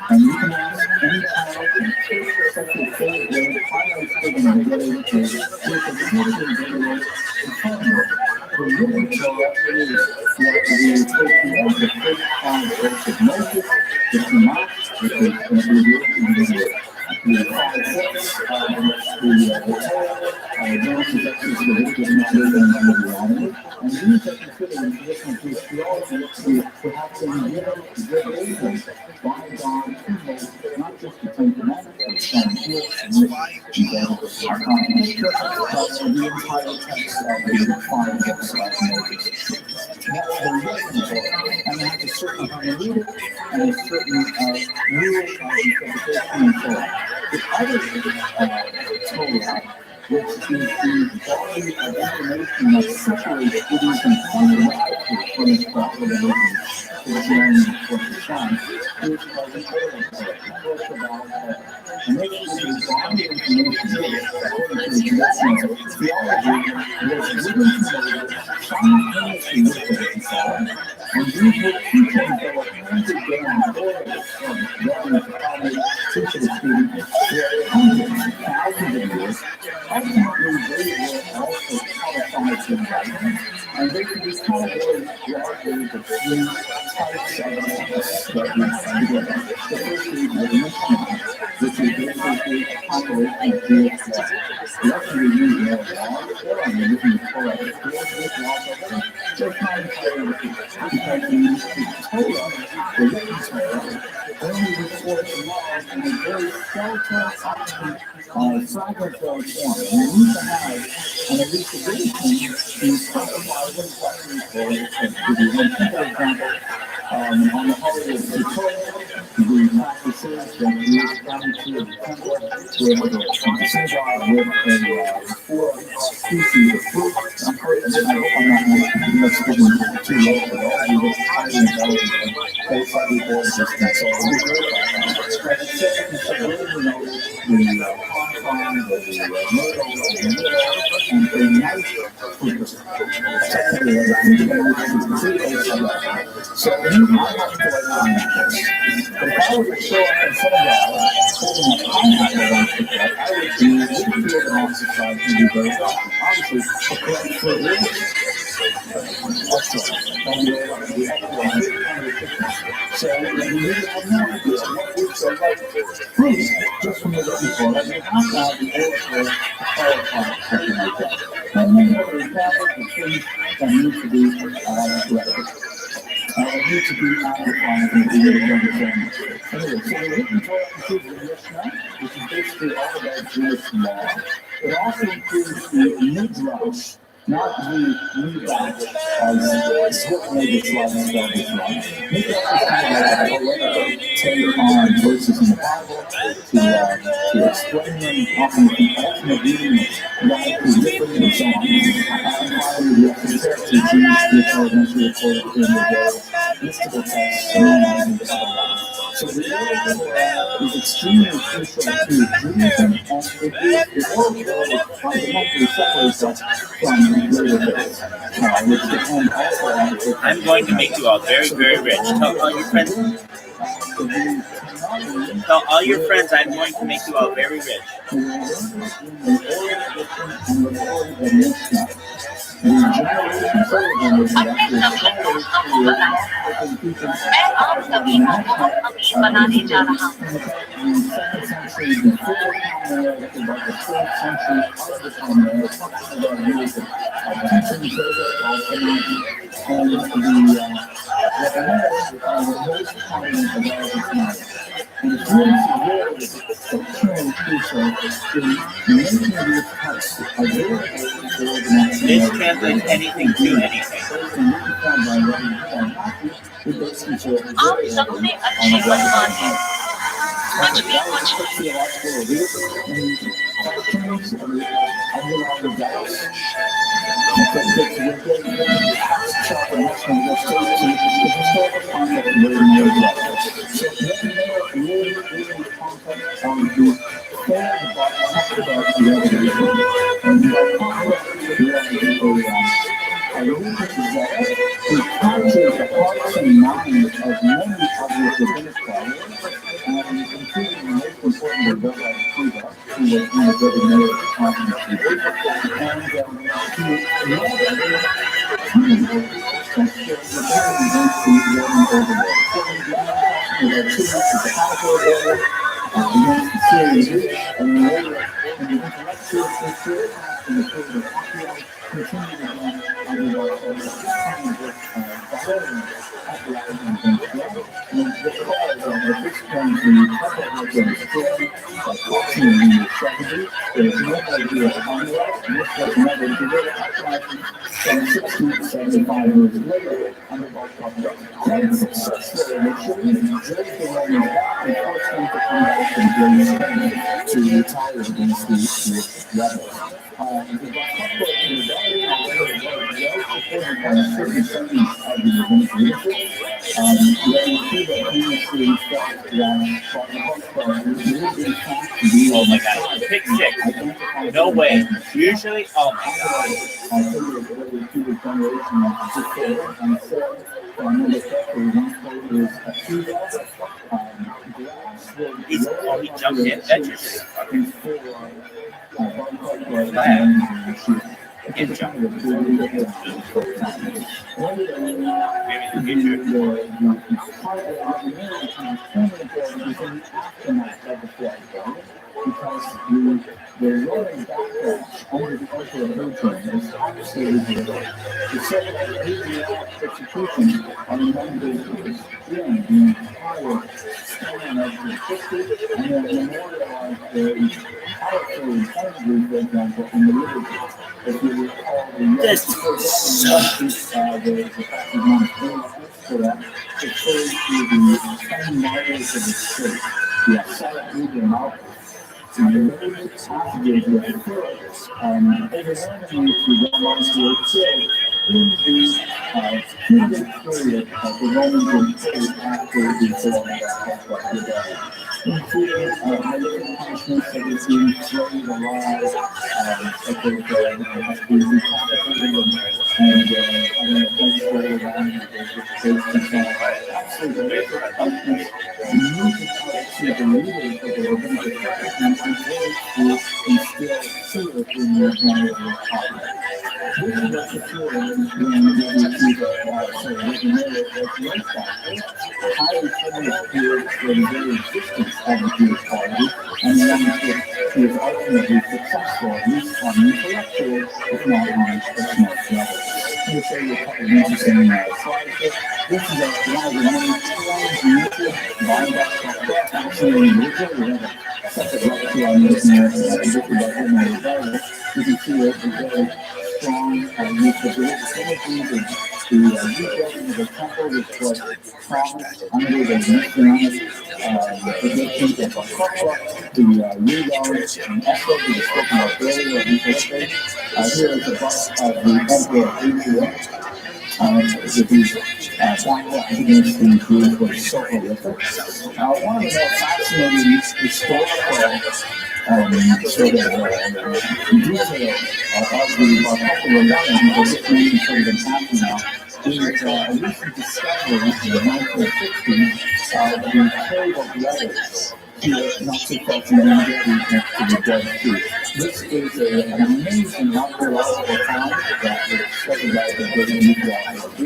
And you can ask any child in fifth, second, third grade, highlights they're going to relate to, with a community video to partner. The living Torah is what we refer to as the first 5 books of Moses, the Tanakh, which is going to be the 5 books of the Torah, Genesis, Exodus, Leviticus, Numbers, and Deuteronomy. And these are considered in traditional Jewish theology to have been given verbatim by God to Moses, not just the Ten Commandments, but some here and this, our contradiction, but the entire text of the 5 books of Moses. That's the written Torah, and it has a certain hermeneutic and a certain rule of interpretation and so on. The other Torah, which is the body of information that separates Judaism from radically from its revelation to the Jeremy of the Son, is called the oral Torah. It talks about and this is the body of information according to the traditions of theology was given to Moses simultaneously with the written Torah, and these were teachings that were handed down orally from Rabbi to Talmud, teacher to student, for hundreds, thousands of years. Ultimately, they were also qualified to write, and they could be categorized largely into 3 types of texts that we have together. The first is the Mishnah, which is basically a compilation of Jewish law. We actually use more law before, and we're using the Torah as Jewish law, but they're kind of because we use the Torah, the written Torah, only reports laws in a very skeletal, fragmentary form. And we need to have an elucidation to specify what exactly for it. To give you one simple example, on the holiday of the Torah, the practices that we come to the temple with a synagogue with a 4 species of fruit. I hope I'm not speaking too low, but all of you will highly intelligent and face every board system. So we'll be very but it's just considering, the confine, the middle, and the nice fruit. So you might have to like on that. But if I were to show up in synagogue holding a pineapple on the cup, I would be ridiculed and ostracized and be very welcome. Obviously, the correct fruit is excellent. And the excellent. So you really have no idea what fruits are like fruits just from the written Torah. You have to have the old Torah to qualify something like that. And then there are examples of things that need to be corrected. Need to be amplified and be able to understand. Anyway, so the written Torah includes the Mishnah, which is basically all about Jewish law. It also includes the Midrash, not the Midrash, as certainly the slide and spell this one. Midrash is kind of like a poetic take on verses in the Bible to explain them, often with the ultimate meaning of life is different and so on. And finally, we have to compare to Jews, which are eventually according to the mystical texts and the other life. So the oral Torah is extremely crucial to Judaism, and the oral Torah fundamentally separates us from later faiths, which depend also on. I'm going to make you all very, very rich. Tell all your friends. Tell all your friends I'm going to make you all very rich. मैं आप सभी को बहुत अमीर बनाने जा रहा This translates anything to anything. आप सब में अच्छे बदमाश हैं कुछ भी about the revolution. And by conquest, a religious desire to capture the hearts and minds of many of the rabbinic followers, including the most important Rabbi Akiva, who was one of the very prominent figures, and some 60 to 75 years later, under Bar Kokhba, successfully initially drove the Romans back and forced them to come back and join Spain to retire against the rebels. The Bar Kokhba rebellion, although it was supported by certain segments of the rabbinic leadership, Rabbi Akiva previously felt that Bar Kokhba would in fact be Oh my God. Pick six. No way. Usually, oh my God. I think it was to the generation of before, and so one of the factors is Akiva. He jumped in. That's usually Get jumped. Maybe in the future. Because the Roman backlash under the Emperor was absolutely the civil execution on members during the entire span of the history and then memorialized the powerful country, for example, in the literature. If you recall the this sucks. the refers to the 10 martyrs of the state, the Assyrian martyrs. And the passages that occur, overwhelmingly to Romans were killed in the 2-week period of the Romans imposed after the rebellion, including military punishments that were being thrown alive, that they had been decapitated and eventually around the absolutely punishments, moving up to the leaders of the rabbinic department and to instill fear in the general public. This was the period when the Jewish factor, highly privileged period for the very existence of the Jewish party, and one which was ultimately successful, at least on an intellectual, if not on a personal level. Let me show you a couple of interesting slides here. This is one of the many forms used by that actually individual. We have a separate lecture on this in the you can see a very strong use of religious imagery, the rebuilding of the temple, which was promised under the Messianic predictions of Bar Kokhba, the rebuild and echo that was spoken of earlier in this here is the bust of the Emperor of Asia. With these backlash against the Jews was so horrific. One of the more fascinating historical sort of detail of the Bar Kokhba rebellion, because this nation sort of been happening now, is a recent discovery in the 1960s of the cave of letters here not too far from the next to the Dead Sea. This is an amazing archaeological find that was discovered by the British archaeologists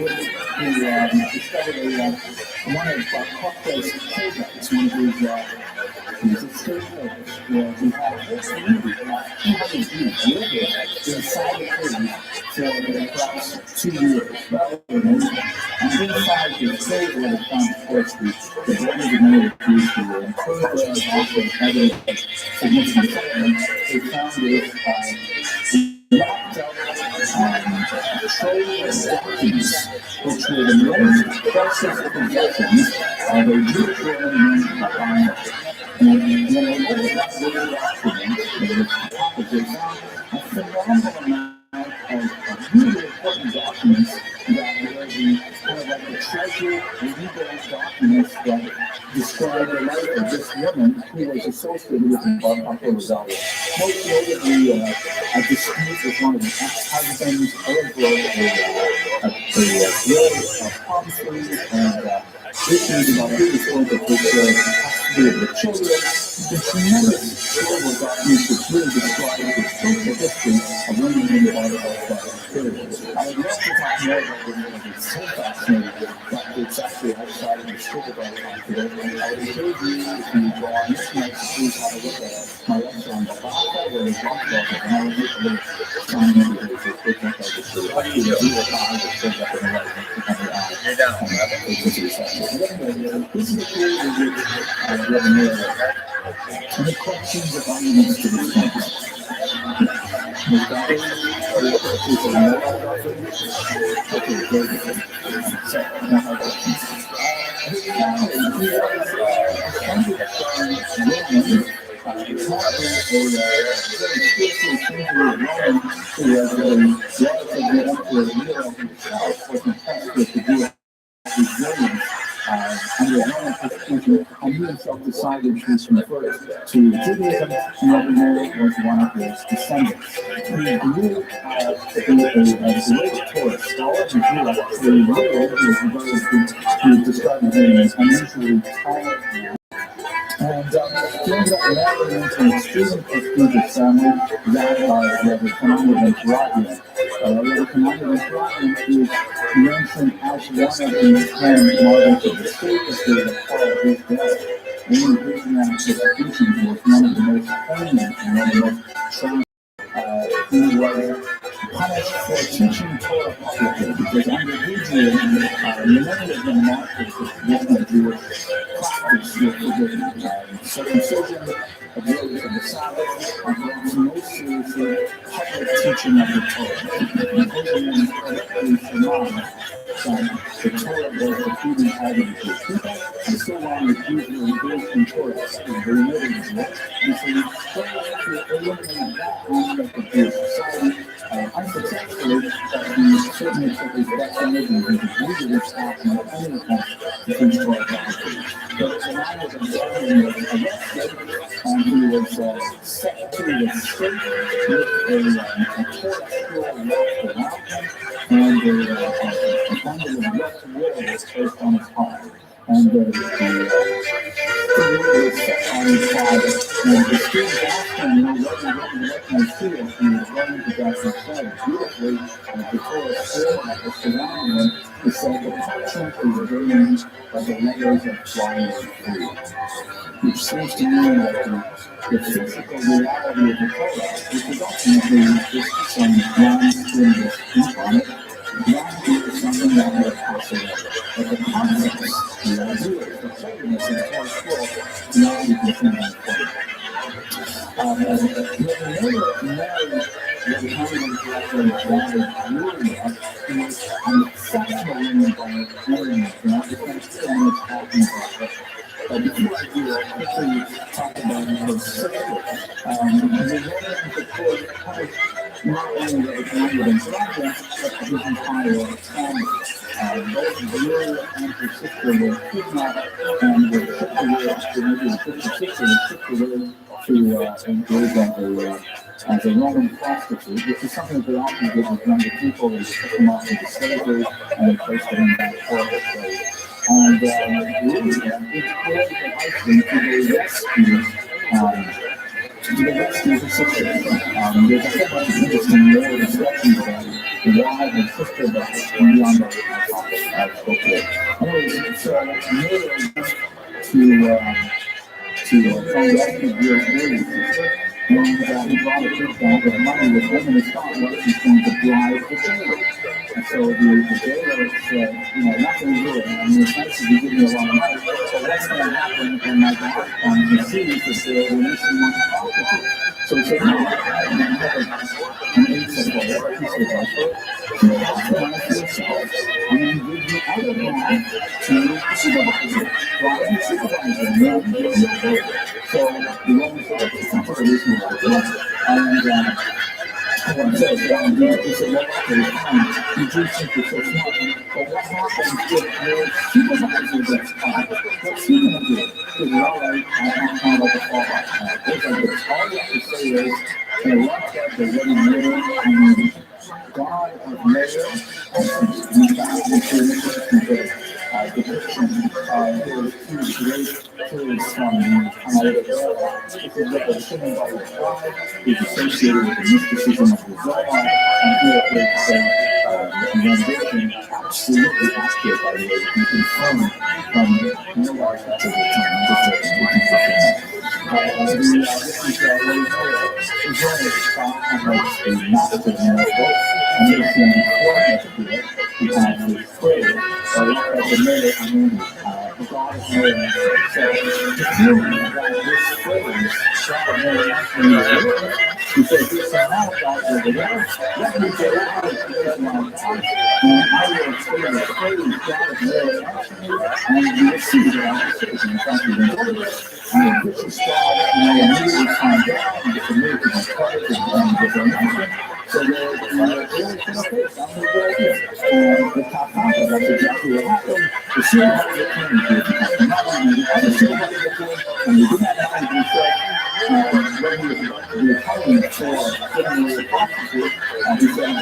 who discovered one of Bar Kokhba's caves, one of his escape caves, where he had this movie about 200 Jews living inside the cave for perhaps 2 years. And inside the cave where they found, of course, the bones of many of the Jews who were interred there, and also evidence of significant settlement, they found this locked up trove of documents, which were the most precious possessions of a Jewish woman named and when they looked at those documents, they found a phenomenal amount of really important documents that were the kind of like the treasure legal documents that describe the life of this woman who was associated with the Bar Kokhba rebellion. most notably a dispute with one of the ex-husbands over a palm trees and issues about who was going to take care of the custody of the children. The tremendous global documents really describe the social history of women in the Bible period. I would love to talk more about women because it's so fascinating, but it's actually outside of the scope of our talk today. I would encourage you, if you go on internet, to please have a look at my lecture on the Bible, where we talk about it, and I will make a link sign in here for quick look at this. What do you do? That shows up in the right You're down. this is a period in which we have a narrative. Any questions or arguments to this point? Okay, very good. So, now my questions. Under Roman persecution, and he himself decided to convert to Judaism and let marry was one of his descendants. He grew to be a great Torah scholar. He grew up to be he was described as being an unusually talented. And he ended up marrying into an extremely prestigious family, that of Rabbi ViralRabbi. ViralRabbi is mentioned as one of the 10 martyrs of the state as they recall his death. In the Christian persecution, was one of the most poignant and one of the most tragic. He was punished for teaching Torah publicly because under Judaism, many of the martyrs of traditional Jewish practice were forbidden. Circumcision, observance of the Sabbath, and perhaps most seriously, public teaching of the Torah. Including correctly surmised that the Torah was the feeding item to the people, and so long as Jews were engaged in Torah, they were living in it. And so he tried to eliminate that aspect of Jewish society unsuccessfully, but he certainly took his best energies into using his staff and at any point to teach Torah publicly. But when I was arrested, he was set to the stake with a Torah scroll wrapped around him, and a bundle of wet wood was placed on his heart. And the was set on his side, and the students asked him, what can I see? And he was running to death and said, beautifully, the Torah scroll that was surrounding him, it said, the parchment is the veins of the letters of flying free. Which seems to mean that the physical reality of the Torah, which is ultimately just some ground skin ink on it, that is something that will pass away. But the concepts, the ideas, the holiness of the Torah scroll cannot be contained in the Torah. When married the Italian director of Julia, he was an exceptional woman by marrying her. I can't say much talking about it. Before I do, I'll quickly talk about her circle. The woman the court covered not only the Italian project, but his entire family. Both Julia and her sister were kidnapped and were shipped away, her sister was shipped away to engage as a Roman prostitute, which is something that they often did with younger people. They took them off into slavery and they placed them in that horrible place. And really, it's clear her husband to the rescue of her sister. There's a whole bunch of interesting more discussions about why her sister died beyond the topic I spoke with. Anyways, so Mary to try to rescue Mary's sister. And he brought a big bag of money with him, and his thought was he's going to bribe the jailer. And so the jailer said, nothing to do with it. I mean, it's nice if you give me a lot of money, but what's going to happen when my dad comes and sees that they're releasing my property? So he said, no, and he said, well, he said, you have to buy for yourself, and then give the other half to the supervisor. Bribe the supervisor, and then give the other. So the woman said, it's not for a reason like that. And everyone says, he said, well, okay, fine. You do think you're so smart. But what happens if your supervisor gets caught? What's he going to do? Because all right, I can't count like a fallback. All you have to say is a lot of the very little God of Mayor, we found the depiction of his great kids from Canada. This is what the singing by the tribe is associated with the mysticism of the Zohar, and here is the rendition absolutely accurate, by the way, you can confirm from no archives of the time. This is already Israel stopped and like a massive miracle, and it's an important here because it's prayer, or like the mayor, the God of Mary. So the feeling that this phrase, God of Mary, actually is he says, "This now God over there, let me get out because my God, and I will say the phrase God of Mary, and you will see that I'm saying, in fact, you can go to this. And the vicious God, and they immediately find out and get the move to the courage and get their nothing. So they're really going to face. I'm going to go here. The top content, that's exactly what happened. The same how they came to the same how they came, and they didn't have time to say, when we were calling for getting the prostitute, he said,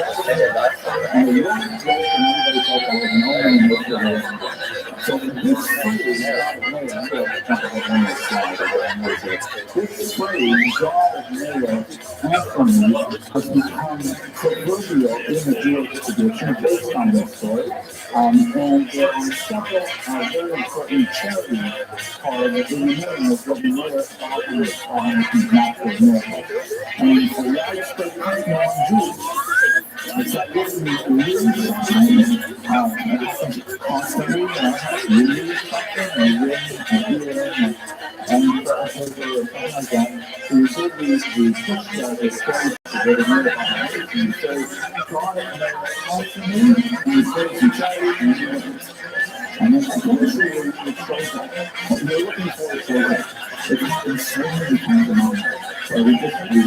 and the young place, and everybody felt like no one knows the way. So this phrase, God of Mayor, this phrase, God of Mayor, anthony, has become proverbial in the Jewish tradition based on this story. And there are several very important charities called the remaining of what the Mayor offers on these natural miracles. And for large state Jews, it's like this is really something constantly, really something, and really healing, and something like that. So you see these push the stories to go to more and you say, God, constantly, and you say, to charity, and then eventually it shows up. What you're looking for is that it happens so many times a month. So we say we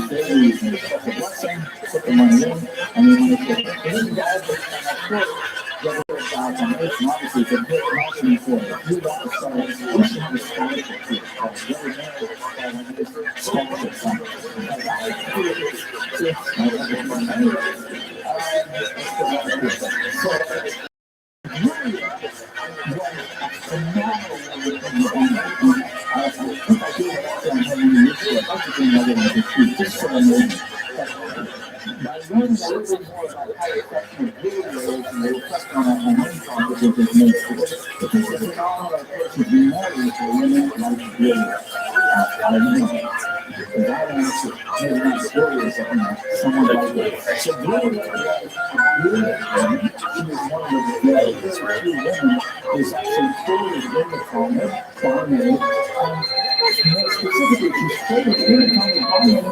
expect a blessing, put the money in, and then we say, this is all based on that course. Whether it's on this, and obviously it's a big marketing for it. If you want to start, we should have a scholarship here. Very scholarship fund. By learning a little bit more about how the question of videos and the question on income, which is just makes it is a phenomenal approach to be married to women like videos. I don't know. Because I don't know, maybe not stories of someone like that. So really, she was one of the very few women who's actually quoted in the Talmud, and more specifically, she's quoted in the Talmud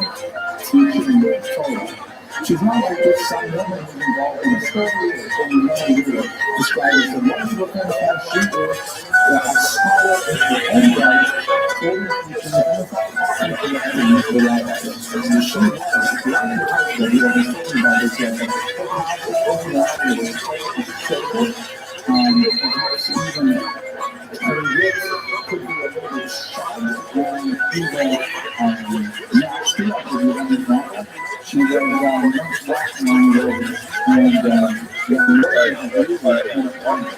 teaching the Torah. She's not like just some woman who's involved in a story or some woman who described as the wonderful kind of she is a scholar in her own right, quoting teaching the rabbi. And she was, if you have the title that we were thinking about this, even this could be a little bit shy and even nasty, like if you have an she was much black and the Lord he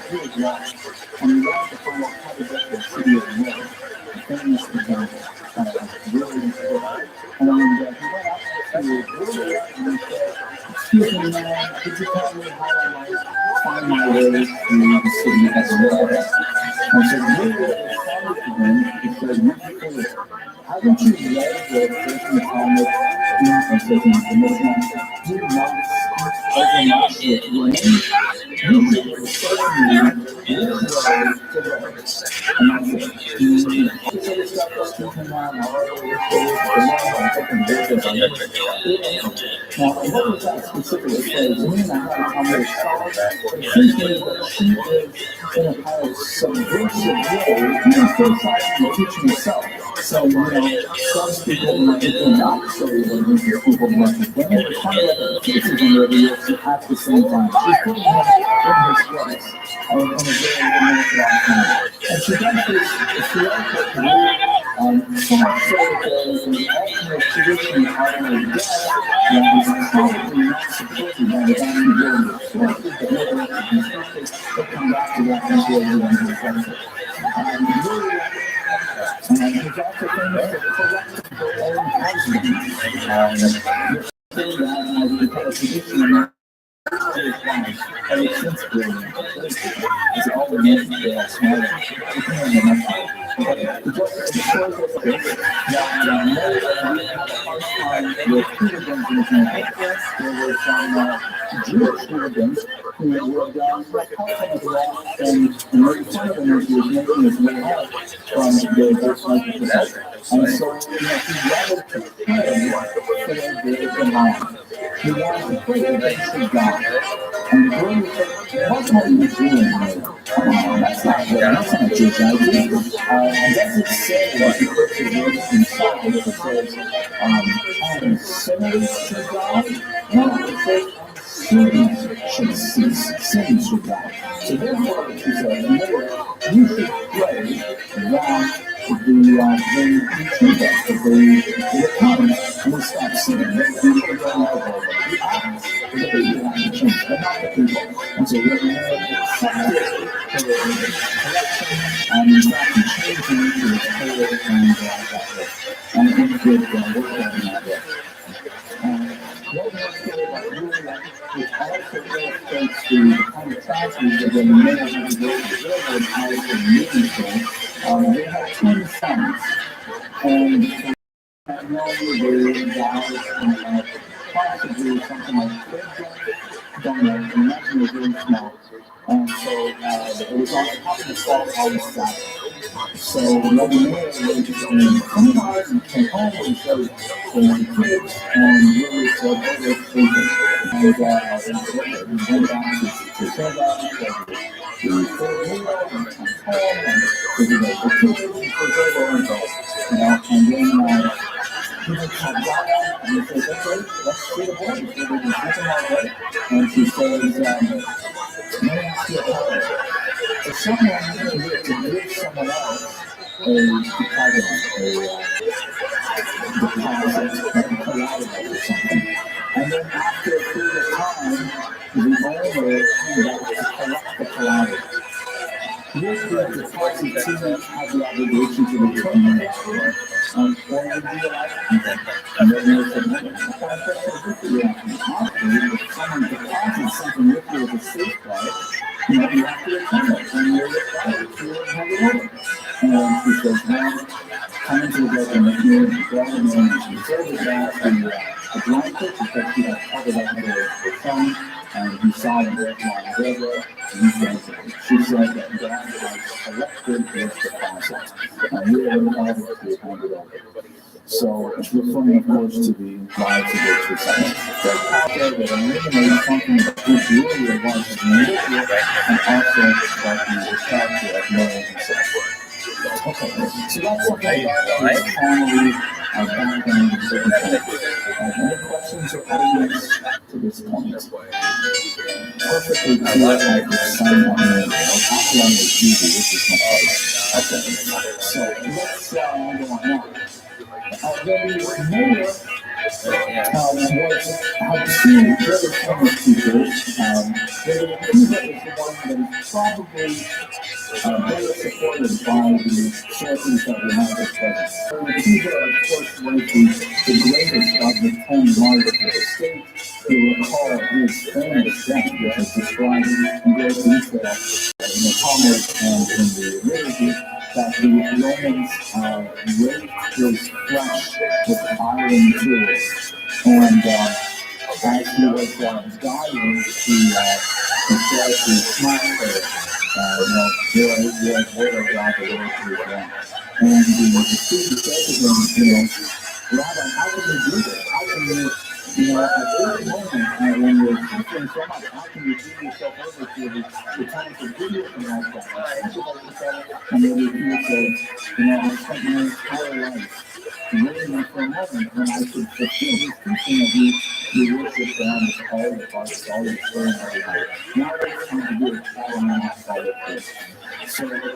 was lost. And we wanted to find out how to get to the city of the Lord. The famous example, really important. And he went up to really and he said, excuse me, man, could you tell me how I might find my way to the city of the Lord? And so really what they started to him, he said, haven't you read the person of Talmud and says in the Muslim, do not overnight with women? You should certainly live to live. And I said, do you say stuff that's keeping on now, what was that specifically say? Women I had a Talmud scholar, but she says that she is in a kind of subversive way, even criticizing the teaching itself. So, some people might not say what these people want to do. And it's kind of like a criticism of the at the same time. She's putting him in his place in a very unorthodox manner. And she does this theoretical So much so that there is an alternate tradition out of the death that is probably not supported by the vast majority of sources, but nevertheless consistent, but come back to that majority and reflection. Really, he's also famous for correcting her own husband. This thing that has become a tradition among ever since brilliant. It's all meant to be smaller. With hooligans in campus, there were some Jewish hooligans who would help him along and make fun of him as he was making his way out from the Bolshevik possession. And so, he wanted to pray for their great demand. He wanted to pray against God. And the girl said, what are you doing? Come on, that's not good. That's not a Jewish idea. Does it say that the Christian words inside it says, sinners should die? No, it says, sins should cease. Sins should die. So therefore, she said, you should pray that the truth that they come and we stop sinning. That people don't know the acts, the people have to change, but not the people. And so we're going to accept it for correction and in fact changing to its code and that way. And I think good work on that way. What we're saying about ruling which also illustrates the kind of tragedy that the men of the railroad house are meaningful. They had 10 sons, and had known they died in possibly something like 12, don't know, imagine they're really small. And so it was on top of the fall on the Sabbath. So what we made was come out and came home and showed the kids and really said, what we're thinking. And we went down to Sega, the third window, and come home, and we did the kids, and then people come down, and we said, okay, let's see the boys. So we did nothing all day. And she says, let me ask you a question. If someone needed to give someone else a deposit, collateral or something, and then after a period of time, the owner came back to collect the collateral. Would the depositee have the obligation to return the collateral? Or would you allow it? And then there's a moment. If someone deposits something with you as a safeguard, you have to return it, and you're required to have it over. And she says, well, come into the government here, and grab them in, and she serves that the blanket because she had covered up her son, and he saw the red line river, and she said that God has elected his deposit, and we are entitled to hand it over. So it's referring, of course, to the lives of those who suffer. Very powerful that eliminates something that is really a life of manipulation and also about the character of Noah himself. Okay, so that's something about his family, background, and circumstances. Any questions or arguments to this point? Perfectly clear at the sign on the actually on the TV, this is my place. Okay, so let's go on now. The mayor had two very famous teachers. There was two that was the one that is probably very supported by the sources that we have at present. The two that, of course, was the greatest of the 10 martyrs of the state. You recall his famous death, which is described in great detail in the Talmud and in the liturgy, that the Romans raped his flesh with iron tools. And as he was dying, he said to smack her, you're word of God, the Lord to his death. And the student said to him, Rabbi, how can you do this? How can you, at this moment, when you're suffering so much, how can you give yourself over to the time to do it and like that? And then he said, I spent my entire life waiting for a moment when I could fulfill this teaching of you worship God with all the heart, all the soul, and everything. Now it's time to do it all in my all of this. So, what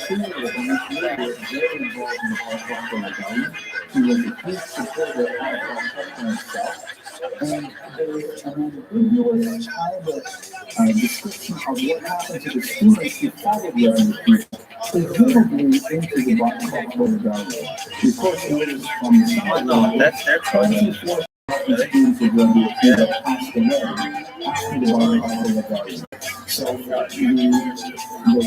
period when this year was very involved in the Holocaust rebellion. He was a huge supporter of Holocaust himself. And there's an ambiguous kind of description of what happened to the students who followed the other people, presumably into the Holocaust rebellion. You of course notice from the summer No, that's their problem. students of Rabbi Akiva passed away after the Holocaust rebellion. So the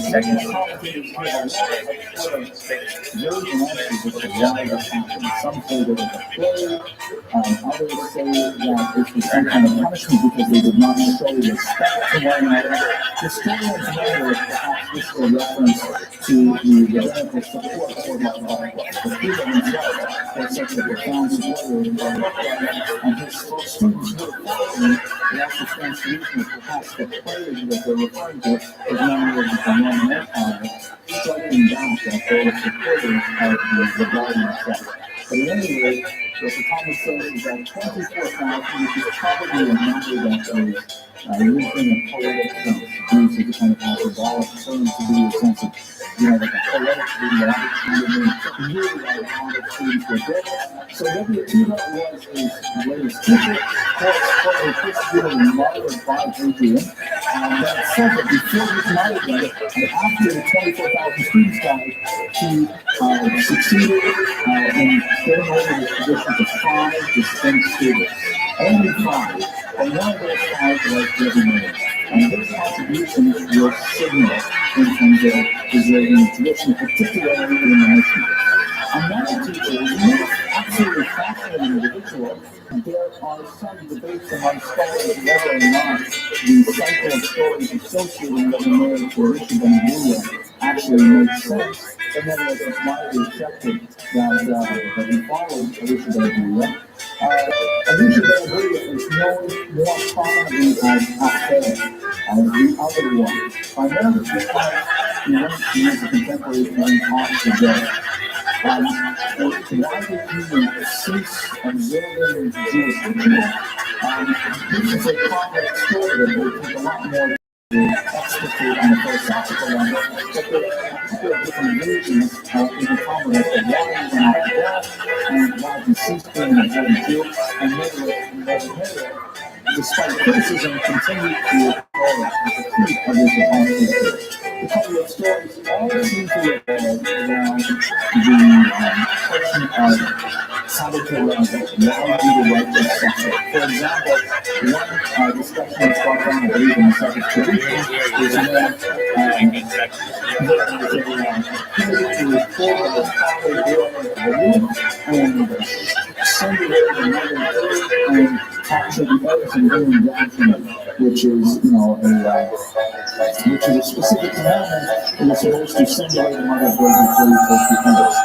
second commentators here are very analysis of why this happened. Some say that it was a play, others say that it was some kind of punishment because they did not show respect to one another. Historians wonder if perhaps this was a reference to the rabbinical support for the Holocaust. The Akiva himself was such a profound supporter of the Holocaust, and his students would have followed without the translation of perhaps the players that they're referring to as members of the Roman Empire, striking back at those supporters of the rebellion itself. But at any rate, what the Talmud says is that 24,000, which is probably a number that is used in a poetic sense, used as a kind of hyperbolic term to be a sense of, like a poetic thing that really a lot of students were dead. So Rabbi Akiva was a great teacher, for a first-year martyred by Adrian, that said that before he martyred, and after the 24,000 students died, he succeeded in getting over the position to 5 distinct students. Only 5, and one of those 5 was Rabbi Meir. And his contributions were signal in terms of preserving the tradition, particularly in the mission. Another teacher is absolutely fascinating individual. There are some debates among scholars whether or not the cycle of stories associated with the marriage for Richard Ben Julia actually makes sense. But nevertheless, it's widely accepted that he followed Richard Ben Julia. Richard Ben Julia is known more prominently as Acher, as the other one, primarily because he went to use a contemporary term off the dead. Why did he cease observing Jewish ritual? This is a complex story that will take a lot more to extricate on the philosophical level, but there are a couple of different reasons in the Talmud as to why he went out to death and why he ceased being a Jewish Jew, and Nebuchadnezzar, despite criticism, continued to follow the critique of his apostasy. The couple of stories all seem to revolve around the question of how to why do the righteous suffer. For example, one discussion is brought down, I believe, in the second tradition is that there is a period to report the father doing and send away the mother and capture the eggs and bring them down from it, which is, which is a specific commandment that you're supposed to send away the mother bird before you take the eggs.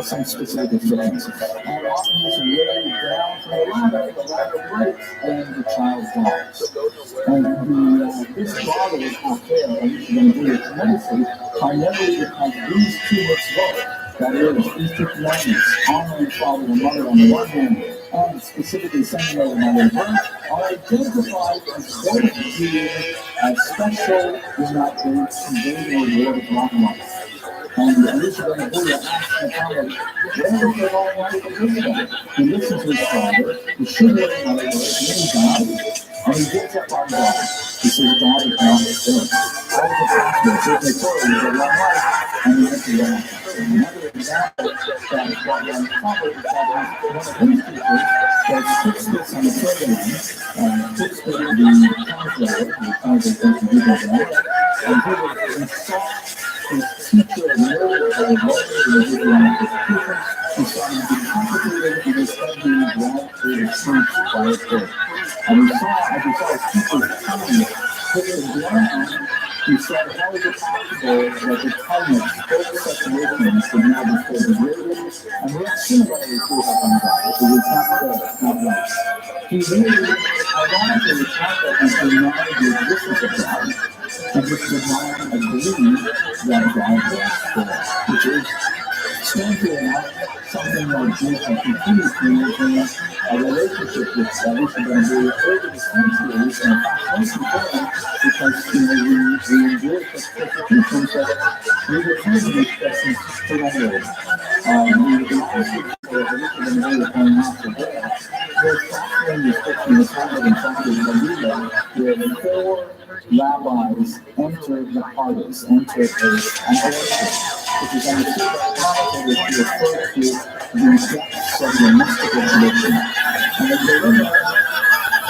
Some specific instructions. And often he's laid down from the ladder breaks, and the child dies. And this bothers Acher, and he's going to do it tremendously, primarily because these two mitzvot, that is, these two commandments, honoring father and mother on the one hand, and specifically sending away the mother bird, are identified as both being special in that they convey the word of long life. And Elizabeth and Julia asked the Talmud, where is the long life of Elizabeth? He listens to his father, he should have another word, and then he dies, and he gives up on God. He says, God is not his thing. How is it possible? It's victorious with a long life, and he went to life. Another example that is brought down the Talmud is that one of these teachers that puts this on the program, puts the translator, the translator to do that, and he saw his teacher murdered by the he saw him decapitated and his head being dragged through the streets by a pig. And he saw, as he saw his teacher's tongue hit the ground, he said, how is it possible that the Talmud spoke such wickedness would now be so degraded, and yet similarly to have on God, because it's not fair, it's not right. He really, ironically, it's not that he denied the existence of God, he just denied and believed that God was there, which is, strangely enough, something that Jews have continued to maintain a relationship with Alicia Benabia over the centuries, and in fact, most important, because we endured such persecution that we were trying to be expressing surrender. The last for Alicia Benabia coming off the wall was fascinating description of Talmud and Talmud Medina, where 4 rabbis entered the parties, entered an orchard, which is understood by commentators to refer to the depths of the mystical tradition. And they deliver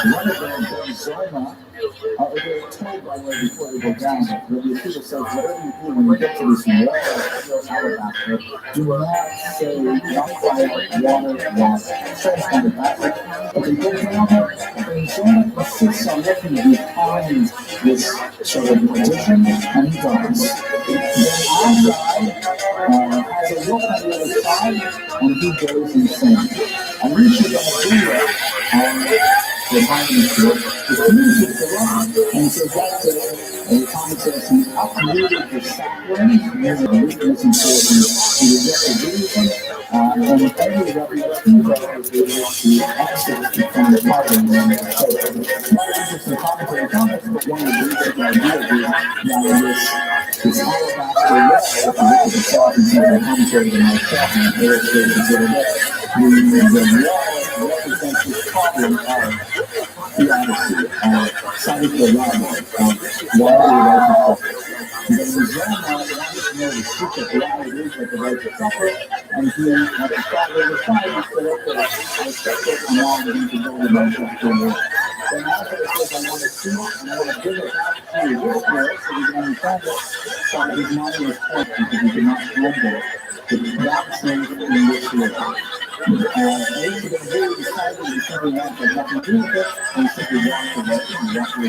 one of them, Ben Zoma, they were told by the way before they go down that Rabbi Yeshua says, whatever you do when you get to this water, your alabaster, do not say, not fire, water. Someone's kind of backward. But they go down there, Ben Zoma insists on looking behind this sort of tradition, and he dies. Then Azai has a look on the other side, and he goes insane. And we should have reminding us to communicate the law. And so that's the Talmud says he uprooted the sacrament, meaning the weakness for the rejected Judaism, and every Rabbi Akiva was able to exit from the party. So, not interesting commentary comments, but one of the basic ideas is that this alabaster well, if you look at the thought and some of the commentary that I've taught and illustrated a little bit, the well represents this problem of theodicy, cited the rabbi, why the right to suffer. The Zoma wanted to know the secret why it is that the right to suffer, and he, at the thought of the side, he said, okay, I accept it, and now I'm going to go to my chapter more. Then after it says, I want to see it, and I want to bring it back to this world, so we can understand it, but his mind was hurt because he could not handle the doctrine in this world. Alicia Benabia decided to simply want to have nothing to do with it, and simply walked away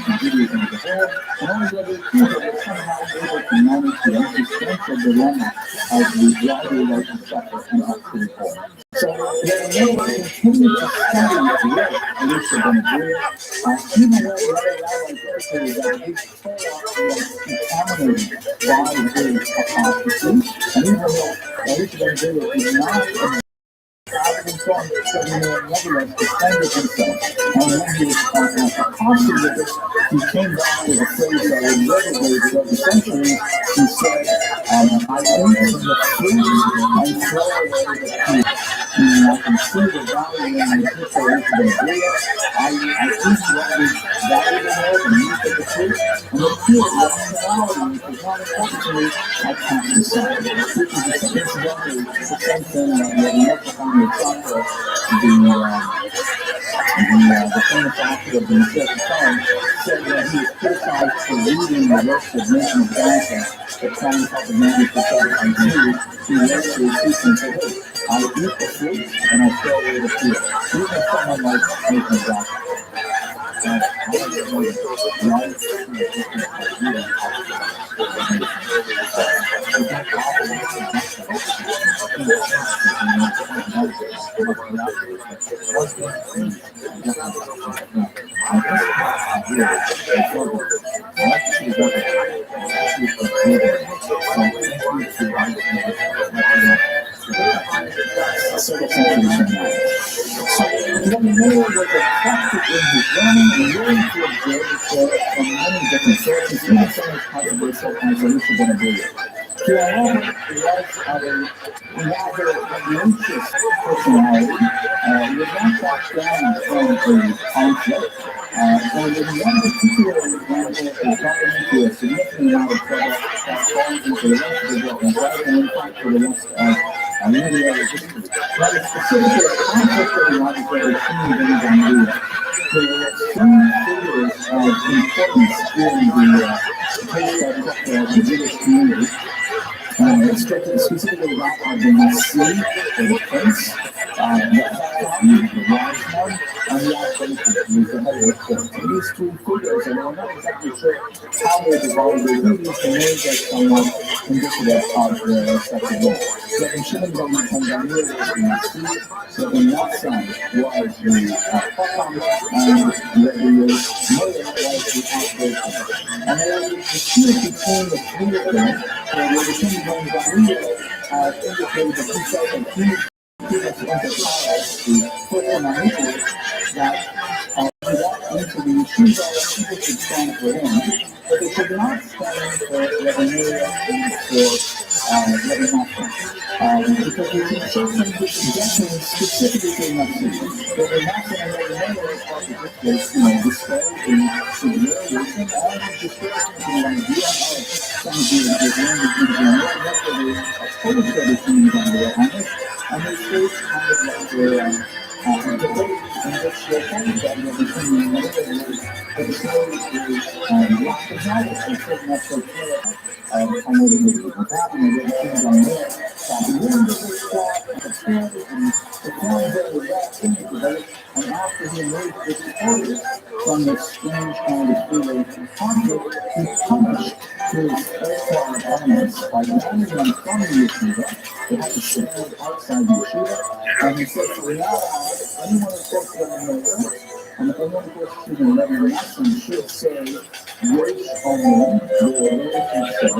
from Judaism as a whole, and only Rabbi Akiva was somehow able to manage the existential dilemma of the broader right to suffer and absolute whole. So, there are many who continue to study with Alicia Benabia, even though the other rabbis indicated that his Torah was contaminated by his apostasy, and even though Alicia Benabia did not out himself, but he nevertheless defended himself. And when he was accosted with it, he came back with a phrase that would resonate throughout the centuries. He said, I eat from the fruit and throw away the fruit. And I can see the value in the people of Benabia. I eat what is valuable and use of the fruit, and the pure rationality, which is not important to me, I can't decide. Which is incidentally the same thing that we have to find the chapter, the famous author of the Mashiach Time said that he was criticized for reading the works of Nathan Danza, the Time called the Manuscript on Jews. He wrote to his teacher and said, hey, I eat the fruit and I throw away the fruit. Even someone like Nathan Danza. I like to know that life is a different idea. Several centuries from now. So, one more was a practice in his learning and willing to observe the Torah from many different sources, even some as controversial as Alicia Benabia. He, however, was of a rather religious personality. He was not backed down from a conflict. And in one particular example, he got into a significant amount of trouble that falls into the rest of the book and has an impact for the rest of media history. But it's specifically a conflict that we want to get between things and media. There were some figures of importance in the Jewish community. Specifically that of the Nasi, or the Prince, the wise one, and the Archbishop, who was the head of the court. And these two figures, and we're not exactly sure how they divided their duties, they may get somewhat indicative of their respective roles. So in Shimon ben Gamliel was the Nasi, so in Natsan was the Chacham, and the Meir was the Archbishop. And there was a dispute between the three of them, where the Shimon ben Gamliel indicated that he felt that he people to emphasize the fundamental that we walk into the yeshiva, people should stand for him, but they should not stand for Rabbi Meir and for Rabbi Nachman. Because we can show some discussions specifically in Nazism. Rabbi Nachman and Rabbi Meir are particularly disparaged in humiliation and disparaging the idea of some of the language in general, not that they oppose everything on the honest, and they face kind of like a debate in which they find that between the the story is lack of knowledge and certain not so clear on what is happening, what things on there. The woman does this spot and the story and the film that was that in the debate, and after he emerged victorious from this strange kind of three-way conflict, he punished his Earthbound opponents by banning them from the yeshiva. They had to stand outside the yeshiva, and he said, "So now anyone who quotes Rabbi Meir, and if anyone quotes Rabbi Nachman should say, Yesh Omen, the American show,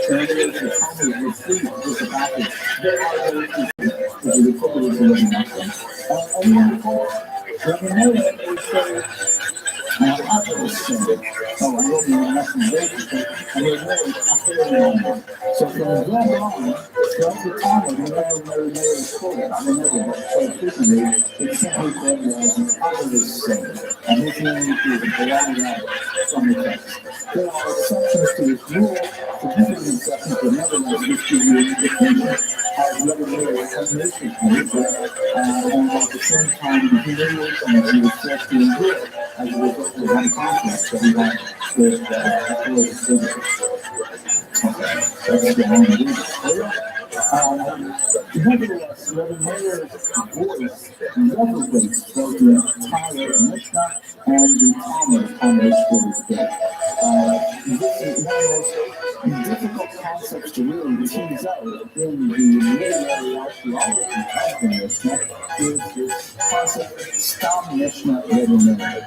translated to Talmud with three with the passage, there are those who is equivalent to Rabbi Nachman. And anyone who quotes Rabbi Meir would say, after this thing, oh, I wrote me nothing very interesting, and they really after so from then on, throughout the time, whenever Mary is quoted, whenever so frequently, it's simply called as after this thing, and his name is blotted out from the text. There are exceptions to this rule, significant exceptions, but nevertheless, this gives you an indication of whether Mary has made this move, and at the same time, the humiliation that he was forced to endure as a result of one conflict that he had with authorities physically. Okay, that's the only reason. Nevertheless, Rabbi Meir's voice reverberates throughout the entire Mishnah and the Talmud on which it is built. This is one of the most difficult concepts to really tease out in the literary archaeology of the Mishnah is this concept Stam Mishnah Rabbi Meir.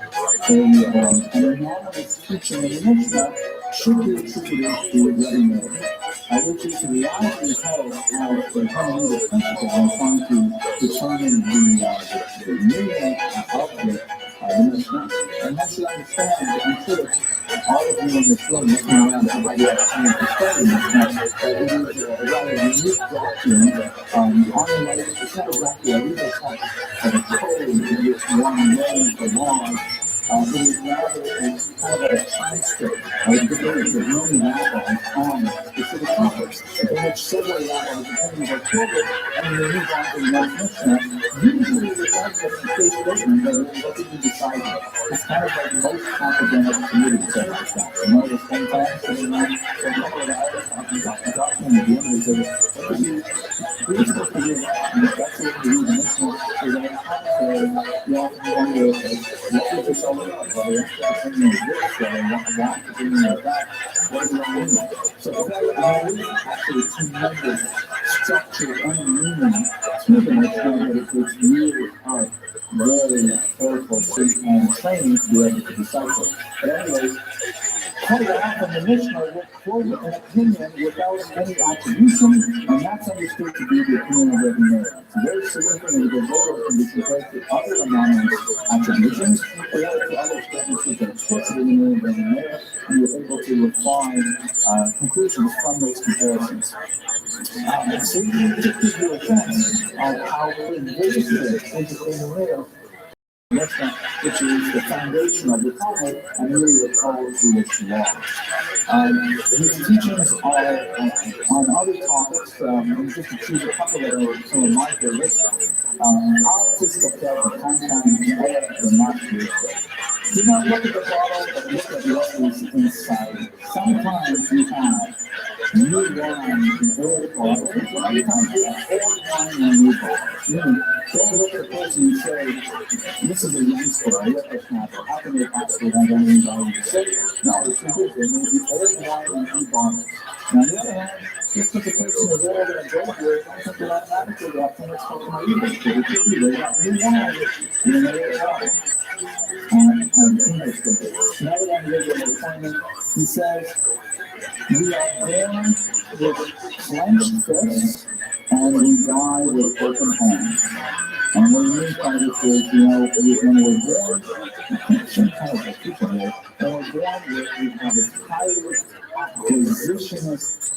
And the normal teaching in the Mishnah should be attributed to Rabbi Meir. Which is the reality is held as the hermeneutic principle when trying to determine the meaning of the Mishnah. And once you understand, I'm sure all of you in this room looking around the idea of trying to study Mishnah, it is a rather unique doctrine. On the way, it's not exactly a legal text of a code in which one learns the laws. It is rather kind of a transcript of the debate of many rabbis on specific topics, in which several rabbis' opinions are quoted, and they move on to the next Mishnah, usually without the case statement that is what you decide. It's kind of like most academic committees that are done. You know, sometimes sitting around for a couple of hours talking, and at the end they say, what do you supposed to do? And that's what we do in the Mishnah, is that you often wonder, what is this all about? Whether it's the opinion of this, whether it's the opinion of that, what is wrong with it? So there is actually tremendous structure and meaning to the Mishnah that it takes years of very careful and training to be able to decipher. But anyway, quite often the Mishnah will quote an opinion without any attribution, and that's understood to be the opinion of Rabbi Meir. It's very significant because those can be compared to other anonymous attributions, or to other statements which are explicitly in the name of Rabbi Meir, and you're able to refine conclusions from those comparisons. So you can just give you a sense of how pervasive is Rabbi Meir, Mishnah, which is the foundation of the Talmud and really the code Jewish law. His teachings are on other topics, and just to choose a couple that are some of my favorites. Artists of the content the market. Do not look at the bottle, but look at what is inside. Sometimes you have new wine in old bottles, sometimes you have old wine in new bottles. Don't look at the person and say, this is a youngster, a whippersnapper. How can they possibly have anything value to say? No, it's good. They may be old wine in new bottles. Now, on the other hand, just because the person is old and a gold year, don't think they're automatically that thing that's fucking evil. Because it could be they got new wine in their bottle. Another one here with appointment, he says, we are born with clenched fists and we die with open hands. And what we mean by this is, when we're born, sometimes the future here, when we're born, we have this highly positionist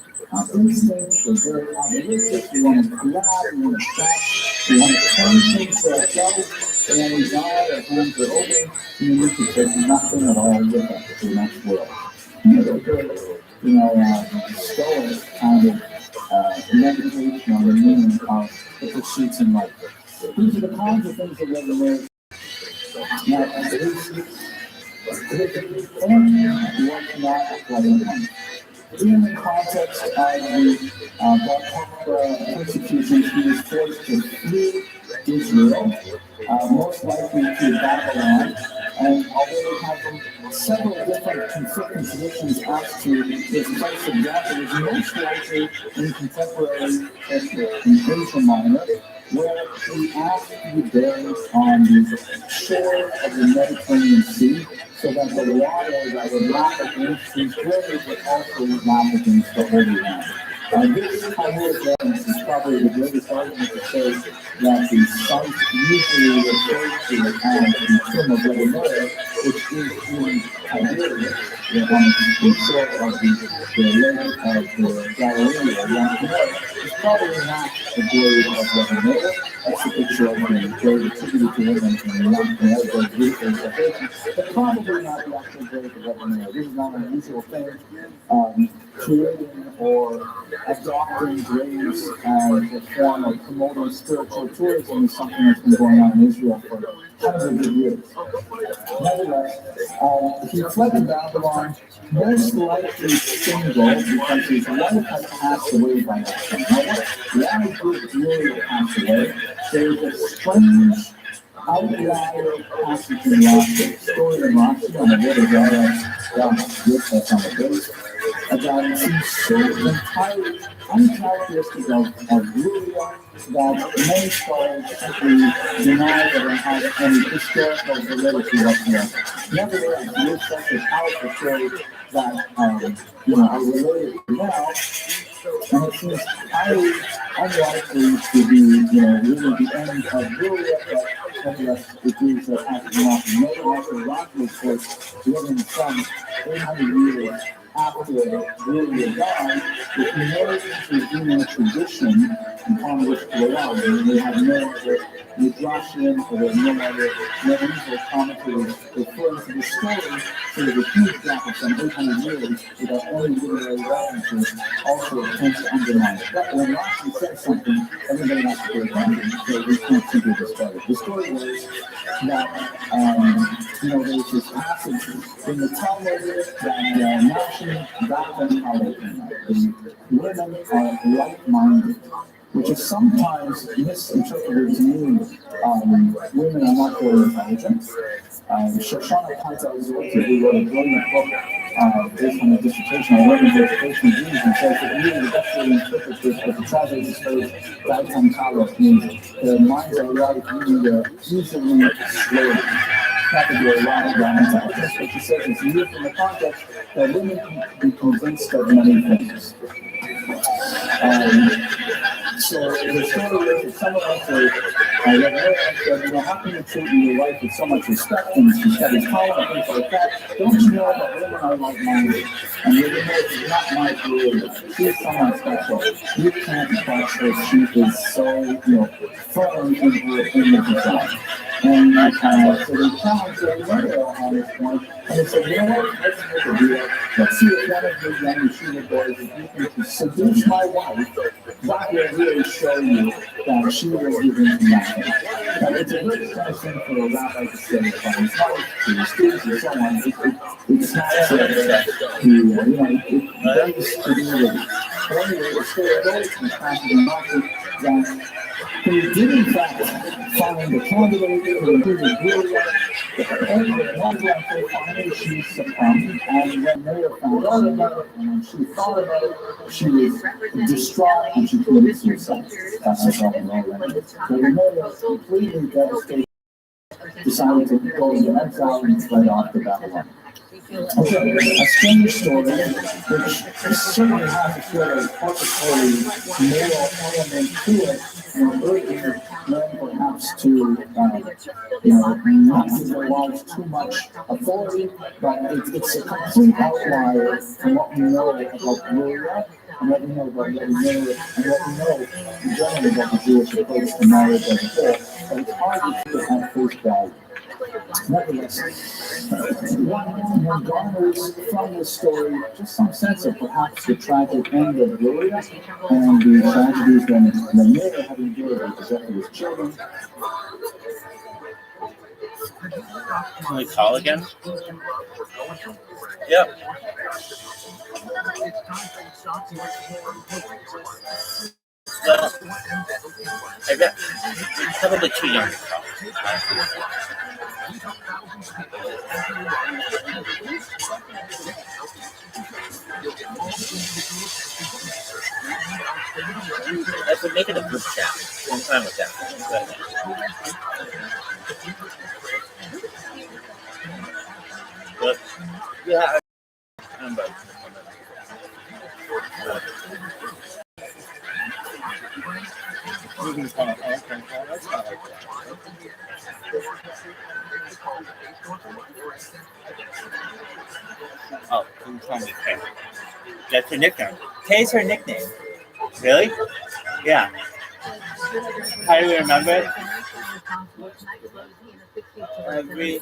instinct, we're very idealistic, we want to grab, we want to catch, we want to turn things for ourselves, and when we die, our hands are open, and we can take nothing at all with us to the next world. Stoic kind of meditation on the meaning of the pursuits in life. These are the kinds of things that we're going to now, was not like in the context of the Bar persecutions, he was forced to flee Israel, most likely to Babylon. And although we have several different conflicting traditions as to his place of death, it was most likely in contemporary in Asia Minor, where he asked to be buried on the shore of the Mediterranean Sea, so that the water that would lap against his grave would also lap against the Holy Land. This Talmudic evidence is probably the greatest argument to say that the site usually referred to as the tomb of Rabbi Meir, which is in Tiberias, on the shore of the lake of the Galilee, around there. It's probably not the grave of Rabbi Meir. That's a picture of the grave attributed to him in Mount Meir, but probably not the actual grave of Rabbi Meir. This is not an unusual thing. Creating or adopting graves as a form of promoting spiritual tourism is something that's been going on in Israel for hundreds of years. Nevertheless, he fled to Babylon, most likely single because his wife had passed away by that time. Now, why did Julia pass away? There's a strange outlier passage in Rashi, story in Rashi on the word of God, with us on the base, about it seems so entirely uncharacteristic of Julia that many scholars simply deny that it has any historical validity whatsoever. Nevertheless, it is such a powerful story that I relate it now, and it seems highly unlikely to be, really the end of Julia, but nevertheless, it is a passage in Rashi. No one Rashi, of course, living some 800 years after Julia died, it emerged into being a tradition upon which to rely. They have no other Midrashim or no other medieval commentators referring to the story, so there's a huge gap of some 800 years without any literary references also attempts to undermine it. But when Rashi says something, everybody has to pay attention, so we can't simply discard it. The story was that, there's this passage in the Talmud that Nashi Dakan Halakim, the women are like-minded, which is sometimes misinterpreted to mean women are not very intelligent. Shoshana Kaiser, who wrote a brilliant book based on a dissertation on women's education views, and says that really the best way to interpret this, but the translates this phrase, Daitan Kala, means their minds are right, meaning they're easily swayed. Not to be a lot of intelligence, but she says it's used in the context that women can be convinced of many things. So the story is that some of us are, how can you treat your wife with so much respect and she studies college and things like that? Don't you know that women are like-minded? And women is not my career. She's someone special. You can't touch her. She is so, firm in her image of God. And so they challenged her on this point, and they said, let's make a deal. Let's see if one of the young yeshiva boys, if you can seduce my wife, that will really show you that she was given nothing. Now, it's a very kind of thing for a rabbi to say, but it's not to the students or someone. It's not it begs to be the anyway, the story goes from the passage in Matthew that he did in fact find the candidate who included Julia, and one day finally she succumbed, and when Maria found out about it, and when she thought about it, she was distraught and she committed suicide. That's herself in already. So Maria was completely devastated, decided to go into exile and fled off to Babylon. Okay, a strange story, which certainly has a sort of participatory moral element to it, and urging men perhaps to, not give their wives too much authority, but it's a complete outlier from what we know about Gloria, and what we know about Lady Mary, and what we know in general about the Jewish approach to marriage as a whole, but it's hard to put it at face value. Nevertheless, one garners from this story just some sense of perhaps the tragic end of Gloria and the tragedies that Mary had endured with the death of his children. Can we call again? Yep. Well, I bet probably too young to call. I could make it a group chat. I'm fine with that. But, yeah, I'm about Oh, you can call me Kay. That's her nickname. Kay's her nickname. Really? Yeah. How do you remember it? Every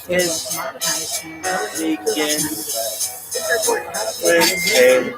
kiss begins with a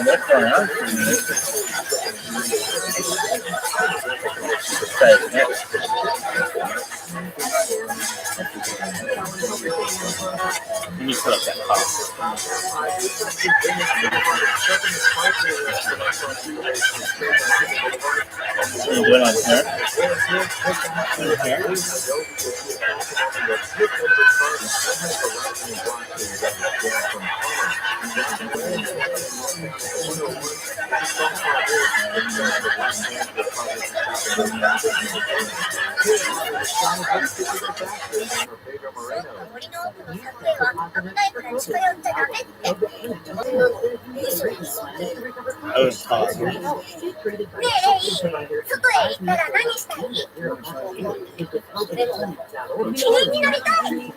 what's going on? Let me put up that call. Can you do it on here? I was hot. ねえ、外へ行ったら何したい？記念になりたい。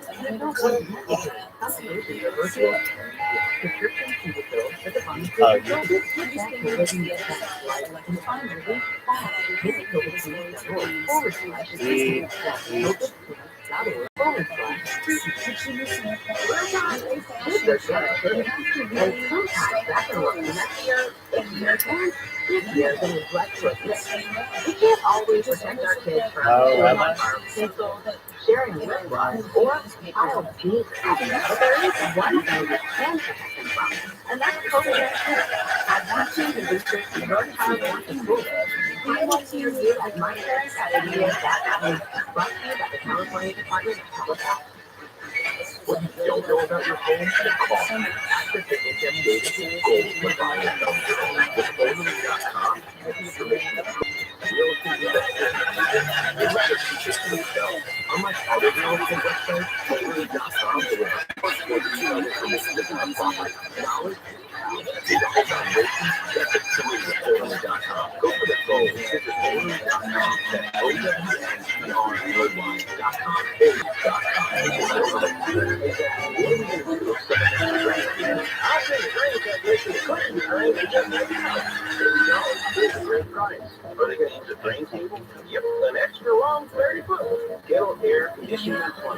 We can't always protect our kids from sharing with one or child abuse. But there is one thing we can protect them from, and that's COVID-19. I want you to research your child back to school. I want to hear you as my parents at ideas.com. Brought to you by the California Department of Public Health. What you don't know about your home, call Active HM Data Gold Provider. With ViralRabbi.com, information about real estate investment. It's rather consistent to sell. Unlike other real estate websites, ViralRabbi.com delivers personal information on property, knowledge, data evaluation, that's a choice with ViralRabbi.com. Go for the phone. Visit ViralRabbi.com. That's OWNDRLY.com. An extra long 30 foot. Kettle air conditioning appliance.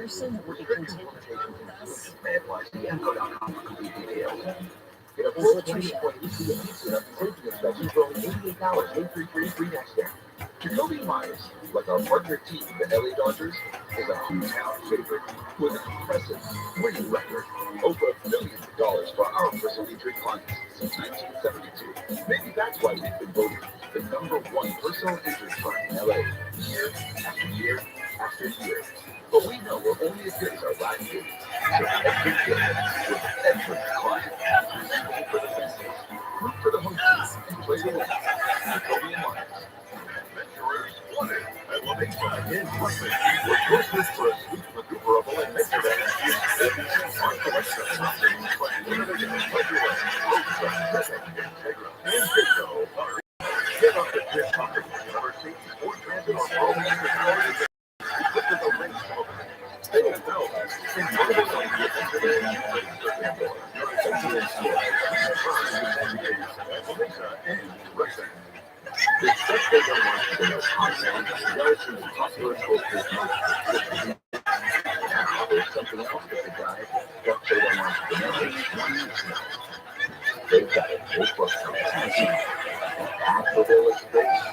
person that would be content with us. Fanlife.com for complete details. Get a full 2020 inspection for only $88. $833 free next day. Jacoby Myers, like our partner team, the LA Dodgers, is a hometown favorite with an impressive winning record. Over $1 million for our personal injury clients since 1972. Maybe that's why we've been voted the #1 personal injury firm in LA year after year after year. But we know we're only as good as our last game. So every day, with every client, root for the fences, root for the home team, and play the win. Jacoby and Myers. Adventurers wanted at La Mesa in person. With choices for a sweet, maneuverable adventure that on collection something like limited and pleasurable. Integra and Jayco are get up at this conference university or transit or rolling into college. Equipped with a range of they don't know. In Northern California, the stuff they don't want to know content relative to popular culture. Now there's something else that the guy that they don't want to know. They've got a Facebook company. After their space,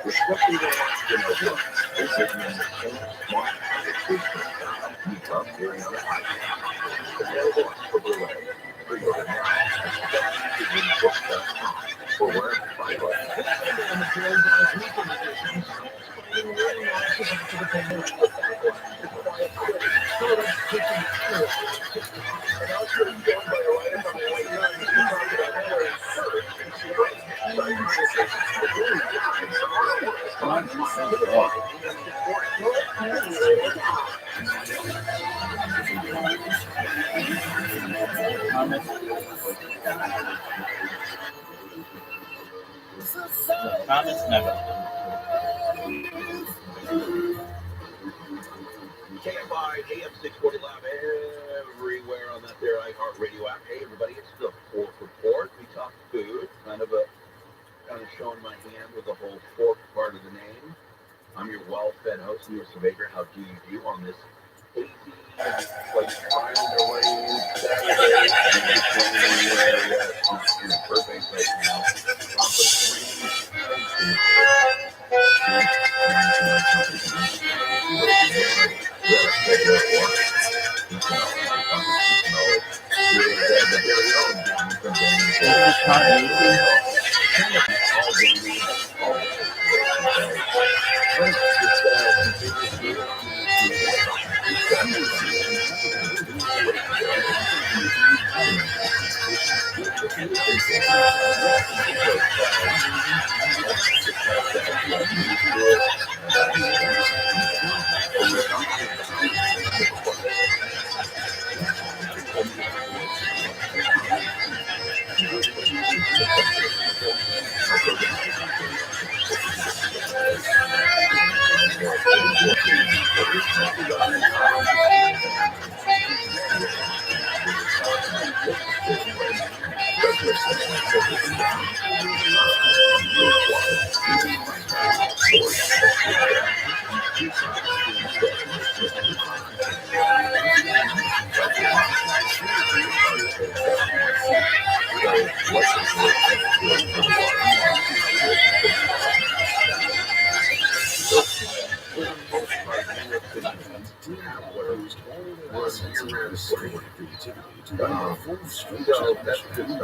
the stuff they don't want to know is written in the same smart education style you love hearing on the podcast. Available on Silverway. Pre-order now at www.book.com or wherever you buy Thomas Never. KFI AM 640 Live everywhere on that there iHeartRadio app. Hey everybody, it's the Pork Report. We talk food, kind of showing my hand with the whole pork part of the name. I'm your well-fed host, Neil Savager. How do you do on this hazy, like trying their way in Burbank right now?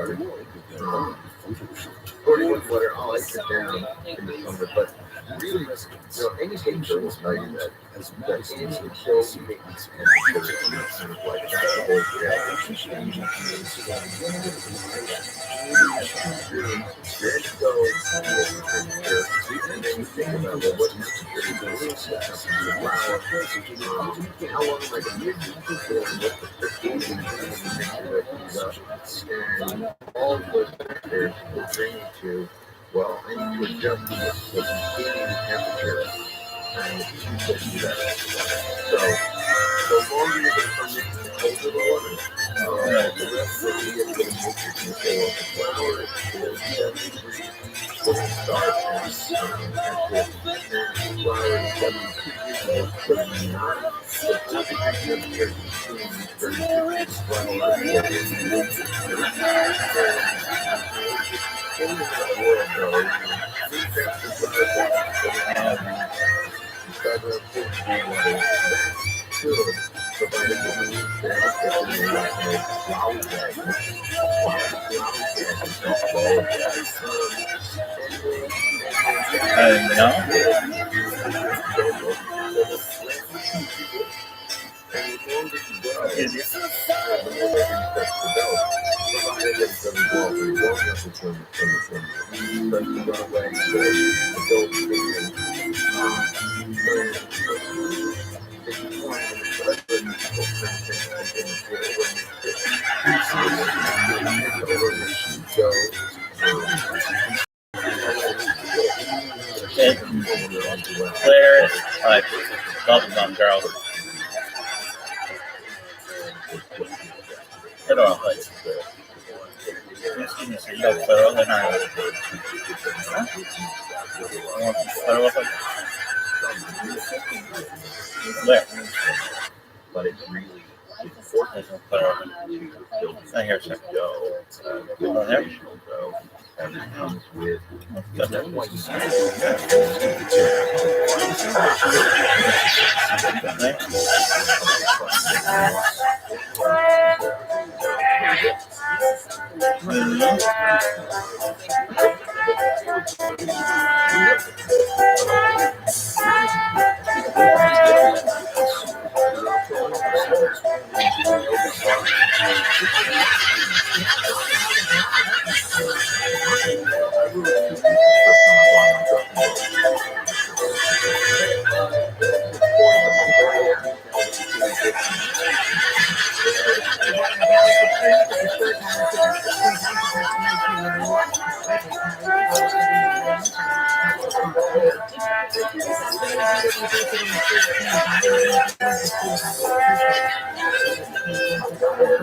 According to Twitter, I sit down in the summer, but really, any game show will tell you that any show makes temperature kind of like that whole reality. There you go. And then you think about what temperature is going to how long am I going to be what's the freaking and all of those factors will bring you to, well, I need to adjust the beginning temperature and get you that. So, the longer you get from it, the colder the water. The rest of the day, it's going to make your control of the flowers to 70 degrees. We'll start at the flower is 72 degrees, 39. So, the temperature between 36 flowers and No. Clear like bubblegum girl. Put on place. Yo, put on the night. Where? But it's really important to Not here, sir. go. Over there? And it comes with Good. that's why you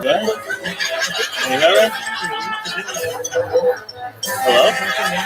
Good? Can you hear me? Hello?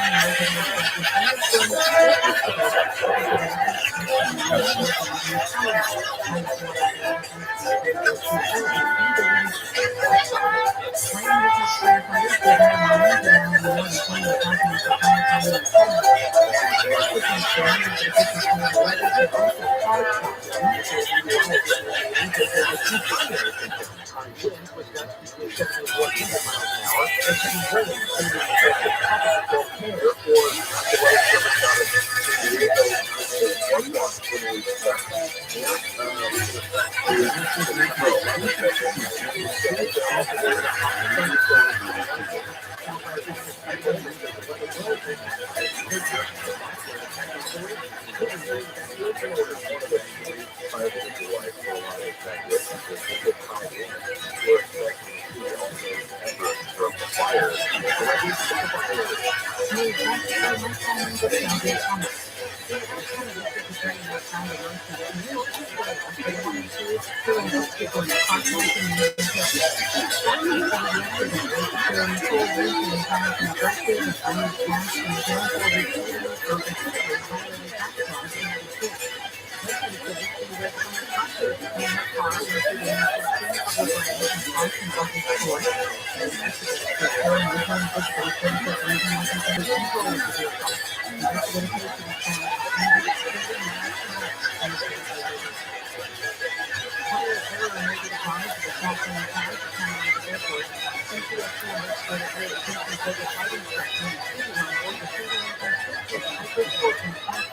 Airport, NCSC investigated Air fighting threat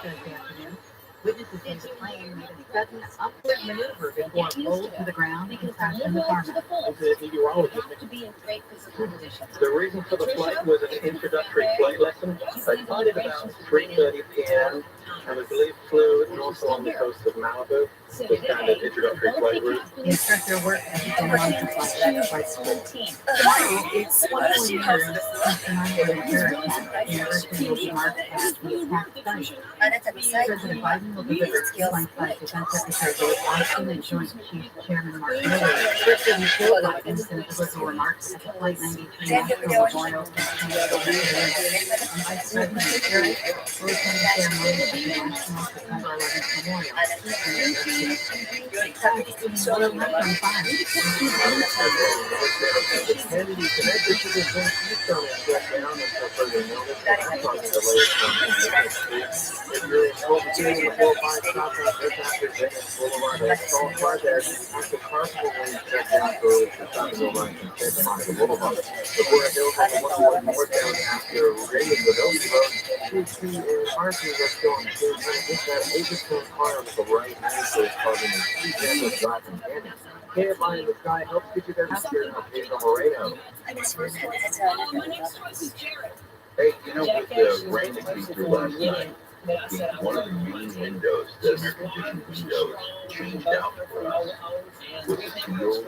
Thursday afternoon. Witnesses say the plane made a sudden upward maneuver before it rolled to the ground and crashed in the tarmac. The reason for the flight was an introductory flight lesson. I flight at about 3:30 p.m. and I believe flew north along the coast of Malibu. The standard introductory flight route. The instructor worked as a general instructor at flight school. Tomorrow, it's 1 year since the 9/11 terror attack. The university will be marked as the attack site. President Biden will visit alongside Defense Secretary Dave Austin and Joint Chiefs Chairman Mark Miller. First Lady Jill Biden sent political remarks at the Flight 93 National Memorial and Vice President Harris will attend the ceremony at the National September 11th Memorial. Hey, Fly in the Sky helps get you there faster. Occasional Moreno. Hey, you know, with the rain that came through last night, one of the main windows, the American Vision windows, changed out for us. With steel. So,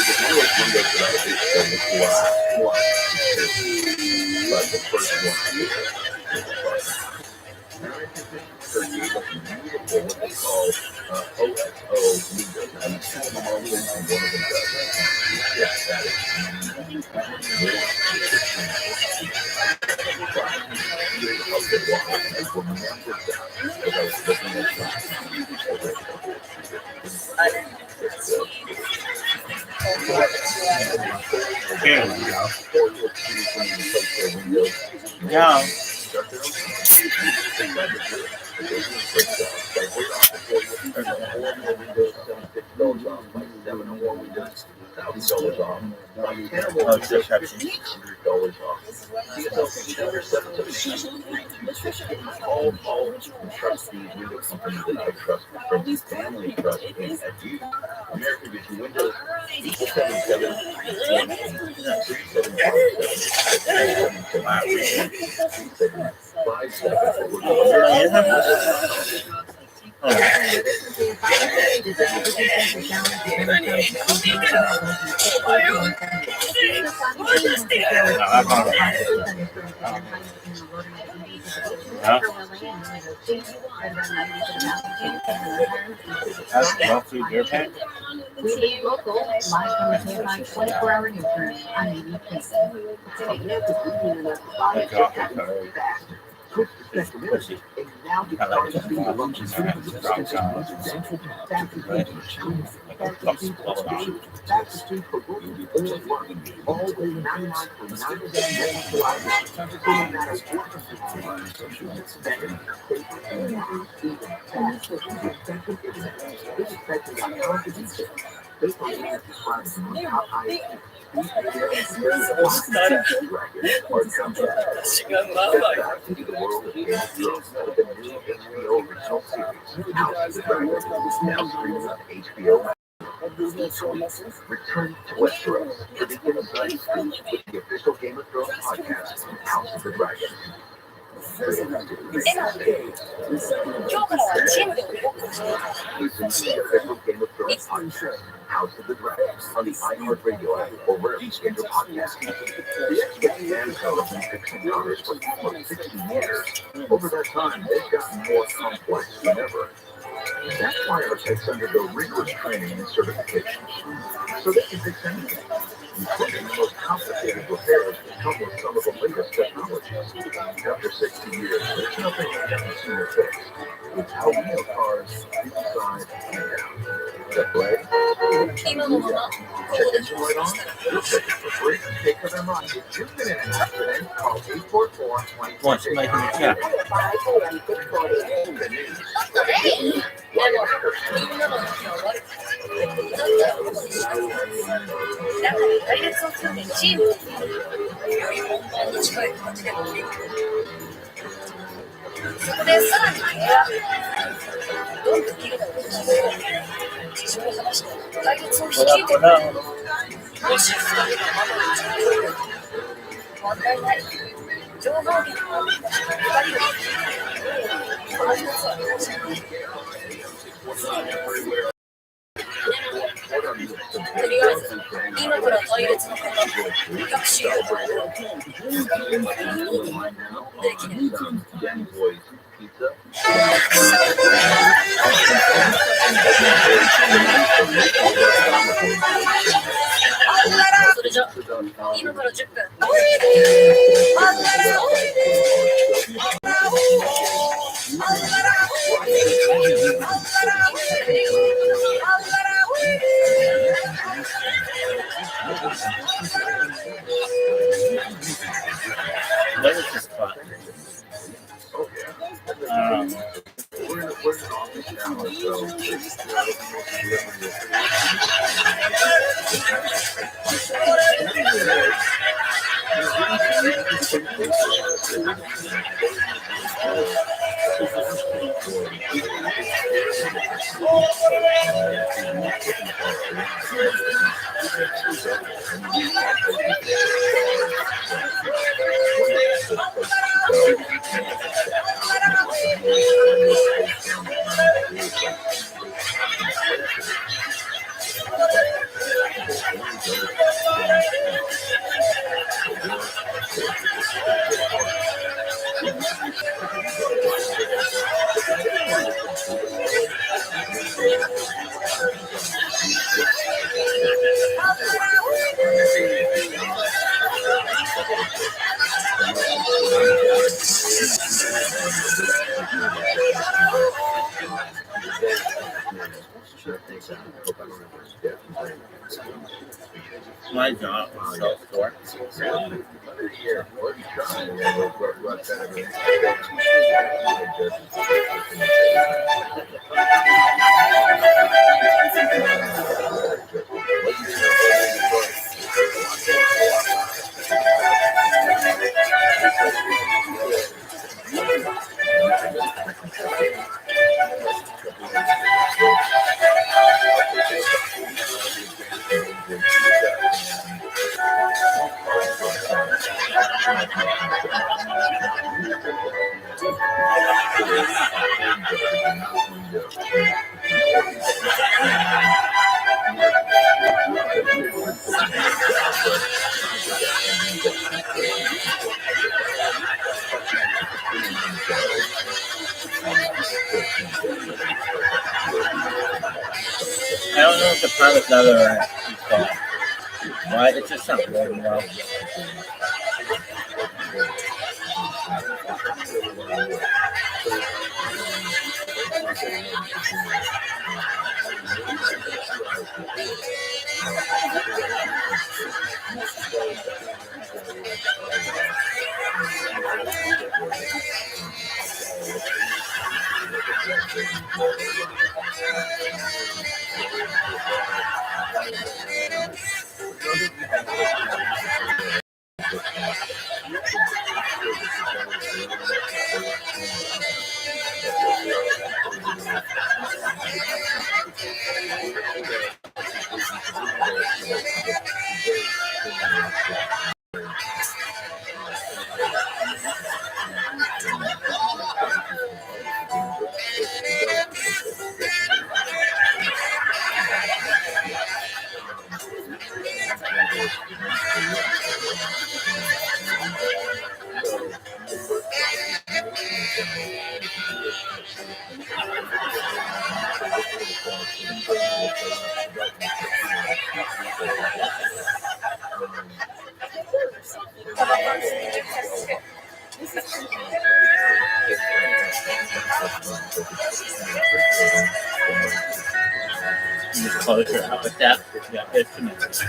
the newest windows that I did, the black one, but the first one, create a beautiful what they call OSO windows. And you see them all in, and one of them does. Yeah, that is Here we go. Yeah. All trust these window companies that I trust, friends, family trust, and at you. American Vision Windows, 877 That's roughly your pen. We live local, live from the KFI 24-hour newsroom on ABC. Return to Westeros for the inside scoop with the official Game of Thrones podcast, House of the Dragon. Listen to the official Game of Thrones podcast, House of the Dragon, on the iHeartRadio app or wherever you get your podcast. The X-Men fan television fiction covers for almost 60 years. Over that time, they've gotten more complex than ever. That's why our techs undergo rigorous training and certifications, so they can fix anything, including the most complicated repairs that come with some of the latest technologies. After 60 years, there's nothing they haven't seen or fixed. It's how we know cars inside and out. That blade? Check engine light on? You'll check it for free. Take for them on. If you've been in an accident, call 844-20. Once, like, yeah. The news. だから配列を組んでチームを組む。より本番に近い感じで乗り込む。そこでさらにレイアップ。どんどん切るのを決めよう。事情を話して配列を率いてくれ。もし2人が守る状況で問題ない。情報源は2人をこの2つは同じだね。とりあえず今から配列の方タクシーをできない。それじゃ今から10分。What is this spot? We're in an office now, My job is self-work. I don't know what the private leather is called. Why? It's just not working well. Just close your up with that. Yeah, it's a minute.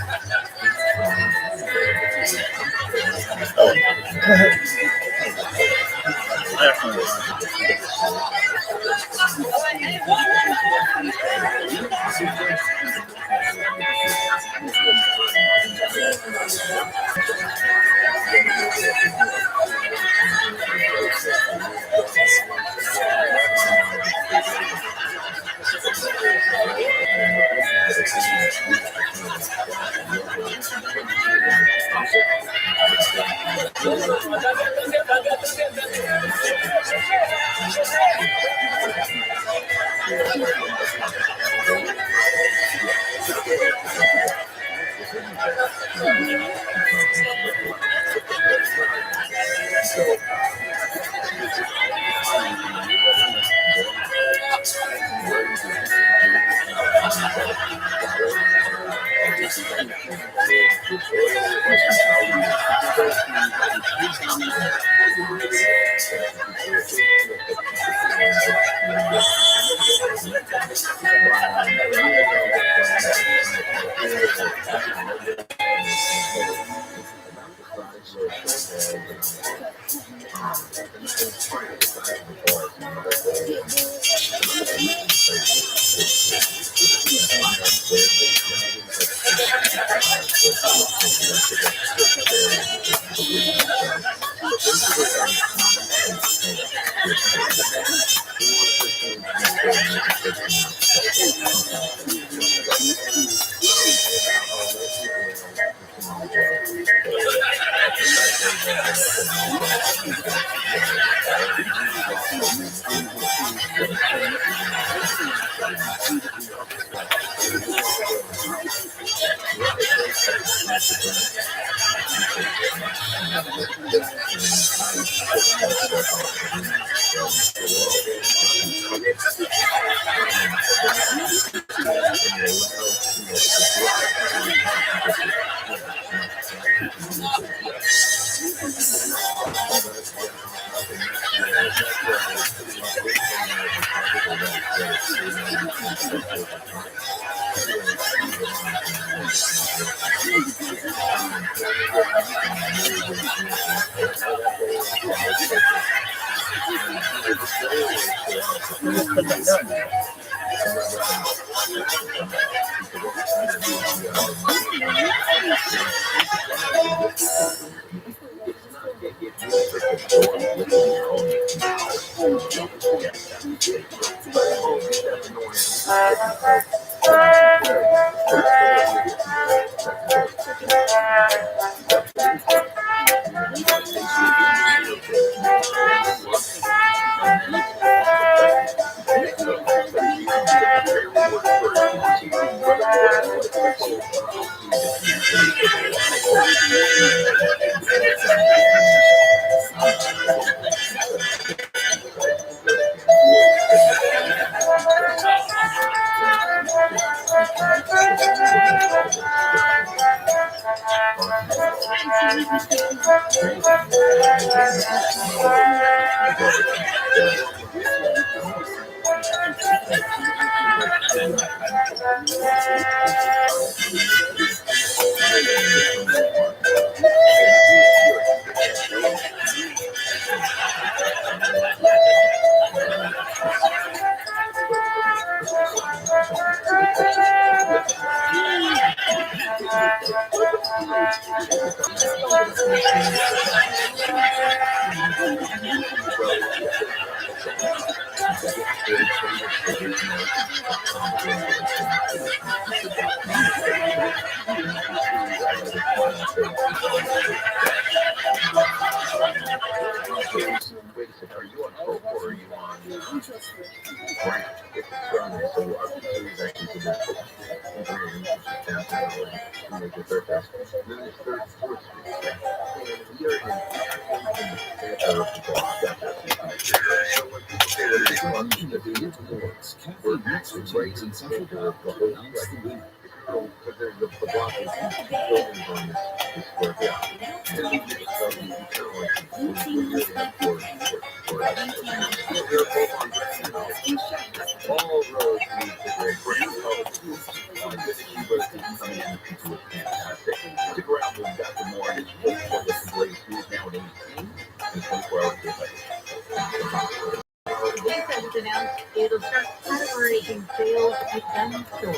It'll start categorizing sales at gun stores.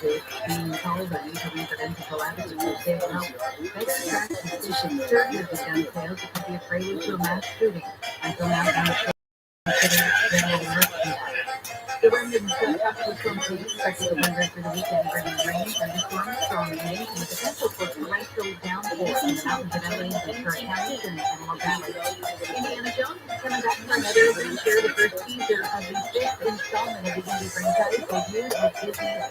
This being called a mutually preventive collaborative sales help better track suspicious surges of gun sales that could be a prelude to a mass shooting. Until now, gun sales considered general merchandise. The remnants of Capital Police expected to win for the weekend, bringing rain, thunderstorms, strong winds, and the potential for torrential downpours in the mountains of LA and Ventura counties and Antelope Valley. Indiana Jones is coming back for another adventure, the first teaser of the fifth installment of the Indy franchise, debuted at Disney's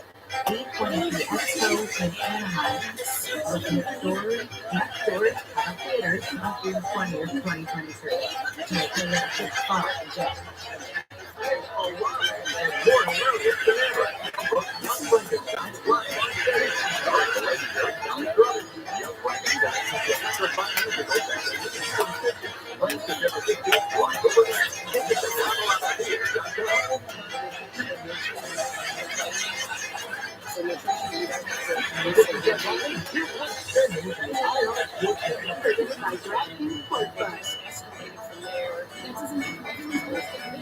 D23 Expo in Anaheim. Looking at stores, not theaters, on June 20th, 2023. Make it a 6-5 again.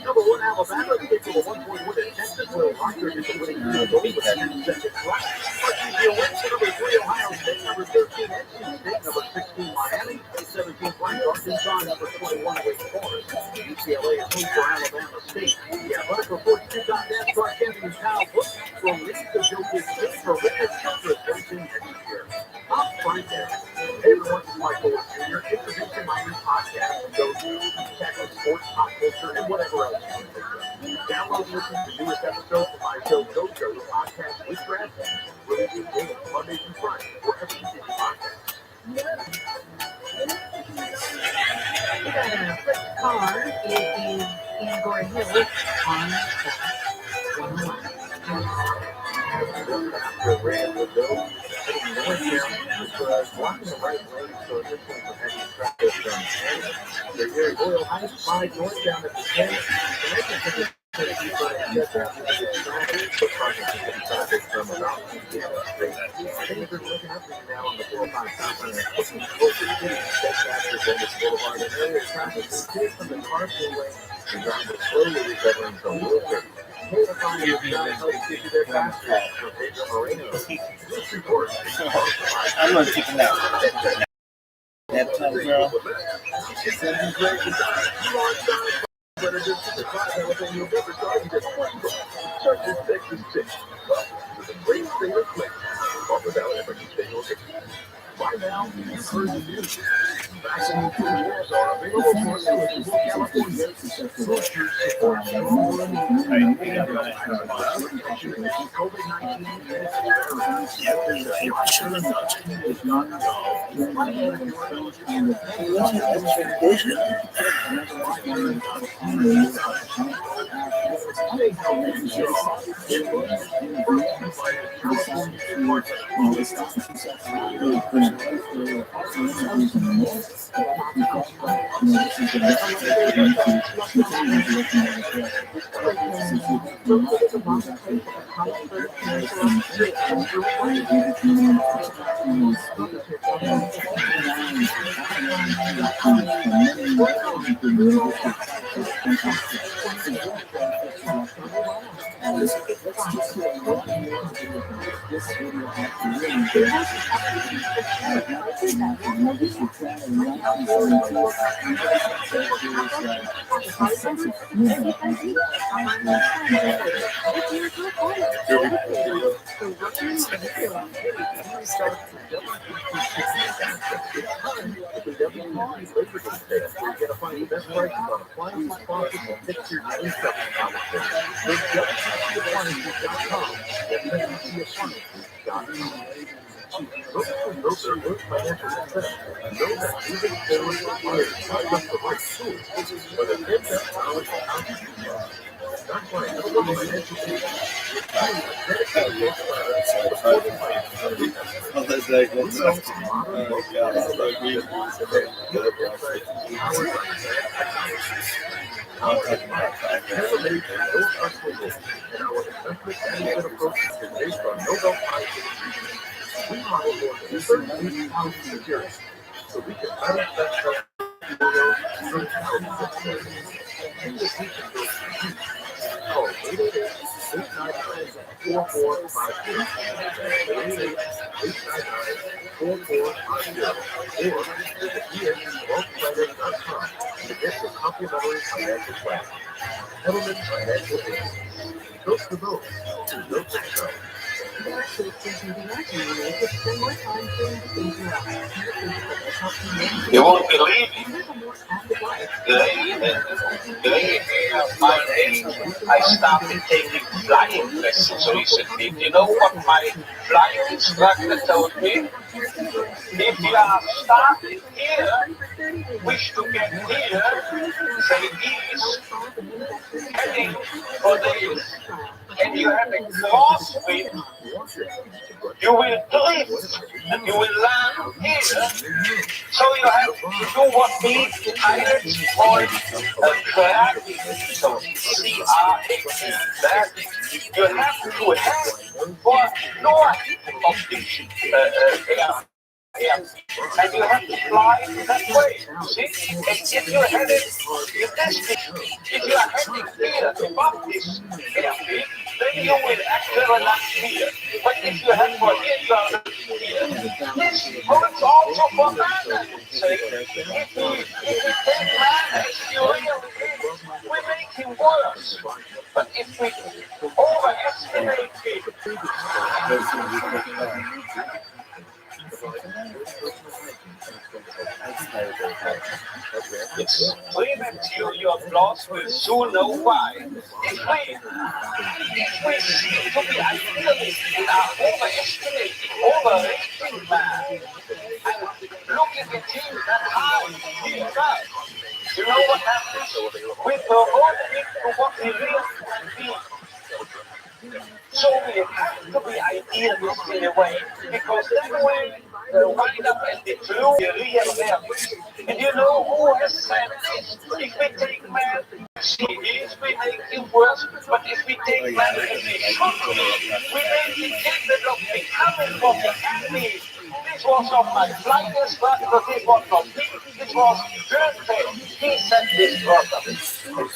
Number one, Alabama kicked for a 1-point win at Texas, where Rocker is winning 2 goals with 10 seconds left. RTVO wins to number 3, Ohio State, number 13, NC State, number 16, Miami, 17th ranked Arkansas, number 21, Wake Forest. UCLA is home for Alabama State. The Athletic Report's two-time dance broadcasting Kyle Book will lead the Jokic team for Richard Childress racing next year. Top Friday. Hey everyone, it's Michael Jr. Introducing my new podcast, Go To, tackling sports, pop culture, and whatever else you want to do. Download and listen to the newest episodes of my show, Go To, the podcast with DraftKings, releasing daily Mondays and Fridays, wherever you get your podcasts. We got a quick car. It is in Gore Hill on 101. After ran the bill, heading northbound, was blocking the right lane, so this one was heavy traffic from the Gary Royal Heights, 5 northbound at the 10, connected to the traffic from about Indiana Street. Things are looking up for you now on the 405 southbound and looking closer to getting steadfast as Venice Boulevard, and earlier traffic is clear from the carpool lane and drivers slowly recovering from Wilshire. I'm gonna take a nap. Nap time, girl. By now, you've heard the news. Vaccine tools are available for solutions in California. Boosters support strong immunity. COVID-19 Call or visit ViralRabbi.com to get your complimentary financial plan. Edelman Financial Agency. Built for those who built themselves. You won't believe it. At my age, I started taking flying lessons recently. Do you know what my flying instructor told me? If you are starting here, wish to get here, say this, heading for this, and you have a crosswind, you will drift and you will land here. So you have to do what we pilots call a crabby. So C-R-A-B. You have to head for north of this area. And you have to fly that way. See? And if you're headed in this direction, if you are heading here above this airfield, then you will actually land here. But if you head for here, you are here. This holds also for man. See? If we take man as he really is, we make him worse. But if we overestimate him, it's premature, your applause will soon know why. If we seem to be idealists and are overrating man, and looking at him and how he does, you know what happens? We promote him to what he really can be. So we have to be idealists in a way, because that way wind up and the true ViralRabbi. And you know who has said this? If we take man as he is, we make him worse. But if we take man as he should be, we make him capable of becoming what he can be. This was not my flight instructor, this was not me, this was Goethe. He said this problem.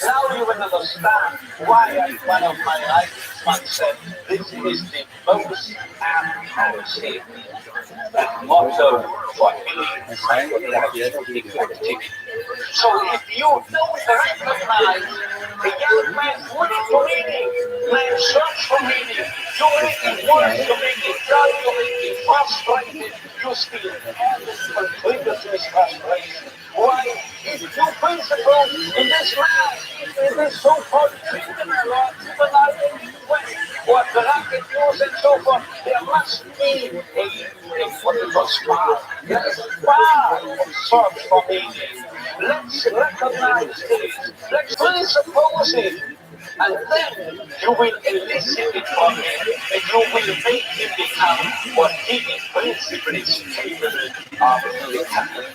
Now you will understand why one of my writers once said this is the most fantastic motto for any psychological activity. So if you don't recognize the young man looking for meaning, man search for meaning, you make it worse, you make it dull, you make it frustrated, you still have contribute to his frustration. Why? If your principle in this life, in this so-called criminal or civilizing way, or drunken news and so forth, there must be a what we call spark. Yes, spark of search for meaning. Let's recognize this. Let's presuppose it. And then you will elicit it from him, and you will make him become what he is principally capable of becoming.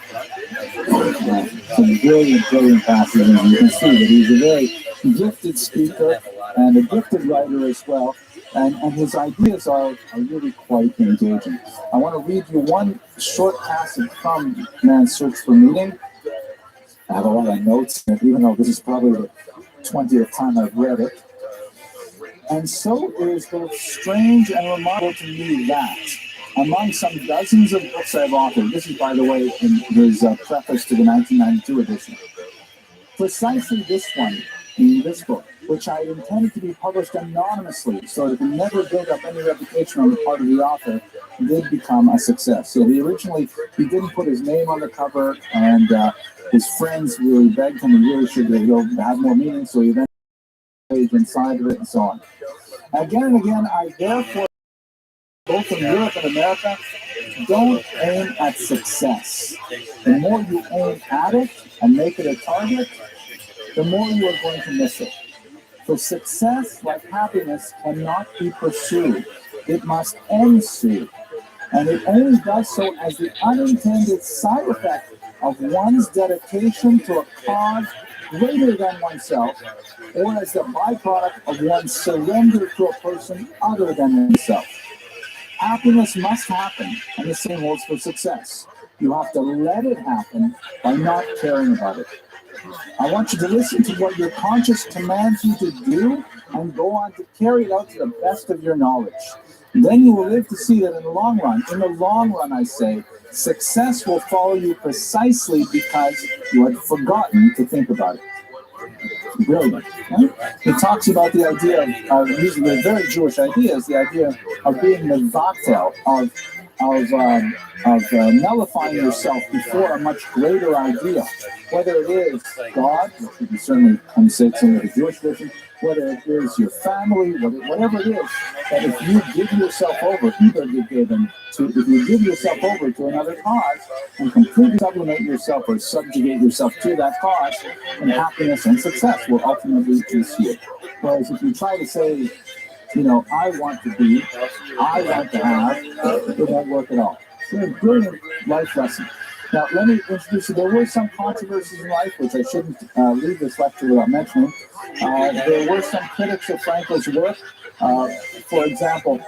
Some brilliant passages. You can see that he's a very gifted speaker and a gifted writer as well. And his ideas are really quite engaging. I want to read you one short passage from Man's Search for Meaning. I have a lot of notes, even though this is probably the 20th time I've read it. And so it is both strange and remarkable to me that, among some dozens of books I've authored, this is, by the way, in his preface to the 1992 edition, precisely this one, in this book, which I had intended to be published anonymously so that it would never build up any reputation on the part of the author, did become a success. So he didn't put his name on the cover, and his friends really begged him, he really should have more meaning, so he then page inside of it and so on. Again and again, I therefore, both in Europe and America, don't aim at success. The more you aim at it and make it a target, the more you are going to miss it. For success, like happiness, cannot be pursued. It must ensue. And it only does so as the unintended side effect of one's dedication to a cause greater than oneself, or as the byproduct of one's surrender to a person other than himself. Happiness must happen, and the same holds for success. You have to let it happen by not caring about it. I want you to listen to what your conscience commands you to do and go on to carry it out to the best of your knowledge. Then you will live to see that in the long run, I say, success will follow you precisely because you had forgotten to think about it. Brilliant. Right? It talks about the idea of using the very Jewish idea is the idea of being the vatel, of nullifying yourself before a much greater idea, whether it is God, which you can certainly say some of the Jewish version, whether it is your family, whatever it is, that if you give yourself over, if you give yourself over to another cause and completely sublimate yourself or subjugate yourself to that cause, and happiness and success will ultimately ensue. Whereas if you try to say, I want to be, I want to have, it won't work at all. It's a brilliant life lesson. Now, let me introduce you. There were some controversies in life, which I shouldn't leave this lecture without mentioning. There were some critics of Frankel's work. For example,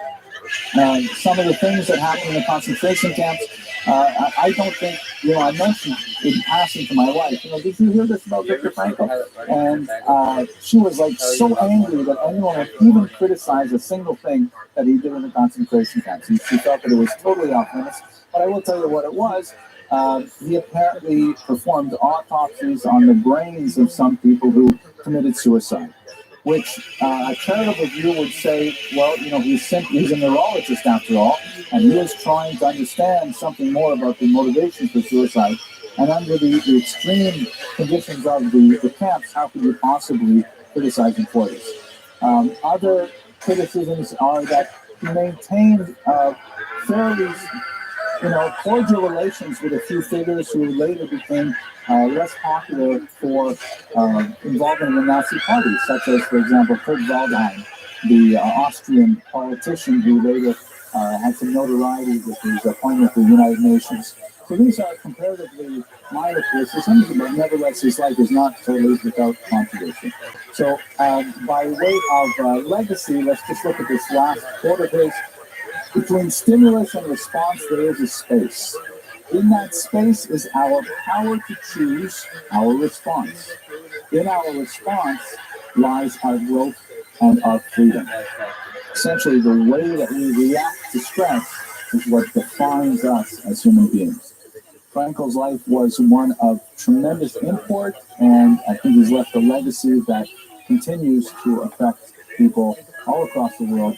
some of the things that happened in the concentration camps, I don't think, I mentioned in passing to my wife, did you hear this about Viktor Frankl? And she was like so angry that anyone would even criticize a single thing that he did in the concentration camps. And she felt that it was totally off limits. But I will tell you what it was. He apparently performed autopsies on the brains of some people who committed suicide, which a charitable Jew would say, well, he's a neurologist after all, and he is trying to understand something more about the motivation for suicide. And under the extreme conditions of the camps, how could you possibly criticize him for this? Other criticisms are that he maintained fairly cordial relations with a few figures who later became less popular for involvement in the Nazi Party, such as, for example, Kurt Waldheim, the Austrian politician who later had some notoriety with his appointment to the United Nations. So these are comparatively minor criticisms, but nevertheless, his life is not totally without controversy. So by way of legacy, let's just look at this last quote of his. Between stimulus and response, there is a space. In that space is our power to choose our response. In our response lies our growth and our freedom. Essentially, the way that we react to stress is what defines us as human beings. Frankel's life was one of tremendous import, and I think he's left a legacy that continues to affect people all across the world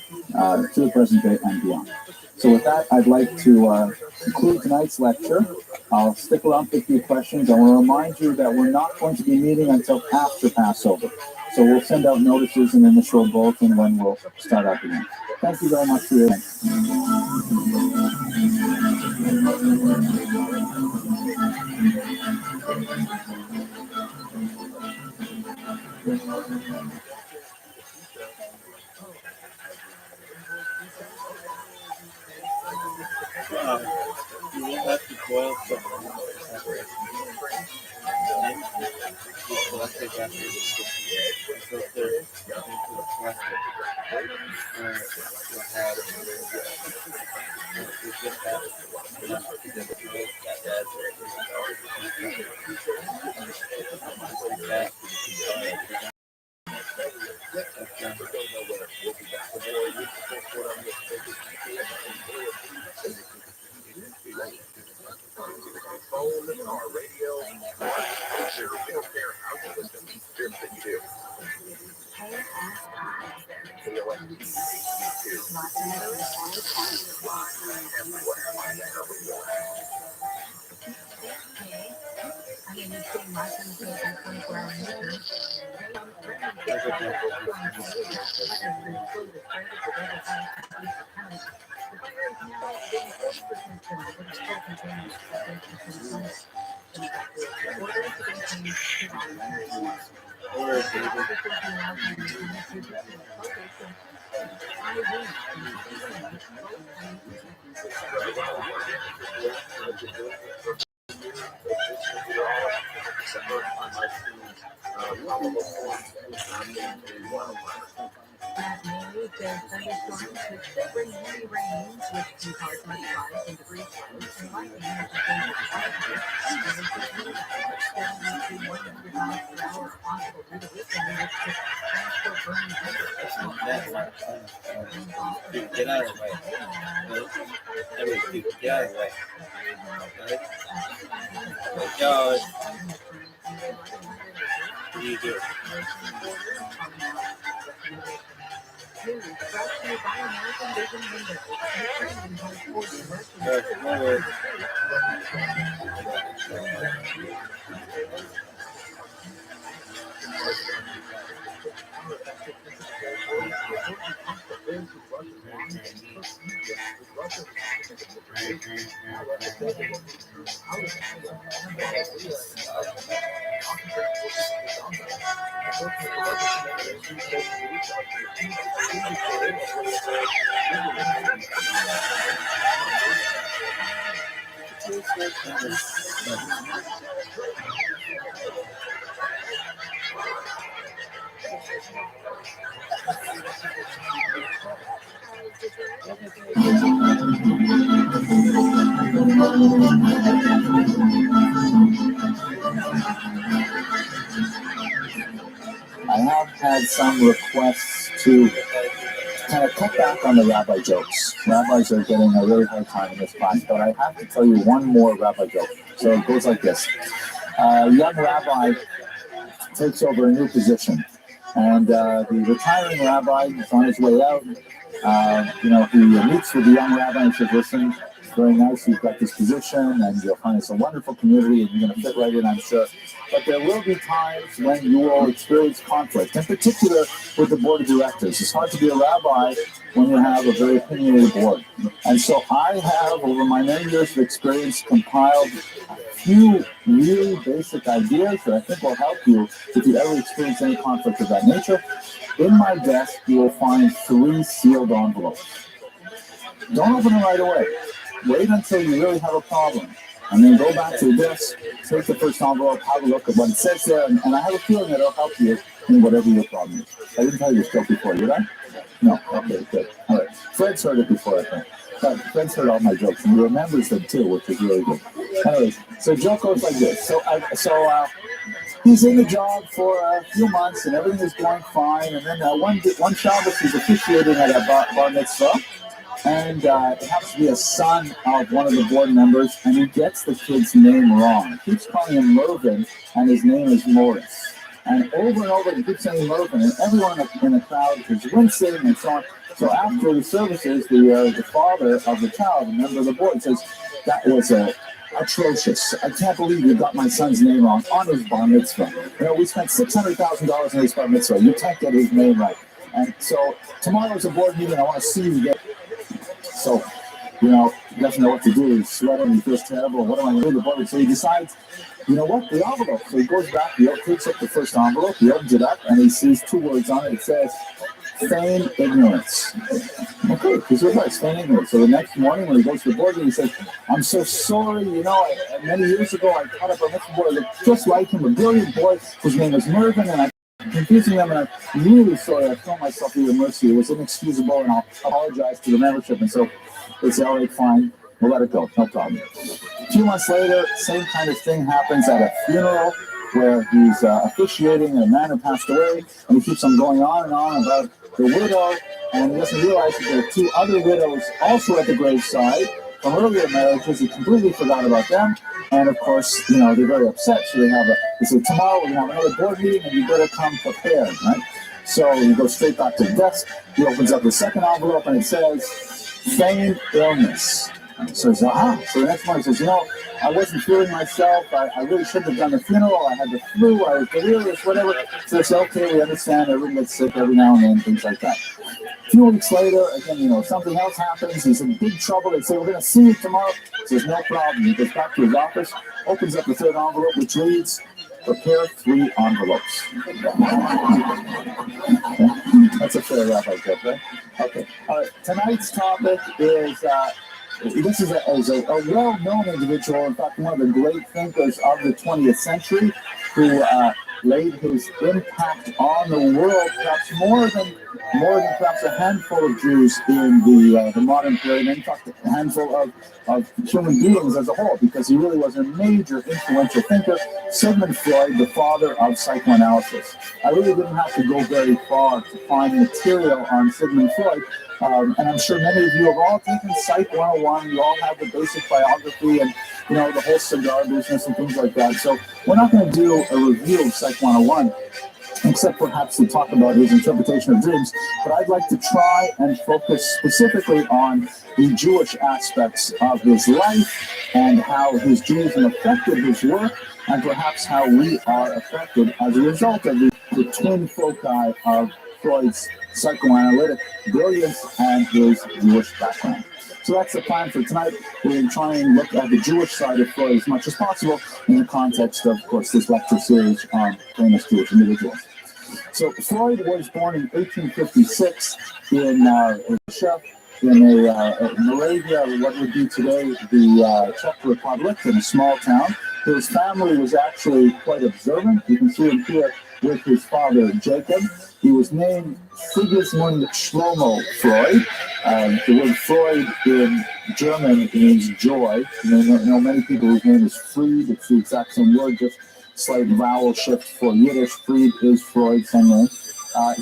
to the present day and beyond. So with that, I'd like to conclude tonight's lecture. I'll stick around for a few questions. I want to remind you that we're not going to be meeting until after Passover. So we'll send out notices and initial bulletin when we'll start up again. Thank you very much for your attention. You will have to boil some water separately. Then you collect it after the filter into the collector, where you'll have you just have enough to get the milk that phone or radio, we don't care how you listen, just that you do. That May, there's thunderstorms which could bring heavy rains, which can cause mudslides and debris flows, and lightning, which is dangerous. Dude, get out of the way. Dude, get out of the way. God. What do you do? I have had some requests to kind of cut back on the rabbi jokes. Rabbis are getting a really hard time in this class, but I have to tell you one more rabbi joke. So it goes like this. A young rabbi takes over a new position, and the retiring rabbi is on his way out. He meets with the young rabbi and says, listen, it's very nice you've got this position, and you'll find it's a wonderful community, and you're going to fit right in, I'm sure. But there will be times when you will experience conflict, in particular with the board of directors. It's hard to be a rabbi when you have a very opinionated board. And so I have, over my many years of experience, compiled a few really basic ideas that I think will help you if you ever experience any conflict of that nature. In my desk, you will find 3 sealed envelopes. Don't open them right away. Wait until you really have a problem. And then go back to the desk, take the first envelope, have a look at what it says there, and I have a feeling that it'll help you in whatever your problem is. I didn't tell you this joke before, did I? No? Okay, good. All right. Fred's heard it before, I think. But Fred's heard all my jokes, and he remembers them too, which is really good. Anyways, so joke goes like this. He's in the job for a few months, and everything is going fine. And then one Shabbos, he's officiating at a bar mitzvah. And it happens to be a son of one of the board members, and he gets the kid's name wrong. He keeps calling him Mervin, and his name is Morris. And over, he keeps saying Mervin, and everyone in the crowd is wincing and so on. So after the services, the father of the child, a member of the board, says, that was atrocious. I can't believe you got my son's name wrong on his bar mitzvah. We spent $600,000 on his bar mitzvah. You can't get his name right. And so tomorrow's a board meeting. I want to see you get. So, he doesn't know what to do. He's sweating. He feels terrible. What am I going to do? The board. So he decides, you know what? The envelope. So he goes back. He takes up the first envelope. He opens it up, and he sees 2 words on it. It says, feign ignorance. Okay, he's advice, feign ignorance. So the next morning when he goes to the board, he says, I'm so sorry. Many years ago, I caught up a mitzvah boy. I looked just like him, a brilliant boy. His name is Mervin, and I'm confusing them, and I'm really sorry. I throw myself your mercy. It was inexcusable, and I'll apologize to the membership. And so they say, all right, fine. We'll let it go. No problem. A few months later, same kind of thing happens at a funeral where he's officiating, and a man who passed away, and he keeps on going on and on about the widow, and he doesn't realize that there are 2 other widows also at the graveside from earlier marriages. He completely forgot about them, and of course, they're very upset. So they say, tomorrow we're going to have another board meeting, and you better come prepared, right? So he goes straight back to the desk. He opens up the second envelope, and it says, feign illness. So he says, So the next morning he says, I wasn't feeling myself. I really shouldn't have done the funeral. I had the flu. I was delirious, whatever. So they say, okay, we understand. Everyone gets sick every now and then, things like that. A few weeks later, again, something else happens. He's in big trouble. They say, we're going to see you tomorrow. He says, no problem. He goes back to his office, opens up the third envelope, which reads, prepare 3 envelopes. That's a fair rabbi joke, right? Okay. All right. Tonight's topic is... this is a well-known individual, in fact, one of the great thinkers of the 20th century, who laid his impact on the world, perhaps more than more than perhaps a handful of Jews in the modern period, and in fact, a handful of human beings as a whole, because he really was a major influential thinker. Sigmund Freud, the father of psychoanalysis. I really didn't have to go very far to find material on Sigmund Freud, and I'm sure many of you have all taken Psych 101. You all have the basic biography and, you know, the whole cigar business and things like that. So we're not going to do a review of Psych 101, except perhaps to talk about his interpretation of dreams. But I'd like to try and focus specifically on the Jewish aspects of his life and how his Judaism affected his work, and perhaps how we are affected as a result of the twin foci of Freud's psychoanalytic brilliance and his Jewish background. So that's the plan for tonight. We're going to try and look at the Jewish side of Freud as much as possible in the context of course, this lecture series on famous Jewish individuals. So Freud was born in 1856 in Russia, in Moravia, what would be today the Czech Republic, in a small town. His family was actually quite observant. You can see him here with his father, Jacob. He was named Sigismund Shlomo Freud. The word Freud in German means joy. You know many people whose name is Fried. It's the exact same word, just slight vowel shift for Yiddish. Fried is Freud, same name.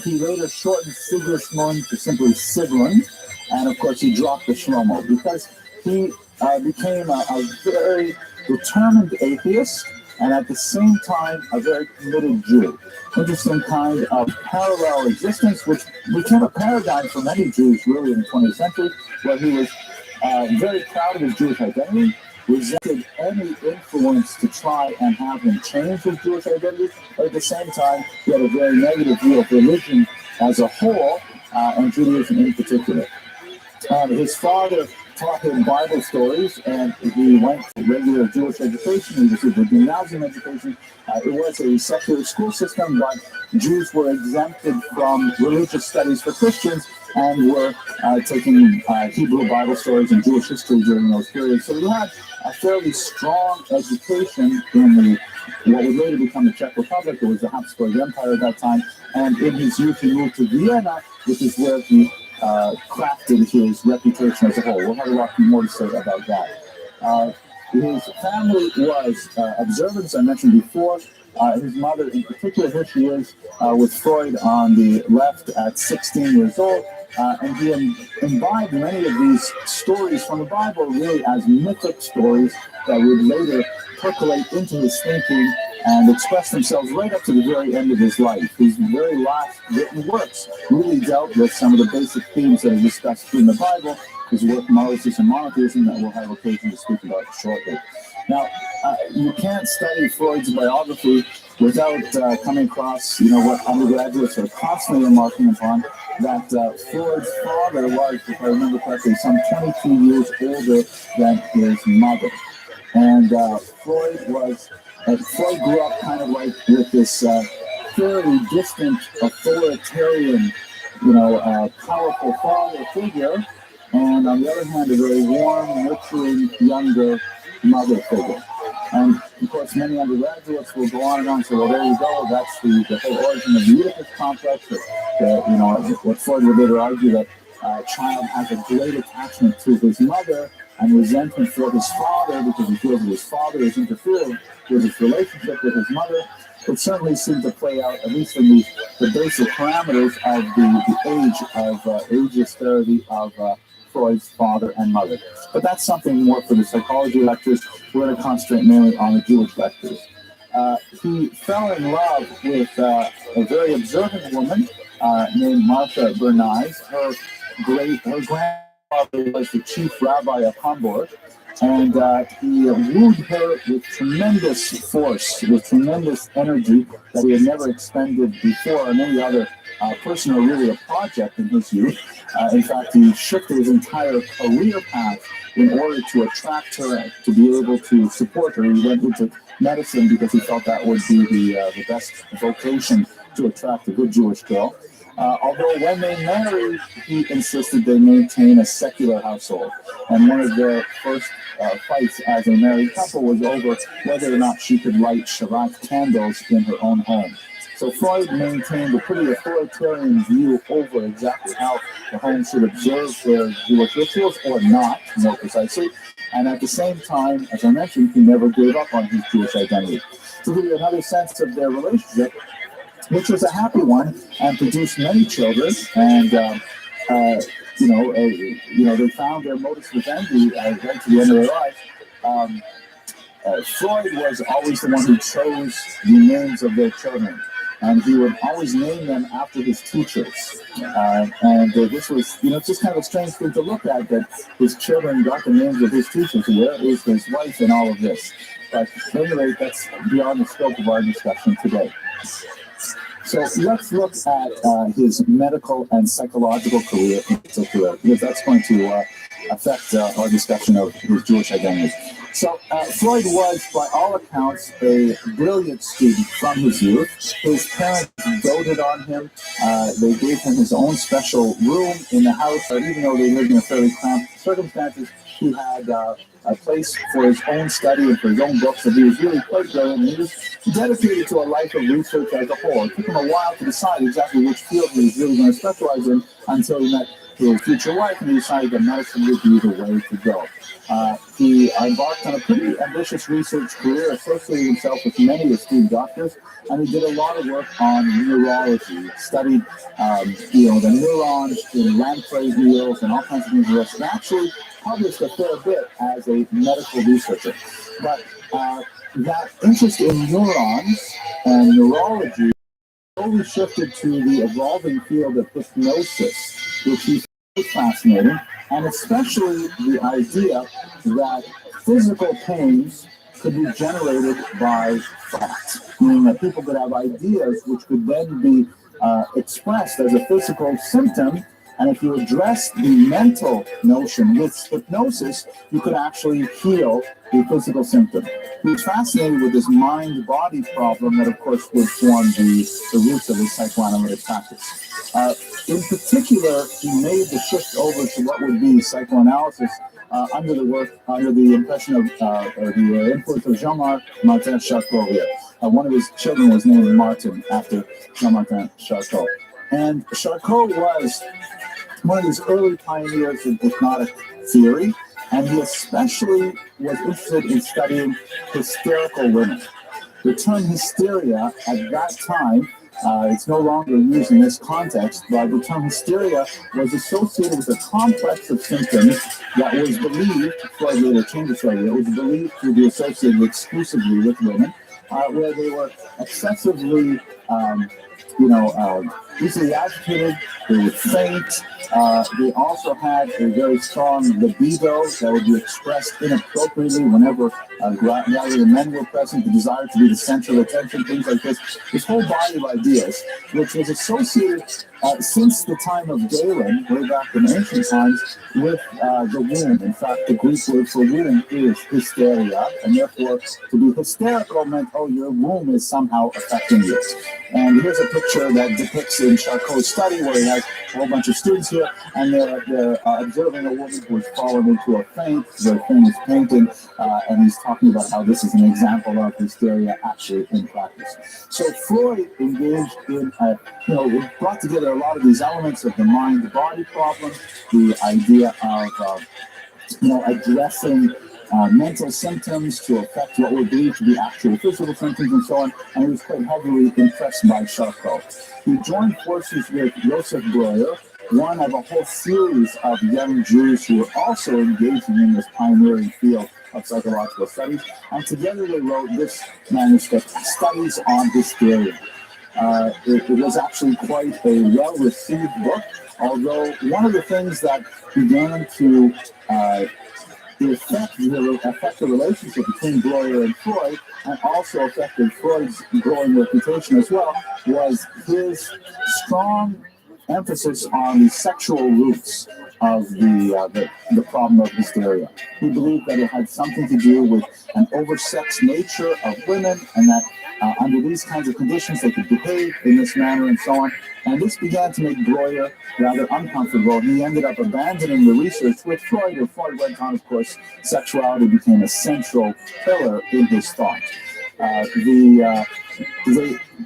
He later shortened Sigismund to simply Sigmund, and of course he dropped the Shlomo because he became a very determined atheist and at the same time a very committed Jew. Interesting kind of parallel existence, which became a paradigm for many Jews really in the 20th century, where he was very proud of his Jewish identity, resented any influence to try and have him change his Jewish identity, but at the same time he had a very negative view of religion as a whole, and Judaism in particular. His father taught him Bible stories, and he went to regular Jewish education. He received a gymnasium education. It was a secular school system, but Jews were exempted from religious studies for Christians and were taking Hebrew Bible stories and Jewish history during those periods. So he had a fairly strong education in what would later become the Czech Republic. It was the Habsburg Empire at that time. And in his youth, he moved to Vienna, which is where he crafted his reputation as a whole. We'll have a lot more to say about that. His family was observant, as I mentioned before. His mother, in particular, here she is with Freud on the left at 16 years old. And he imbibed many of these stories from the Bible really as mythic stories that would later percolate into his thinking and express themselves right up to the very end of his life. His very last written works really dealt with some of the basic themes that are discussed in the Bible, his work Moses and Monotheism that we'll have occasion to speak about shortly. Now, you can't study Freud's biography without coming across, what undergraduates are constantly remarking upon, that Freud's father was, if I remember correctly, some 22 years older than his mother. And Freud grew up kind of like with this fairly distant, authoritarian, powerful father figure, and on the other hand, a very warm, nurturing, younger mother figure. And of course, many undergraduates will go on and on and say, well, there you go, that's the whole origin of the Oedipus complex, what Freud would later argue that a child has a great attachment to his mother and resentment for his father because he feels that his father is interfering with his relationship with his mother. It certainly seemed to play out, at least in the basic parameters of the age disparity of Freud's father and mother. But that's something more for the psychology lectures. We're going to concentrate mainly on the Jewish lectures. He fell in love with a very observant woman named Martha Bernays. Her grandfather was the chief rabbi of Hamburg, and he wooed her with tremendous force, with tremendous energy that he had never expended before on any other person or really a project in his youth. In fact, he shifted his entire career path in order to attract her, to be able to support her. He went into medicine because he felt that would be the best vocation to attract a good Jewish girl. Although when they married, he insisted they maintain a secular household. And one of their first fights as a married couple was over whether or not she could light Shabbat candles in her own home. So Freud maintained a pretty authoritarian view over exactly how the home should observe their Jewish rituals or not, more precisely. And at the same time, as I mentioned, he never gave up on his Jewish identity. To give you another sense of their relationship, which was a happy one and produced many children, and they found their modus vivendi right to the end of their life. Freud was always the one who chose the names of their children, and he would always name them after his teachers. This was, just kind of a strange thing to look at, that his children got the names of his teachers. Where is his wife and all of this? But at any rate, that's beyond the scope of our discussion today. So let's look at his medical and psychological career in particular, because that's going to affect our discussion of his Jewish identity. So Freud was, by all accounts, a brilliant student from his youth. His parents doted on him. They gave him his own special room in the house, even though they lived in a fairly cramped circumstances. He had a place for his own study and for his own books, and he was really quite brilliant. He was dedicated to a life of research as a whole. It took him a while to decide exactly which field he was really going to specialize in until he met his future wife, and he decided that medicine would be the way to go. He embarked on a pretty ambitious research career, associated himself with many esteemed doctors, and he did a lot of work on neurology. He studied, the neurons in lamprey eels and all kinds of things. And actually published a fair bit as a medical researcher. But that interest in neurons and neurology slowly shifted to the evolving field of hypnosis, which he found fascinating, and especially the idea that physical pains could be generated by thought, meaning that people could have ideas which could then be expressed as a physical symptom. And if you address the mental notion with hypnosis, you could actually heal the physical symptom. He was fascinated with this mind-body problem that, of course, would form the roots of his psychoanalytic practice. In particular, he made the shift over to what would be psychoanalysis under the impression of the influence of Jean-Marc Martin Charcot. One of his children was named Martin after Jean-Martin Charcot. And Charcot was one of his early pioneers in hypnotic theory, and he especially was interested in studying hysterical women. The term hysteria at that time, it's no longer used in this context, but the term hysteria was associated with a complex of symptoms that was believed, Freud later changed its idea, it was believed to be associated exclusively with women, where they were excessively easily agitated, they would faint. They also had a very strong libido that would be expressed inappropriately whenever the men were present, the desire to be the center of attention, things like this. This whole body of ideas, which was associated since the time of Galen, way back in ancient times, with the womb. In fact, the Greek word for womb is hysteria, and therefore to be hysterical meant, your womb is somehow affecting you. And here's a picture that depicts in Charcot's study where he has a whole bunch of students here, and they're observing a woman who has fallen into a faint, very famous painting, and he's talking about how this is an example of hysteria actually in practice. So Freud engaged in, brought together a lot of these elements of the mind-body problem, the idea of, addressing mental symptoms to affect what were believed to be actual physical symptoms and so on, and he was quite heavily impressed by Charcot. He joined forces with Joseph Breuer, one of a whole series of young Jews who were also engaging in this pioneering field of psychological studies, and together they wrote this manuscript, Studies on Hysteria. It was actually quite a well-received book, although one of the things that began to affect the relationship between Breuer and Freud, and also affected Freud's growing reputation as well, was his strong emphasis on the sexual roots of the problem of hysteria. He believed that it had something to do with an oversexed nature of women, and that under these kinds of conditions they could behave in this manner and so on. And this began to make Breuer rather uncomfortable. He ended up abandoning the research with Freud, and Freud went on, of course, sexuality became a central pillar in his thought.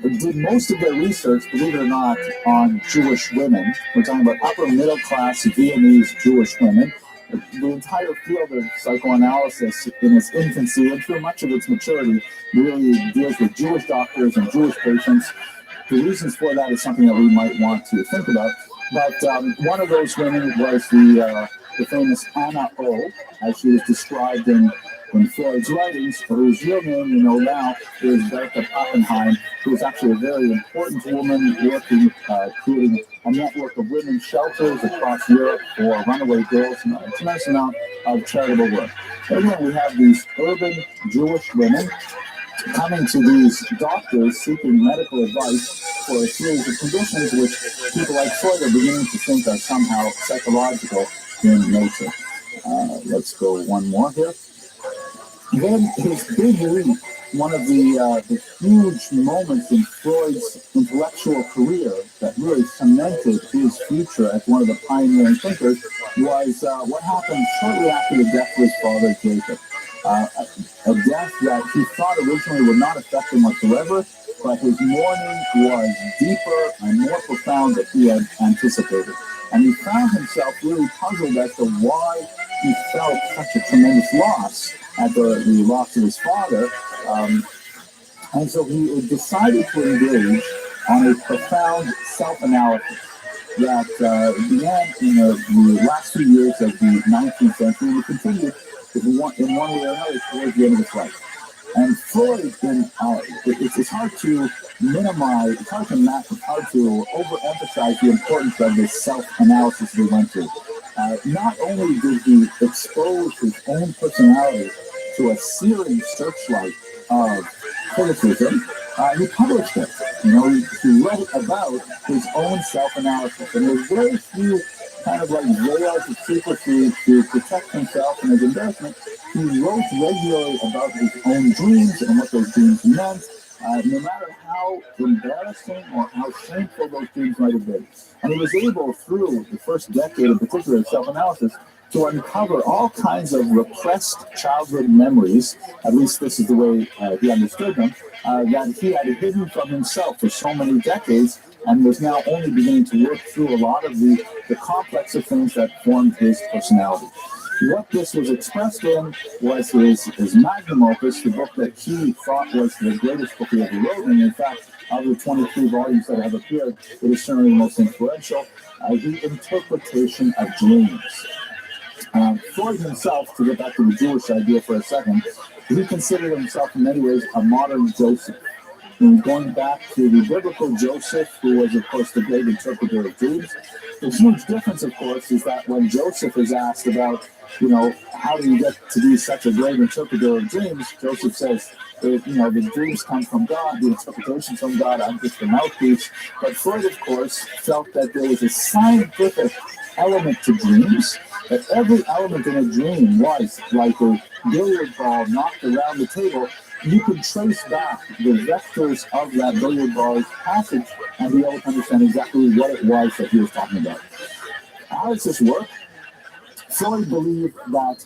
did most of their research, believe it or not, on Jewish women. We're talking about upper middle class Viennese Jewish women. The entire field of psychoanalysis in its infancy and through much of its maturity really deals with Jewish doctors and Jewish patients. The reasons for that is something that we might want to think about. But one of those women was the famous Anna O, as she was described in Freud's writings, whose real name you know now is Bertha Pappenheim, who was actually a very important woman working, creating a network of women's shelters across Europe for runaway girls, and a tremendous amount of charitable work. So again, we have these urban Jewish women coming to these doctors seeking medical advice for a series of conditions which people like Freud are beginning to think are somehow psychological in nature. Let's go one more here. Then his big leap, one of the huge moments in Freud's intellectual career that really cemented his future as one of the pioneering thinkers, was what happened shortly after the death of his father, Jacob. A death that he thought originally would not affect him whatsoever, but his mourning was deeper and more profound than he had anticipated. And he found himself really puzzled as to why he felt such a tremendous loss at the loss of his father. And so he decided to engage on a profound self-analysis that began in the last few years of the 19th century and continued in one way or another towards the end of his life. And Freud, it's hard to minimize, it's hard to overemphasize the importance of this self-analysis we went through. Not only did he expose his own personality to a searing searchlight of criticism, he published it. He wrote about his own self-analysis, and there's very few kind of like veils of secrecy to protect himself and his embarrassment. He wrote regularly about his own dreams and what those dreams meant, no matter how embarrassing or how shameful those dreams might have been. And he was able, through the first decade in particular of self-analysis, to uncover all kinds of repressed childhood memories, at least this is the way he understood them, that he had hidden from himself for so many decades, and was now only beginning to work through a lot of the complex of things that formed his personality. What this was expressed in was his magnum opus, the book that he thought was the greatest book he ever wrote, and in fact, of the 23 volumes that have appeared, it is certainly the most influential, the interpretation of dreams. Freud himself, to get back to the Jewish idea for a second, he considered himself in many ways a modern Joseph. And going back to the biblical Joseph, who was, of course, the great interpreter of dreams, the huge difference, of course, is that when Joseph is asked about, how do you get to be such a great interpreter of dreams, Joseph says, the dreams come from God, the interpretations from God, I'm just a mouthpiece. But Freud, of course, felt that there was a scientific element to dreams, that every element in a dream was like a billiard ball knocked around the table. You could trace back the vectors of that billiard ball's passage and be able to understand exactly what it was that he was talking about. How does this work? Freud believed that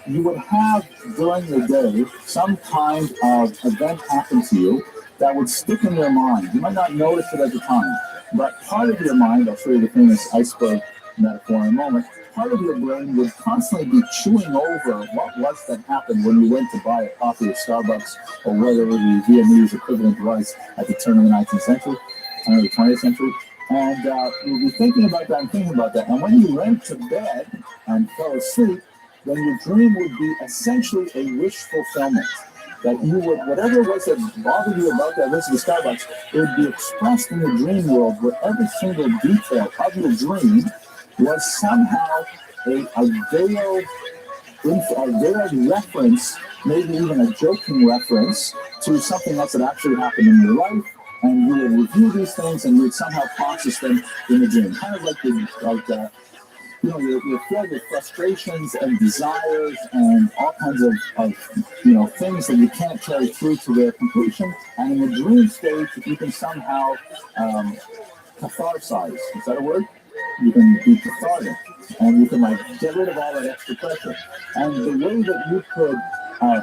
you would have during the day some kind of event happen to you that would stick in your mind. You might not notice it at the time, but part of your mind, I'll show you the famous iceberg metaphor in a moment, part of your brain would constantly be chewing over what was that happened when you went to buy a coffee at Starbucks, or whether it was the Viennese equivalent was at the turn of the 19th century, turn of the 20th century. And you'll be thinking about that and thinking about that. And when you went to bed and fell asleep, then your dream would be essentially a wish fulfillment. That you would, whatever it was that bothered you about that visit to Starbucks, it would be expressed in the dream world where every single detail of your dream was somehow a veiled reference, maybe even a joking reference to something else that actually happened in your life, and you would review these things and you would somehow process them in the dream. Kind of like you're filled with frustrations and desires and all kinds of things that you can't carry through to their completion. And in the dream state, if you can somehow catharsize, is that a word? You can be cathartic, and you can get rid of all that extra pressure. And the way that you could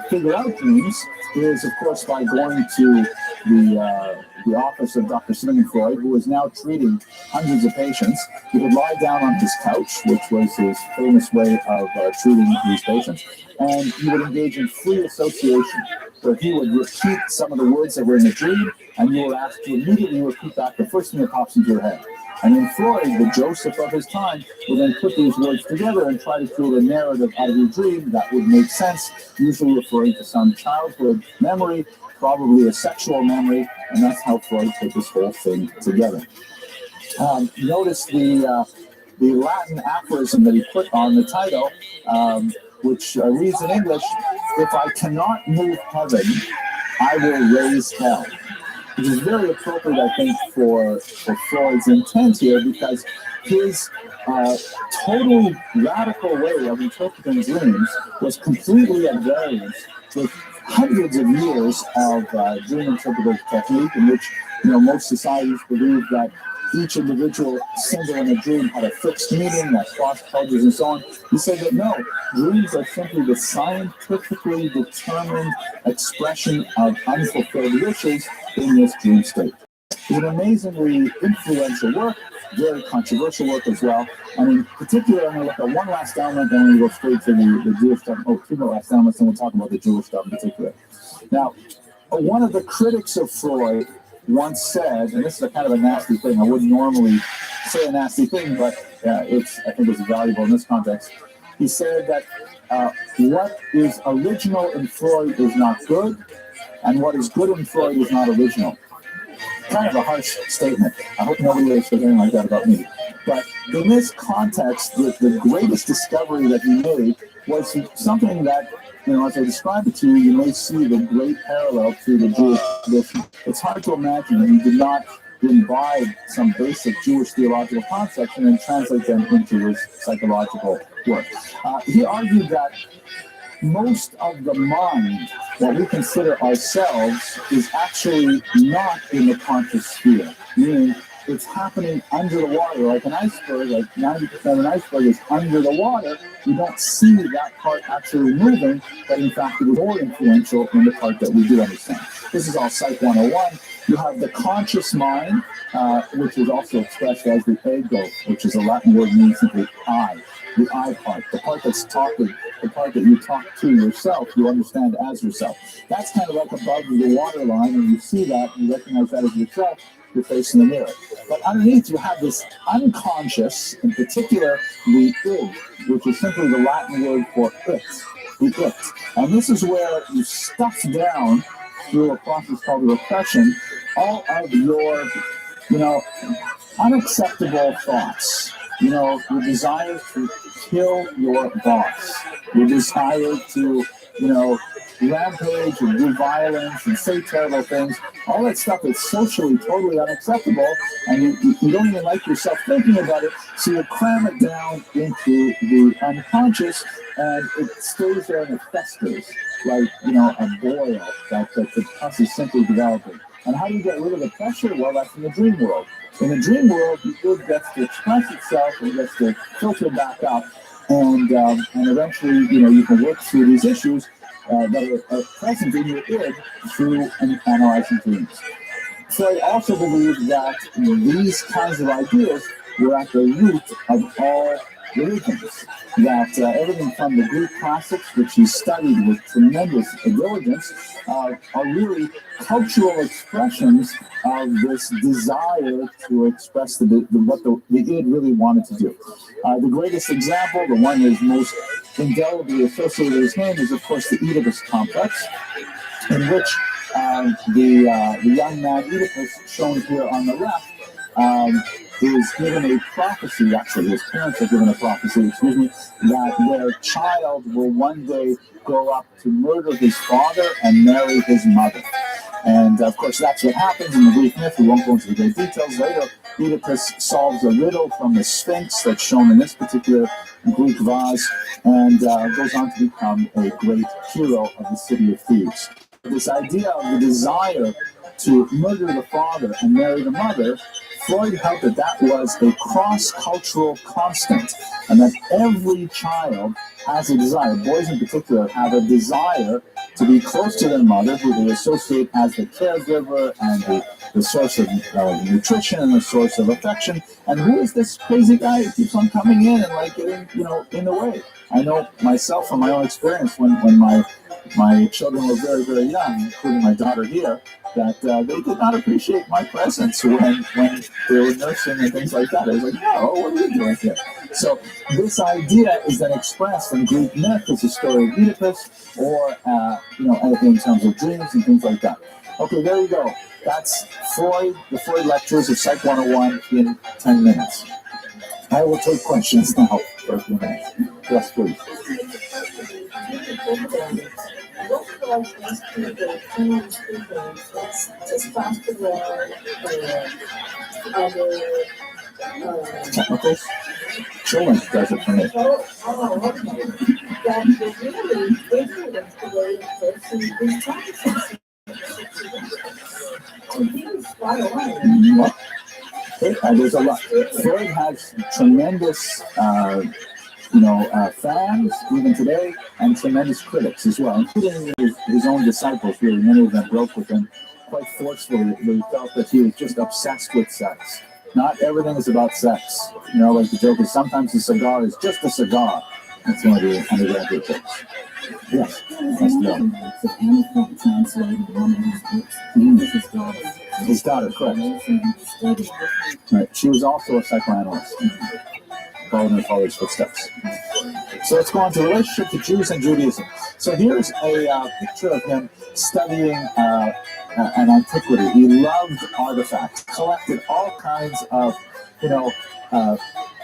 figure out dreams is, of course, by going to the the office of Dr. Sigmund Freud, who was now treating hundreds of patients. He would lie down on his couch, which was his famous way of treating these patients, and he would engage in free association, where he would repeat some of the words that were in the dream, and you were asked to immediately repeat back the first thing that pops into your head. And then Freud, the Joseph of his time, would then put these words together and try to create a narrative out of your dream that would make sense, usually referring to some childhood memory, probably a sexual memory, and that's how Freud put this whole thing together. Notice the Latin aphorism that he put on the title, which reads in English, "If I cannot move heaven, I will raise hell," which is very appropriate, I think, for Freud's intent here, because his totally radical way of interpreting dreams was completely at variance with hundreds of years of dream interpretive technique, in which most societies believe that each individual symbol in a dream had a fixed meaning, that crossed colors and so on. He said that no, dreams are simply the scientifically determined expression of unfulfilled wishes in this dream state. It's an amazingly influential work, very controversial work as well. And in particular, I'm going to look at one last element, then we'll go straight to the Jewish stuff. Oh, two more last elements, and we'll talk about the Jewish stuff in particular. Now, one of the critics of Freud once said, and this is a kind of a nasty thing, I wouldn't normally say a nasty thing, but I think it's valuable in this context. He said that what is original in Freud is not good, and what is good in Freud is not original. Kind of a harsh statement. I hope nobody says anything like that about me. But in this context, the greatest discovery that he made was something that, as I describe it to you, you may see the great parallel to the Jewish tradition. It's hard to imagine that he did not imbibe some basic Jewish theological concepts and then translate them into his psychological work. He argued that most of the mind, what we consider ourselves, is actually not in the conscious sphere, meaning it's happening under the water, like an iceberg, like 90% of an iceberg is under the water. You don't see that part actually moving, but in fact it is more influential in the part that we do understand. This is all Psych 101. You have the conscious mind, which is also expressed as the ego, which is a Latin word meaning simply I, the I part, the part that's talking, the part that you talk to yourself, you understand as yourself. That's kind of like above the water line, and you see that, you recognize that as yourself, you're facing the mirror. But underneath you have this unconscious, in particular the id, which is simply the Latin word for it, the it. And this is where you stuff down through a process called repression all of your, unacceptable thoughts. Your desire to kill your boss, your desire to, rampage and do violence and say terrible things, all that stuff is socially totally unacceptable, and you don't even like yourself thinking about it, so you cram it down into the unconscious, and it stays there and it festers like, a boil that the pus is simply developing. And how do you get rid of the pressure? Well, that's in the dream world. In the dream world, the id gets to express itself and gets to filter back up, and eventually, you can work through these issues that are present in your id through analyzing dreams. Freud also believed that these kinds of ideas were at the root of all religions, that everything from the Greek classics, which he studied with tremendous diligence, are really cultural expressions of this desire to express what the id really wanted to do. The greatest example, the one that is most indelibly associated with his name, is of course the Oedipus complex, in which the young man Oedipus, shown here on the left, is given a prophecy, actually his parents are given a prophecy, that their child will one day grow up to murder his father and marry his mother. And of course that's what happens in the Greek myth. We won't go into the great details. Later, Oedipus solves a riddle from the Sphinx that's shown in this particular Greek vase, and goes on to become a great hero of the city of Thebes. This idea of the desire to murder the father and marry the mother, Freud held that was a cross-cultural constant, and that every child has a desire, boys in particular have a desire to be close to their mother, who they associate as the caregiver and the source of nutrition and the source of affection. And who is this crazy guy who keeps on coming in and like getting, in the way? I know myself from my own experience when my children were very, very young, including my daughter here, that they did not appreciate my presence when they were nursing and things like that. I was like, no, what are you doing here? So this idea is then expressed in Greek myth as a story of Oedipus, or in terms of dreams and things like that. Okay, there you go. That's Freud, the Freud lectures of Psych 101 in 10 minutes. I will take questions now for a few minutes. Yes, please. Technicals? Children does it for me. What? There's a lot. Freud has tremendous, fans even today, and tremendous critics as well, including his own disciples. Really, many of them broke with him quite forcefully. They felt that he was just obsessed with sex. Not everything is about sex. Like the joke is, sometimes a cigar is just a cigar. That's one of the undergraduate jokes. Yes. His daughter, correct. Right. She was also a psychoanalyst, following her father's footsteps. So let's go on to relationship to Jews and Judaism. So here's a picture of him studying an antiquity. He loved artifacts, collected all kinds of,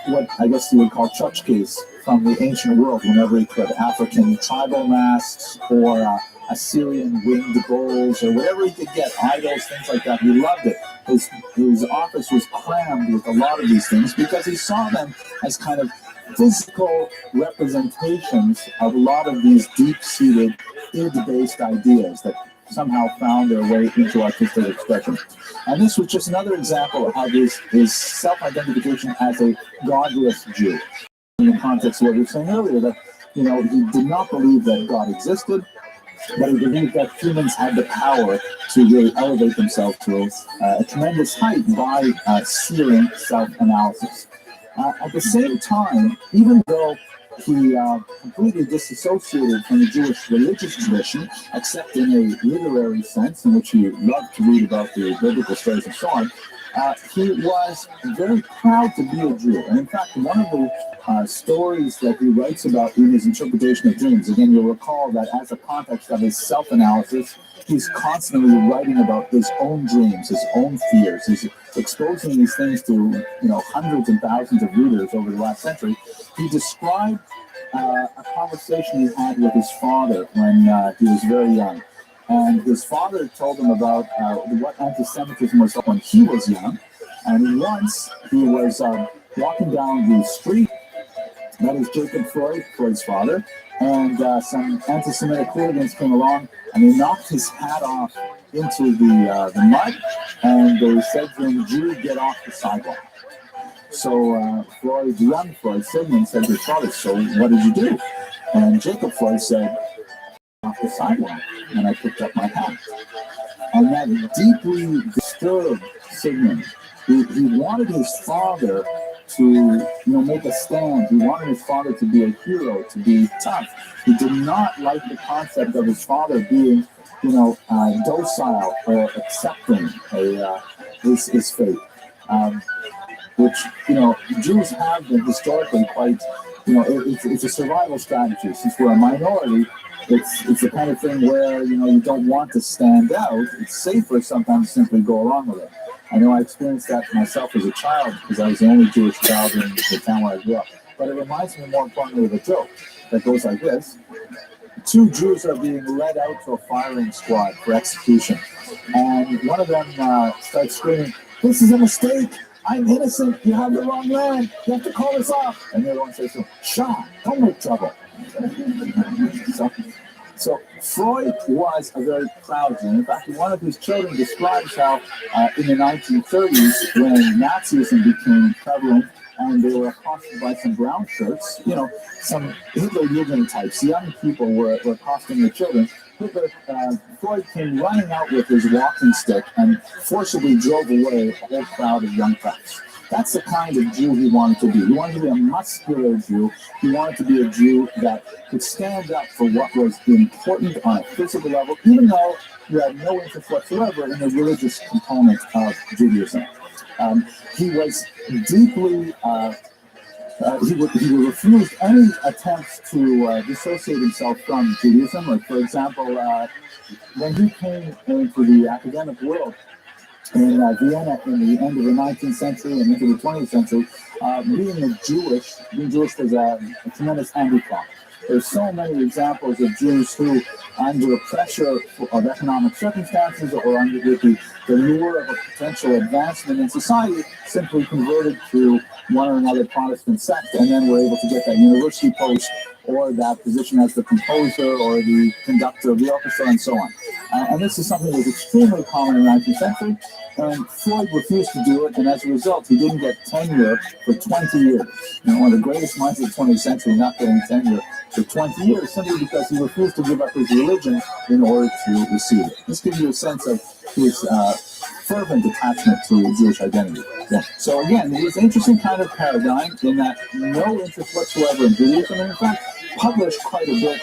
what I guess you would call tchotchkes from the ancient world whenever he could. African tribal masks or Assyrian winged bulls or whatever he could get, idols, things like that. He loved it. His office was crammed with a lot of these things because he saw them as kind of physical representations of a lot of these deep-seated, id-based ideas that somehow found their way into artistic expression. And this was just another example of how his self-identification as a godless Jew, in the context of what we were saying earlier, that he did not believe that God existed, but he believed that humans had the power to really elevate themselves to a tremendous height by searing self-analysis. At the same time, even though he completely disassociated from the Jewish religious tradition, except in a literary sense, in which he loved to read about the biblical stories and so on, he was very proud to be a Jew. And in fact, one of the stories that he writes about in his interpretation of dreams, again, you'll recall that as a context of his self-analysis, he's constantly writing about his own dreams, his own fears. He's exposing these things to, hundreds and thousands of readers over the last century. He described a conversation he had with his father when he was very young. And his father told him about what anti-Semitism was like when he was young. And once he was walking down the street, that is Jacob Freud, Freud's father, and some anti-Semitic hooligans came along and they knocked his hat off into the mud, and they said to him, "Jew, get off the sidewalk." So Freud, the young Freud, Sigmund, said to his father, "So what did you do?" And Jacob Freud said, "Off the sidewalk, and I picked up my hat." And that deeply disturbed Sigmund. He wanted his father to make a stand. He wanted his father to be a hero, to be tough. He did not like the concept of his father being, docile or accepting his fate. Which, Jews have been historically quite, it's a survival strategy. Since we're a minority, it's the kind of thing where, you don't want to stand out. It's safer sometimes to simply go along with it. I know I experienced that myself as a child because I was the only Jewish child in the town where I grew up. But it reminds me more importantly of a joke that goes like this. Two Jews are being led out to a firing squad for execution. And one of them starts screaming, "This is a mistake. I'm innocent. You have the wrong land. You have to call us off." And the other one says to him, "Shah, don't make trouble." So Freud was a very proud Jew. In fact, one of his children describes how in the 1930s, when Nazism became prevalent and they were accosted by some brown shirts, some Hitler-Jugend types, young people were accosting the children. Freud came running out with his walking stick and forcibly drove away a whole crowd of young preps. That's the kind of Jew he wanted to be. He wanted to be a muscular Jew. He wanted to be a Jew that could stand up for what was important on a physical level, even though he had no interest whatsoever in the religious component of Judaism. He was deeply he refused any attempts to dissociate himself from Judaism. Like, for example, when he came into the academic world in Vienna in the end of the 19th century and into the 20th century, being Jewish was a tremendous handicap. There's so many examples of Jews who, under pressure of economic circumstances or under the lure of a potential advancement in society, simply converted to one or another Protestant sect and then were able to get that university post or that position as the composer or the conductor of the orchestra and so on. And this is something that was extremely common in the 19th century, and Freud refused to do it, and as a result, he didn't get tenure for 20 years. One of the greatest minds of the 20th century not getting tenure for 20 years simply because he refused to give up his religion in order to receive it. This gives you a sense of his fervent attachment to Jewish identity. Yeah. So again, it was an interesting kind of paradigm in that no interest whatsoever in Judaism, and in fact, published quite a bit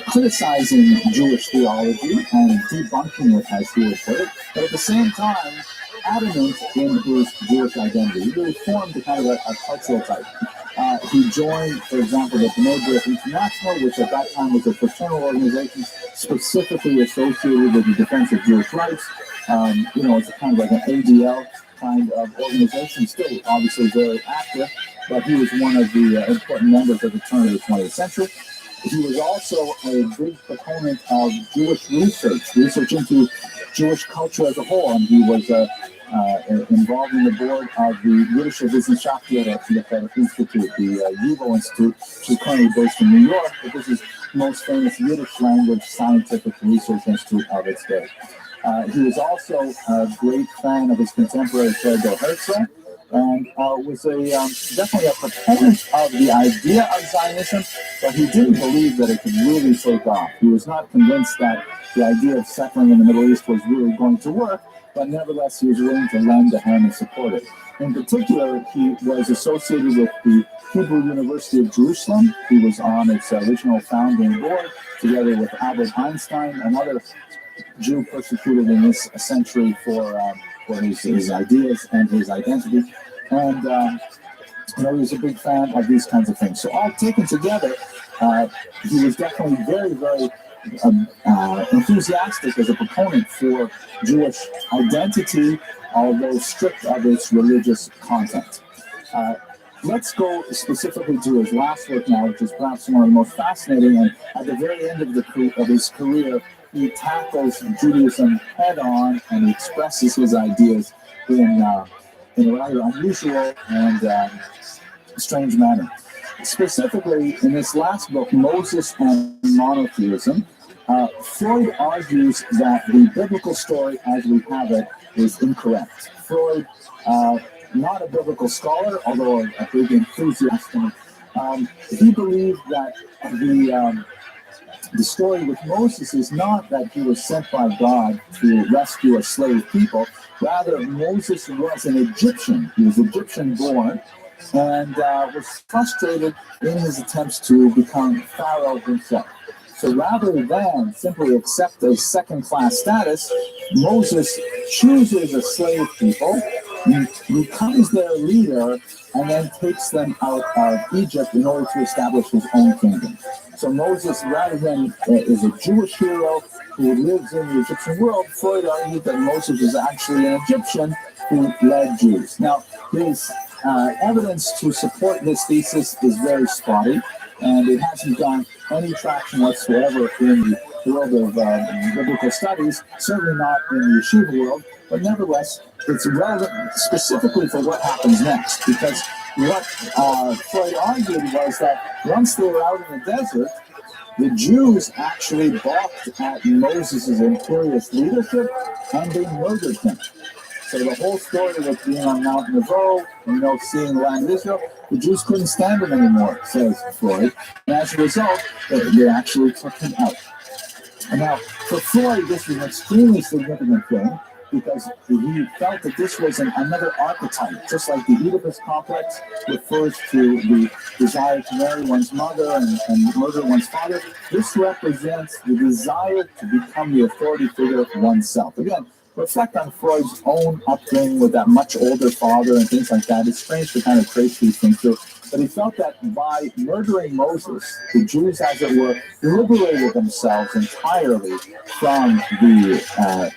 criticizing Jewish theology and debunking it, as he would put it, but at the same time, adamant in his Jewish identity. He really formed a kind of a cultural type. He joined, for example, the B'nai B'rith International, which at that time was a fraternal organization specifically associated with the defense of Jewish rights. It's kind of like an ADL kind of organization, still obviously very active, but he was one of the important members at the turn of the 20th century. He was also a big proponent of Jewish research into Jewish culture as a whole, and he was involved in the board of the Yiddish Wissenschaftliche Institute, the YIVO Institute, which is currently based in New York, but this is the most famous Yiddish language scientific research institute of its day. He was also a great fan of his contemporary Theodor Herzl, and was definitely a proponent of the idea of Zionism, but he didn't believe that it could really take off. He was not convinced that the idea of settling in the Middle East was really going to work, but nevertheless he was willing to lend a hand and support it. In particular, he was associated with the Hebrew University of Jerusalem. He was on its original founding board, together with Albert Einstein, another Jew persecuted in this century for his ideas and his identity. And he was a big fan of these kinds of things. So all taken together, he was definitely very, very enthusiastic as a proponent for Jewish identity, although strict of its religious content. Let's go specifically to his last work now, which is perhaps one of the most fascinating, and at the very end of his career, he tackles Judaism head-on and he expresses his ideas in a rather unusual and strange manner. Specifically, in this last book, Moses and Monotheism, Freud argues that the biblical story as we have it is incorrect. Freud, not a biblical scholar, although a big enthusiast, he believed that the story with Moses is not that he was sent by God to rescue a slave people. Rather, Moses was an Egyptian. He was Egyptian born and was frustrated in his attempts to become Pharaoh himself. So rather than simply accept a second-class status, Moses chooses a slave people, becomes their leader, and then takes them out of Egypt in order to establish his own kingdom. So Moses, rather than is a Jewish hero who lives in the Egyptian world, Freud argued that Moses is actually an Egyptian who led Jews. Now, his evidence to support this thesis is very spotty, and it hasn't gotten any traction whatsoever in the world of biblical studies, certainly not in the yeshiva world, but nevertheless, it's relevant specifically for what happens next, because what Freud argued was that once they were out in the desert, the Jews actually balked at Moses' imperious leadership, and they murdered him. So the whole story with being on Mount Nebo, seeing the land of Israel, the Jews couldn't stand him anymore, says Freud. And as a result, they actually took him out. And now, for Freud, this was an extremely significant thing because he felt that this was another archetype, just like the Oedipus complex refers to the desire to marry one's mother and murder one's father. This represents the desire to become the authority figure of oneself. Again, reflect on Freud's own upbringing with that much older father and things like that. It's strange to kind of trace these things through. But he felt that by murdering Moses, the Jews, as it were, liberated themselves entirely from the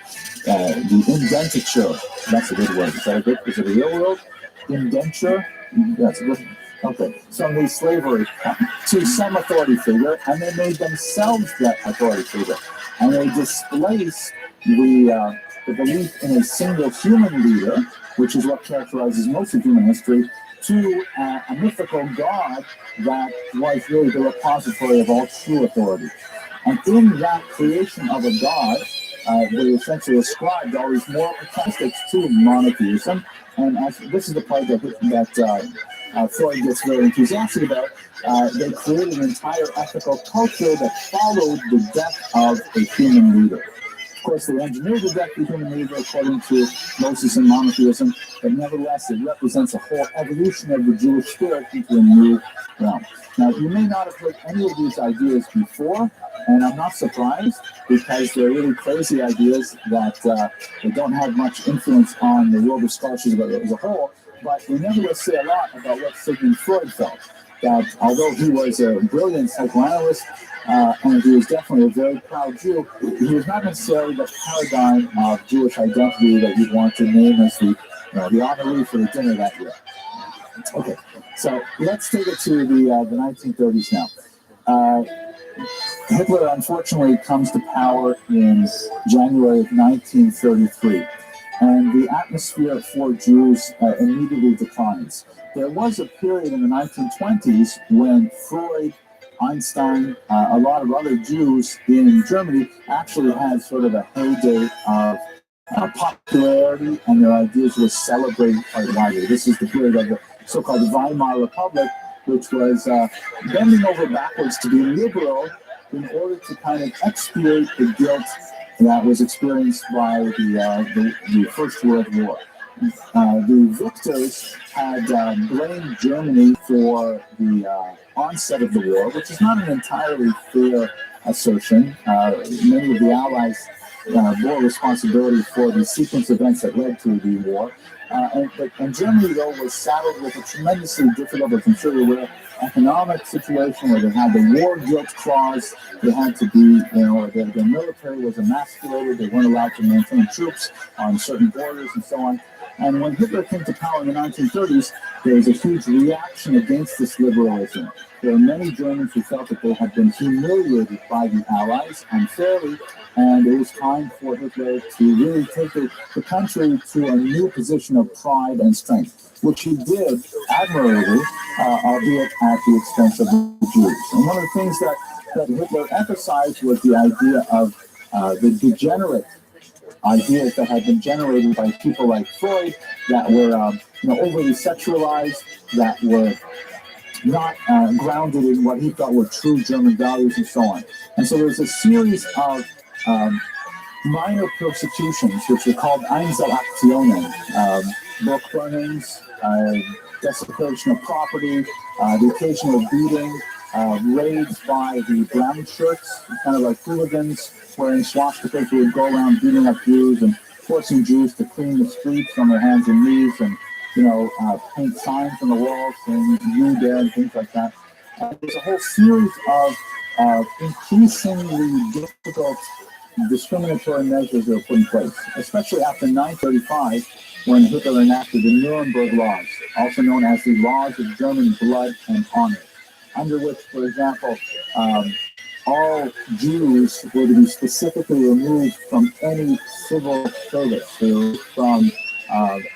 indenture. That's a good word. Is that a good? Is it a real word? Indenture? That's a good. Okay. From the slavery to some authority figure, and they made themselves that authority figure, and they displaced the belief in a single human leader, which is what characterizes most of human history, to a mythical god that was really the repository of all true authority. And in that creation of a god, they essentially ascribed all these moral characteristics to monotheism. And as this is the part that Freud gets very enthusiastic about, they created an entire ethical culture that followed the death of a human leader. Of course, they engineered the death of the human leader according to Moses and monotheism, but nevertheless, it represents a whole evolution of the Jewish spirit into a new realm. Now, you may not have heard any of these ideas before, and I'm not surprised because they're really crazy ideas that they don't have much influence on the world of scholarship as a whole, but they nevertheless say a lot about what Sigmund Freud felt. That although he was a brilliant psychoanalyst, and he was definitely a very proud Jew, he was not necessarily the paradigm of Jewish identity that you'd want to name as the honoree for the dinner that year. Okay, so let's take it to the 1930s now. Hitler unfortunately comes to power in January of 1933, and the atmosphere for Jews immediately declines. There was a period in the 1920s when Freud, Einstein, a lot of other Jews in Germany actually had sort of a heyday of popularity, and their ideas were celebrated quite widely. This is the period of the so-called Weimar Republic, which was bending over backwards to be liberal in order to kind of expiate the guilt that was experienced by the First World War. The victors had blamed Germany for the onset of the war, which is not an entirely fair assertion. Many of the Allies bore responsibility for the sequence of events that led to the war. And Germany, though, was saddled with a tremendously difficult, as I'm sure you're aware, economic situation where they had the war guilt clause. They had to be, their military was emasculated. They weren't allowed to maintain troops on certain borders and so on. And when Hitler came to power in the 1930s, there was a huge reaction against this liberalism. There were many Germans who felt that they had been humiliated by the Allies unfairly, and it was time for Hitler to really take the country to a new position of pride and strength, which he did admirably, albeit at the expense of the Jews. And one of the things that Hitler emphasized was the idea of the degenerate ideas that had been generated by people like Freud that were overly sexualized, that were not grounded in what he thought were true German values and so on. And so there's a series of minor persecutions, which were called Einzelaktionen, book burnings, desecration of property, the occasional beating, raids by the brown shirts, kind of like hooligans wearing swastikas who would go around beating up Jews and forcing Jews to clean the streets on their hands and knees and, paint signs on the walls saying "you there" and things like that. There's a whole series of increasingly difficult discriminatory measures that were put in place, especially after 1935, when Hitler enacted the Nuremberg Laws, also known as the Laws of German Blood and Honor, under which, for example, all Jews were to be specifically removed from any civil service. They were from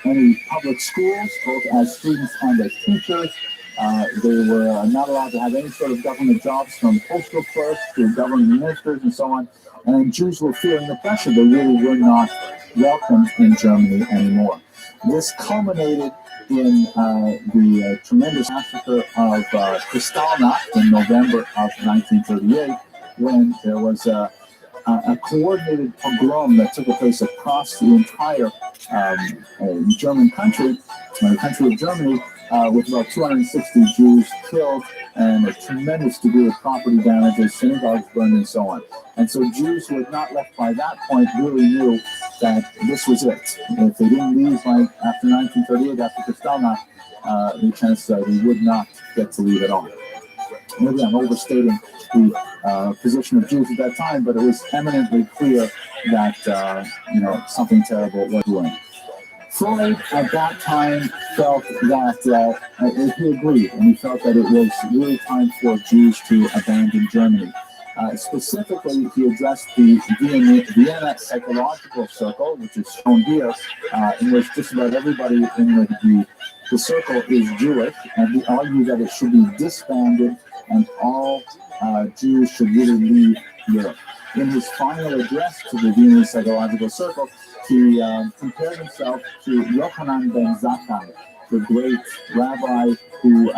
any public schools, both as students and as teachers. They were not allowed to have any sort of government jobs, from postal clerks to government ministers and so on. And Jews were feeling the pressure. They really were not welcomed in Germany anymore. This culminated in the tremendous massacre of Kristallnacht in November of 1938, when there was a a coordinated pogrom that took place across the entire German country, the country of Germany, with about 260 Jews killed and a tremendous degree of property damages, synagogues burned, and so on. And so Jews who had not left by that point really knew that this was it. If they didn't leave after 1938, after Kristallnacht, the chance they would not get to leave at all. Maybe I'm overstating the position of Jews at that time, but it was eminently clear that something terrible was doing. Freud at that time felt that he agreed, and he felt that it was really time for Jews to abandon Germany. Specifically, he addressed the Vienna Psychological Circle, which is shown here, in which just about everybody in the circle is Jewish, and he argued that it should be disbanded and all Jews should really leave Europe. In his final address to the Vienna Psychological Circle, he compared himself to Yochanan ben Zakkai, the great rabbi who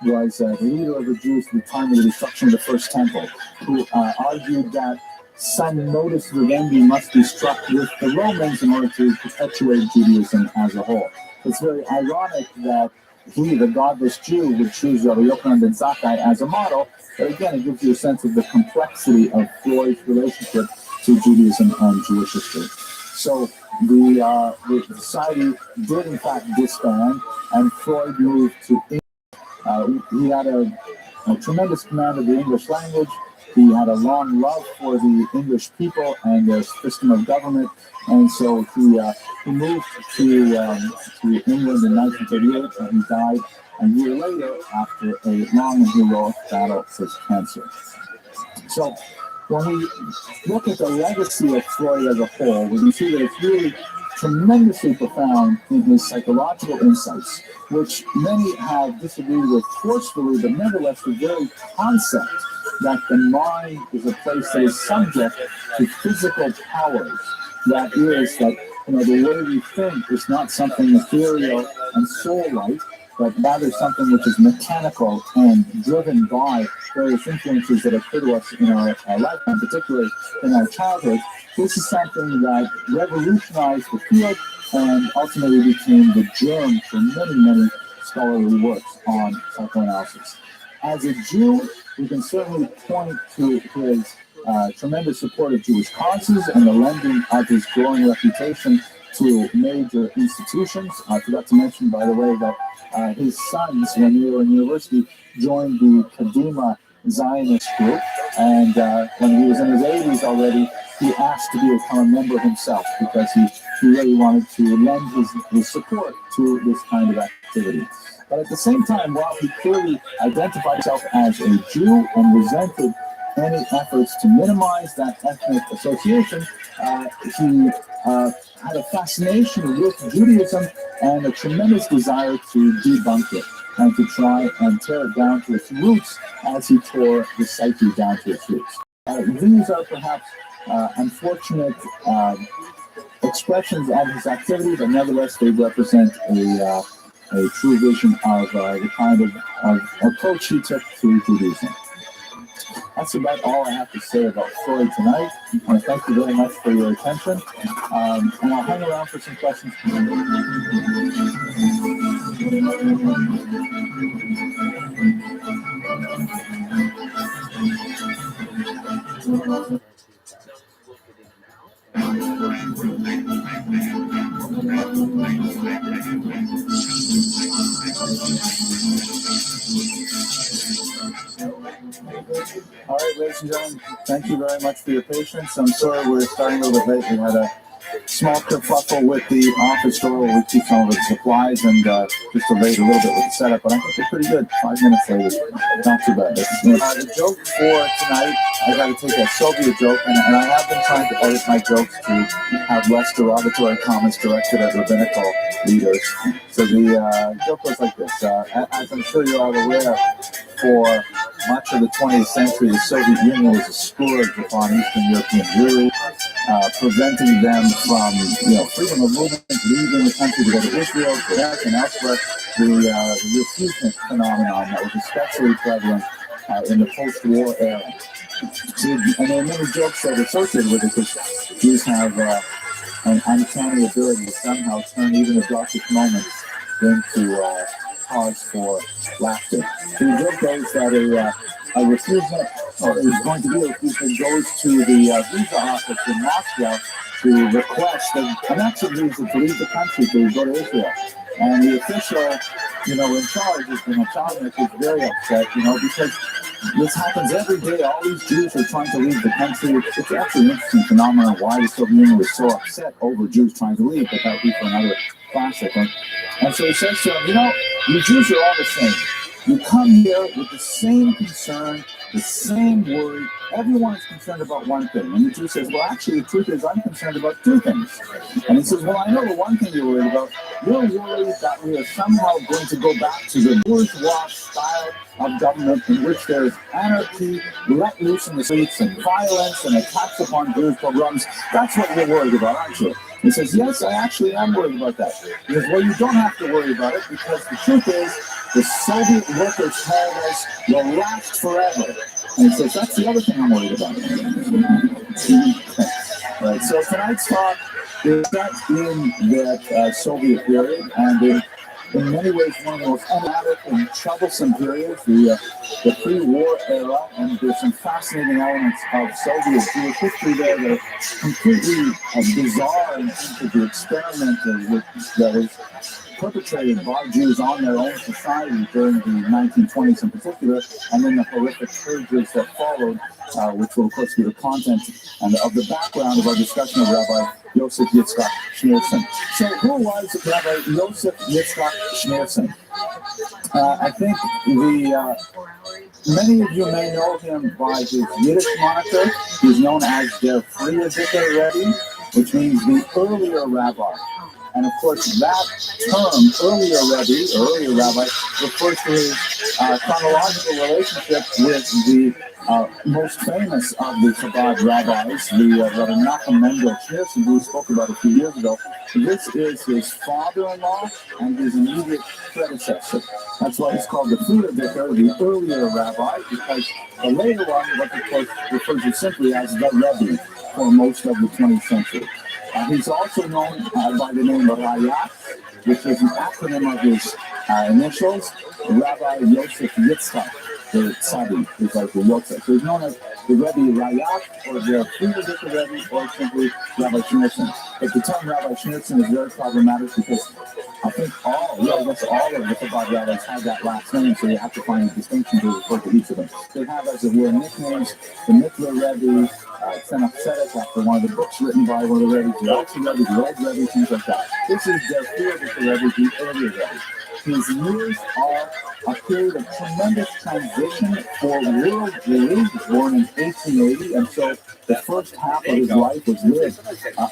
was the leader of the Jews at the time of the destruction of the First Temple, who argued that some modus vivendi must be struck with the Romans in order to perpetuate Judaism as a whole. It's very ironic that he, the godless Jew, would choose Rabbi Yochanan ben Zakkai as a model, but again, it gives you a sense of the complexity of Freud's relationship to Judaism and Jewish history. So the society did in fact disband, and Freud moved to England. He had a tremendous command of the English language. He had a long love for the English people and their system of government, and so he moved to England in 1938, and he died a year later after a long and heroic battle with cancer. So when we look at the legacy of Freud as a whole, we can see that it's really tremendously profound in his psychological insights, which many have disagreed with forcefully, but nevertheless the very concept that the mind is a place that is subject to physical powers, that the way we think is not something ethereal and soul-like, but rather something which is mechanical and driven by various influences that occur to us in our lifetime, particularly in our childhood. This is something that revolutionized the field and ultimately became the germ for many, many scholarly works on psychoanalysis. As a Jew, we can certainly point to his tremendous support of Jewish causes and the lending of his growing reputation to major institutions. I forgot to mention, by the way, that his sons, when they were in university, joined the Kadima Zionist group, and when he was in his 80s already, he asked to become a member himself because he really wanted to lend his support to this kind of activity. But at the same time, while he clearly identified himself as a Jew and resented any efforts to minimize that ethnic association, he had a fascination with Judaism and a tremendous desire to debunk it and to try and tear it down to its roots as he tore the psyche down to its roots. These are perhaps unfortunate expressions of his activity, but nevertheless they represent a true vision of the kind of approach he took to Judaism. That's about all I have to say about Freud tonight. I want to thank you very much for your attention, and I'll hang around for some questions. All right, ladies and gentlemen, thank you very much for your patience. I'm sorry we're starting a little bit late. We had a small kerfuffle with the office door where we keep some of the supplies and just delayed a little bit with the setup, but I think we're pretty good. 5 minutes later, not too bad. The joke for tonight, I got to take a Soviet joke, and I have been trying to edit my jokes to have less derogatory comments directed at rabbinical leaders. So the joke goes like this. As I'm sure you're all aware, for much of the 20th century, the Soviet Union was a scourge upon Eastern European Jewry, preventing them from, freedom of movement, leaving the country to go to Israel, to Iraq, and elsewhere. The refugee phenomenon that was especially prevalent in the post-war era. And there are many jokes that are associated with it because Jews have an uncanny ability to somehow turn even the darkest moments into cause for laughter. So the joke goes that a refugee, or is going to be a refugee, goes to the visa office in Moscow to request an exit visa to leave the country to go to Israel. And the official, in charge is the Machadnik is very upset, because this happens every day. All these Jews are trying to leave the country. It's actually an interesting phenomenon why the Soviet Union was so upset over Jews trying to leave, but that would be for another class, I think. And so he says to them, you Jews are all the same. You come here with the same concern, the same worry. Everyone is concerned about one thing. And the Jew says, well, actually, the truth is I'm concerned about two things. And he says, well, I know the one thing you're worried about. You're worried that we are somehow going to go back to the bourgeois style of government in which there is anarchy, let loose in the streets, and violence, and attacks upon Jews, pogroms. That's what you're worried about, aren't you? He says, yes, I actually am worried about that. He says, well, you don't have to worry about it because the truth is the Soviet workers' paradise will last forever. And he says, that's the other thing I'm worried about. Right, so tonight's talk is set in that Soviet period, and in many ways one of the most dramatic and troublesome periods, the pre-war era, and there's some fascinating elements of Soviet Jewish history there that are completely bizarre in terms of the experiment that was perpetrated by Jews on their own society during the 1920s in particular, and then the horrific purges that followed, which will of course be the content and of the background of our discussion of Rabbi Yosef Yitzchak Schneerson. So who was Rabbi Yosef Yitzchak Schneerson? I think many of you may know him by his Yiddish moniker. He's known as the ViralRabbi, which means the earlier rabbi. And of course, that term, earlier rabbi, refers to his chronological relationship with the most famous of the Chabad rabbis, the Rabbi Nachum Mendel Schneerson, who we spoke about a few years ago. This is his father-in-law and his immediate predecessor. That's why he's called the ViralRabbi, the earlier rabbi, because the later one, what of course refers to simply as the Rebbe for most of the 20th century. He's also known by the name of Rayat, which is an acronym of his initials, Rabbi Yosef Yitzchak, the Tzadi, is like the Yosef. So he's known as the Rebbe Rayat, or the ViralRabbi, or simply Rabbi Schneerson. But the term Rabbi Schneerson is very problematic because I think all of the Chabad rabbis have that last name, so you have to find a distinction to refer to each of them. They have, as it were, nicknames, the Mikveh Rebbe, Tzemach Tzedek, after one of the books written by one of the Rebbe, the Alter Rebbe, the Old Rebbe, things like that. This is the ViralRabbi, the earlier Rebbe. His years are a period of tremendous transition for world Jews. He was born in 1880, and so the first half of his life was lived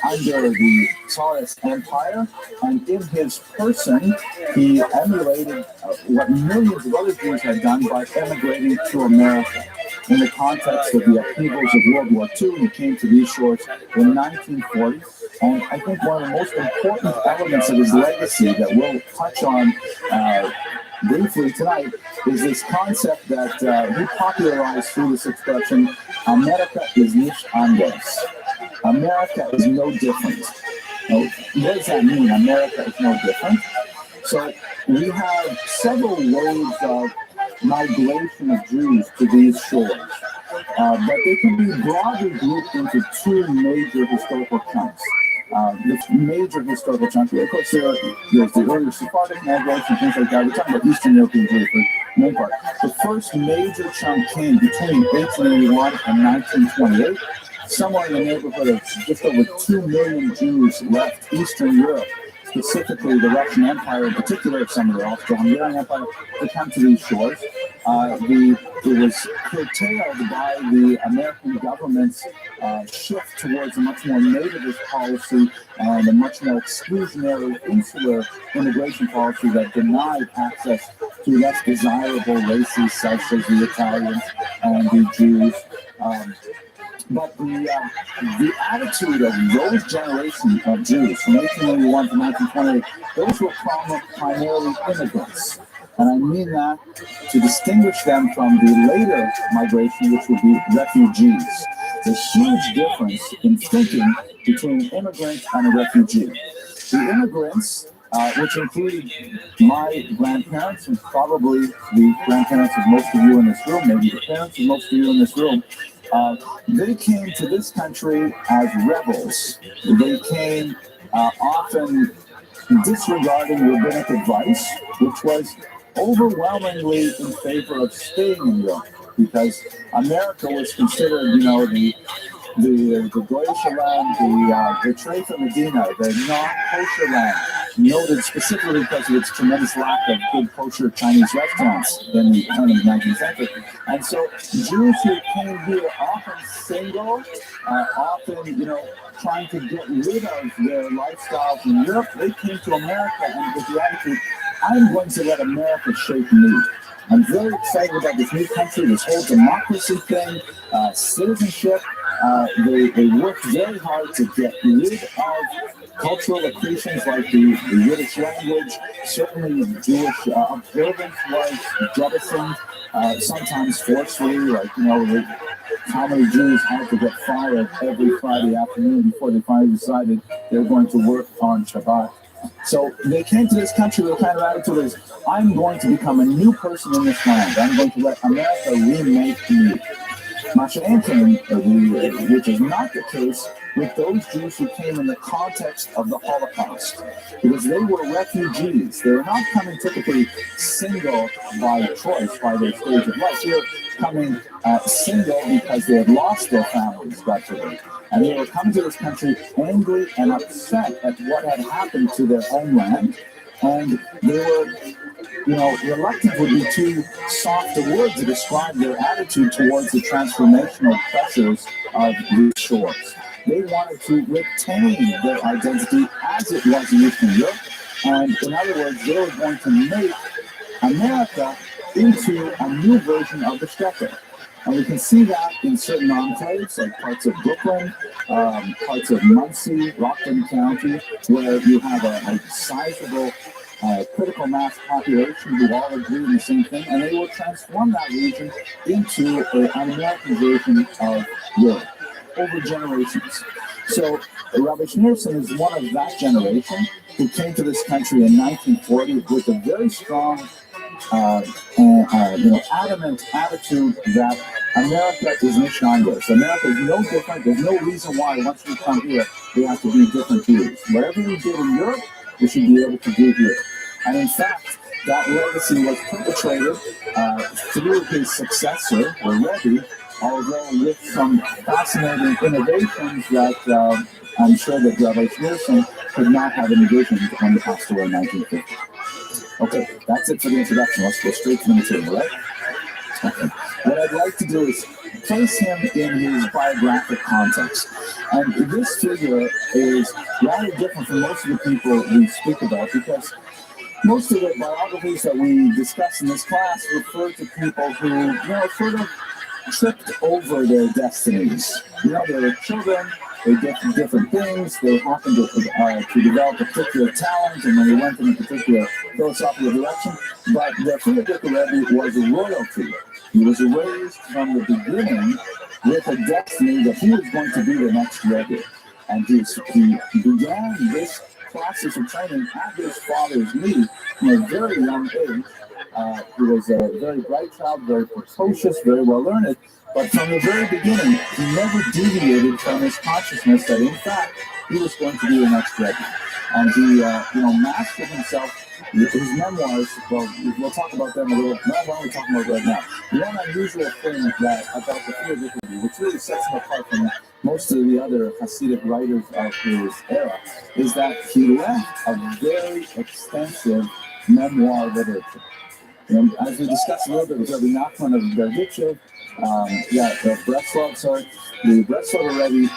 under the Tsarist Empire, and in his person, he emulated what millions of other Jews had done by emigrating to America. In the context of the upheavals of World War II, he came to these shores in 1940. And I think one of the most important elements of his legacy that we'll touch on briefly tonight is this concept that he popularized through this expression, America is nicht anders. America is no different. Now, what does that mean, America is no different? So we have several waves of migration of Jews to these shores, but they can be broadly grouped into two major historical chunks. The major historical chunk, of course, there's the earlier Sephardic migration and things like that. We're talking about Eastern European Jews for the main part. The first major chunk came between 1881 and 1928. Somewhere in the neighborhood of just over 2 million Jews left Eastern Europe, specifically the Russian Empire in particular, some of the Austro-Hungarian Empire, to come to these shores. It was curtailed by the American government's shift towards a much more nativist policy and a much more exclusionary insular immigration policy that denied access to less desirable races such as the Italians and the Jews. But the attitude of those generations of Jews from 1881 to 1928, those were primarily immigrants. And I mean that to distinguish them from the later migration, which would be refugees. There's a huge difference in thinking between an immigrant and a refugee. The immigrants, which include my grandparents and probably the grandparents of most of you in this room, maybe the parents of most of you in this room, they came to this country as rebels. They came often disregarding rabbinic advice, which was overwhelmingly in favor of staying in Europe, because America was considered, the Goyish land, the Treifa Medina, the non-kosher land, noted specifically because of its tremendous lack of good kosher Chinese restaurants in the turn of the 19th century. And so Jews who came here, often single, often, trying to get rid of their lifestyles in Europe, they came to America and with the attitude, I'm going to let America shape me. I'm very excited about this new country, this whole democracy thing, citizenship. They worked very hard to get rid of cultural accretions like the Yiddish language. Certainly Jewish observance was jettisoned, sometimes forcefully, like, how many Jews had to get fired every Friday afternoon before they finally decided they were going to work on Shabbat. So they came to this country with a kind of attitude is, I'm going to become a new person in this land. I'm going to let America remake me. Which is not the case with those Jews who came in the context of the Holocaust, because they were refugees. They were not coming typically single by choice, by their stage of life. They were coming single because they had lost their families, gradually. And they were coming to this country angry and upset at what had happened to their homeland. And they were, reluctant would be too soft a word to describe their attitude towards the transformational pressures of these shores. They wanted to retain their identity as it was in Eastern Europe. And in other words, they were going to make America into a new version of the Shtetl. And we can see that in certain enclaves, like parts of Brooklyn, parts of Muncie, Rockland County, where you have a sizable critical mass population who all agree on the same thing, and they will transform that region into an American version of Europe over generations. So Rabbi Schneerson is one of that generation who came to this country in 1940 with a very strong adamant attitude that America is Mishnayos. America is no different. There's no reason why once we come here, we have to be different Jews. Whatever we did in Europe, we should be able to do here. And in fact, that legacy was perpetrated through his successor, or Rebbe, although with some fascinating innovations that I'm sure that Rabbi Schneerson could not have envisioned when he passed away in 1950. Okay, that's it for the introduction. Let's go straight to the material, right? Okay. What I'd like to do is place him in his biographic context. And this figure is rather different from most of the people we speak about, because most of the biographies that we discuss in this class refer to people who, sort of tripped over their destinies. They were children, they did different things, they happened to develop a particular talent, and then they went in a particular philosophical direction. But the Friedrich Rebbe was a royalty. He was raised from the beginning with a destiny that he was going to be the next Rebbe. And he began this process of training at his father's knee from a very young age. He was a very bright child, very precocious, very well learned. But from the very beginning, he never deviated from his consciousness that, in fact, he was going to be the next Rebbe. And he, mastered himself. His memoirs, we'll talk about them a little. Not only talking about right now. The one unusual thing that about the Friedrich Rebbe, which really sets him apart from most of the other Hasidic writers of his era, is that he left a very extensive memoir literature. And as we discussed a little bit with Rabbi Nachman of Berdichev, the Breslov Rebbe,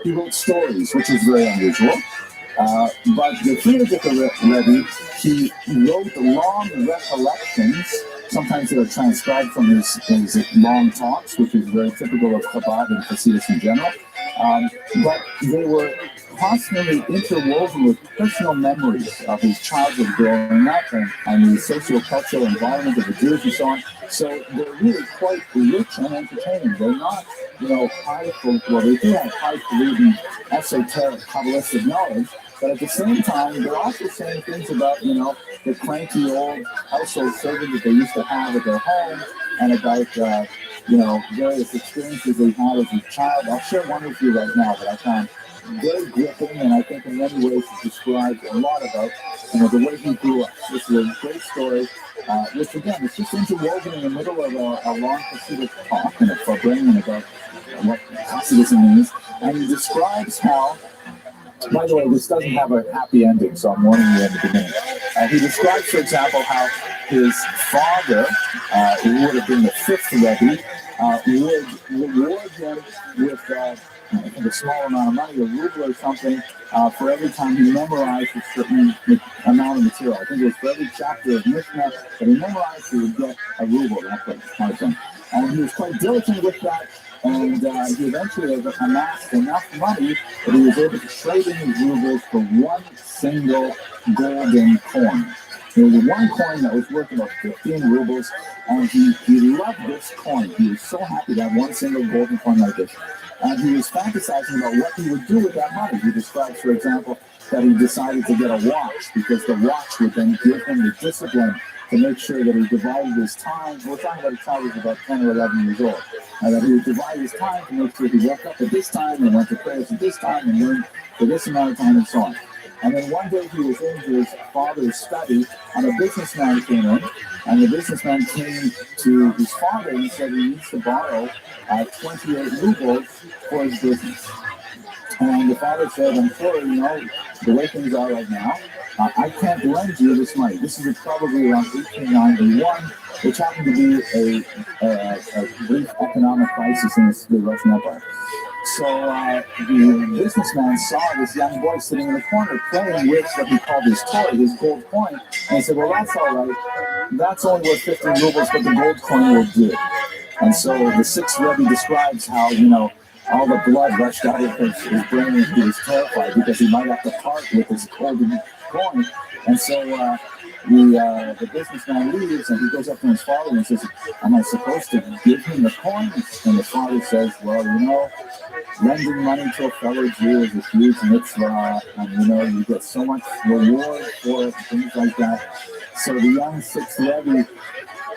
he wrote stories, which is very unusual. But the Friedrich Rebbe, he wrote long recollections. Sometimes they are transcribed from his long talks, which is very typical of Chabad and Hasidus in general. But they were constantly interwoven with personal memories of his childhood growing up and the socio-cultural environment of the Jews and so on. So they're really quite rich and entertaining. They're not, well, they do have highfalutin, esoteric, Kabbalistic knowledge, but at the same time, they're also saying things about, the cranky old household servant that they used to have at their home and about, various experiences they had as a child. I'll share one with you right now that I found very gripping, and I think in many ways it describes a lot about, the way he grew up. This is a great story, which again, is just interwoven in the middle of a long pursuit of talk and of bringing about what Hasidism means. And he describes how, by the way, this doesn't have a happy ending, so I'm warning you in the beginning. He describes, for example, how his father, who would have been the fifth Rebbe, would reward him with I think a small amount of money, a ruble or something, for every time he memorized a certain amount of material. I think it was for every chapter of Mishnah that he memorized, he would get a ruble, that kind of thing. And he was quite diligent with that, and he eventually amassed enough money that he was able to trade in his rubles for one single golden coin. There was one coin that was worth about 15 rubles, and he loved this coin. He was so happy to have one single golden coin like this. And he was fantasizing about what he would do with that money. He describes, for example, that he decided to get a watch because the watch would then give him the discipline to make sure that he divided his time. We're talking about a child who was about 10 or 11 years old. And that he would divide his time to make sure he woke up at this time and went to prayers at this time and learned for this amount of time and so on. And then one day he was in his father's study and a businessman came in, and the businessman came to his father and said he needs to borrow 28 rubles for his business. And the father said, I'm sorry, the way things are right now, I can't lend you this money. This is probably around 1891, which happened to be a brief economic crisis in the Russian Empire. So the businessman saw this young boy sitting in the corner playing with what he called his toy, his gold coin. And he said, well, that's all right. That's only worth 15 rubles, but the gold coin will do. And so the sixth Rebbe describes how, all the blood rushed out of his brain, and he was terrified because he might have to part with his golden coin. And so the businessman leaves, and he goes up to his father and says, am I supposed to give him the coin? And the father says, well, lending money to a fellow Jew is a huge mitzvah, and you get so much reward for it, things like that. So the young sixth Rebbe,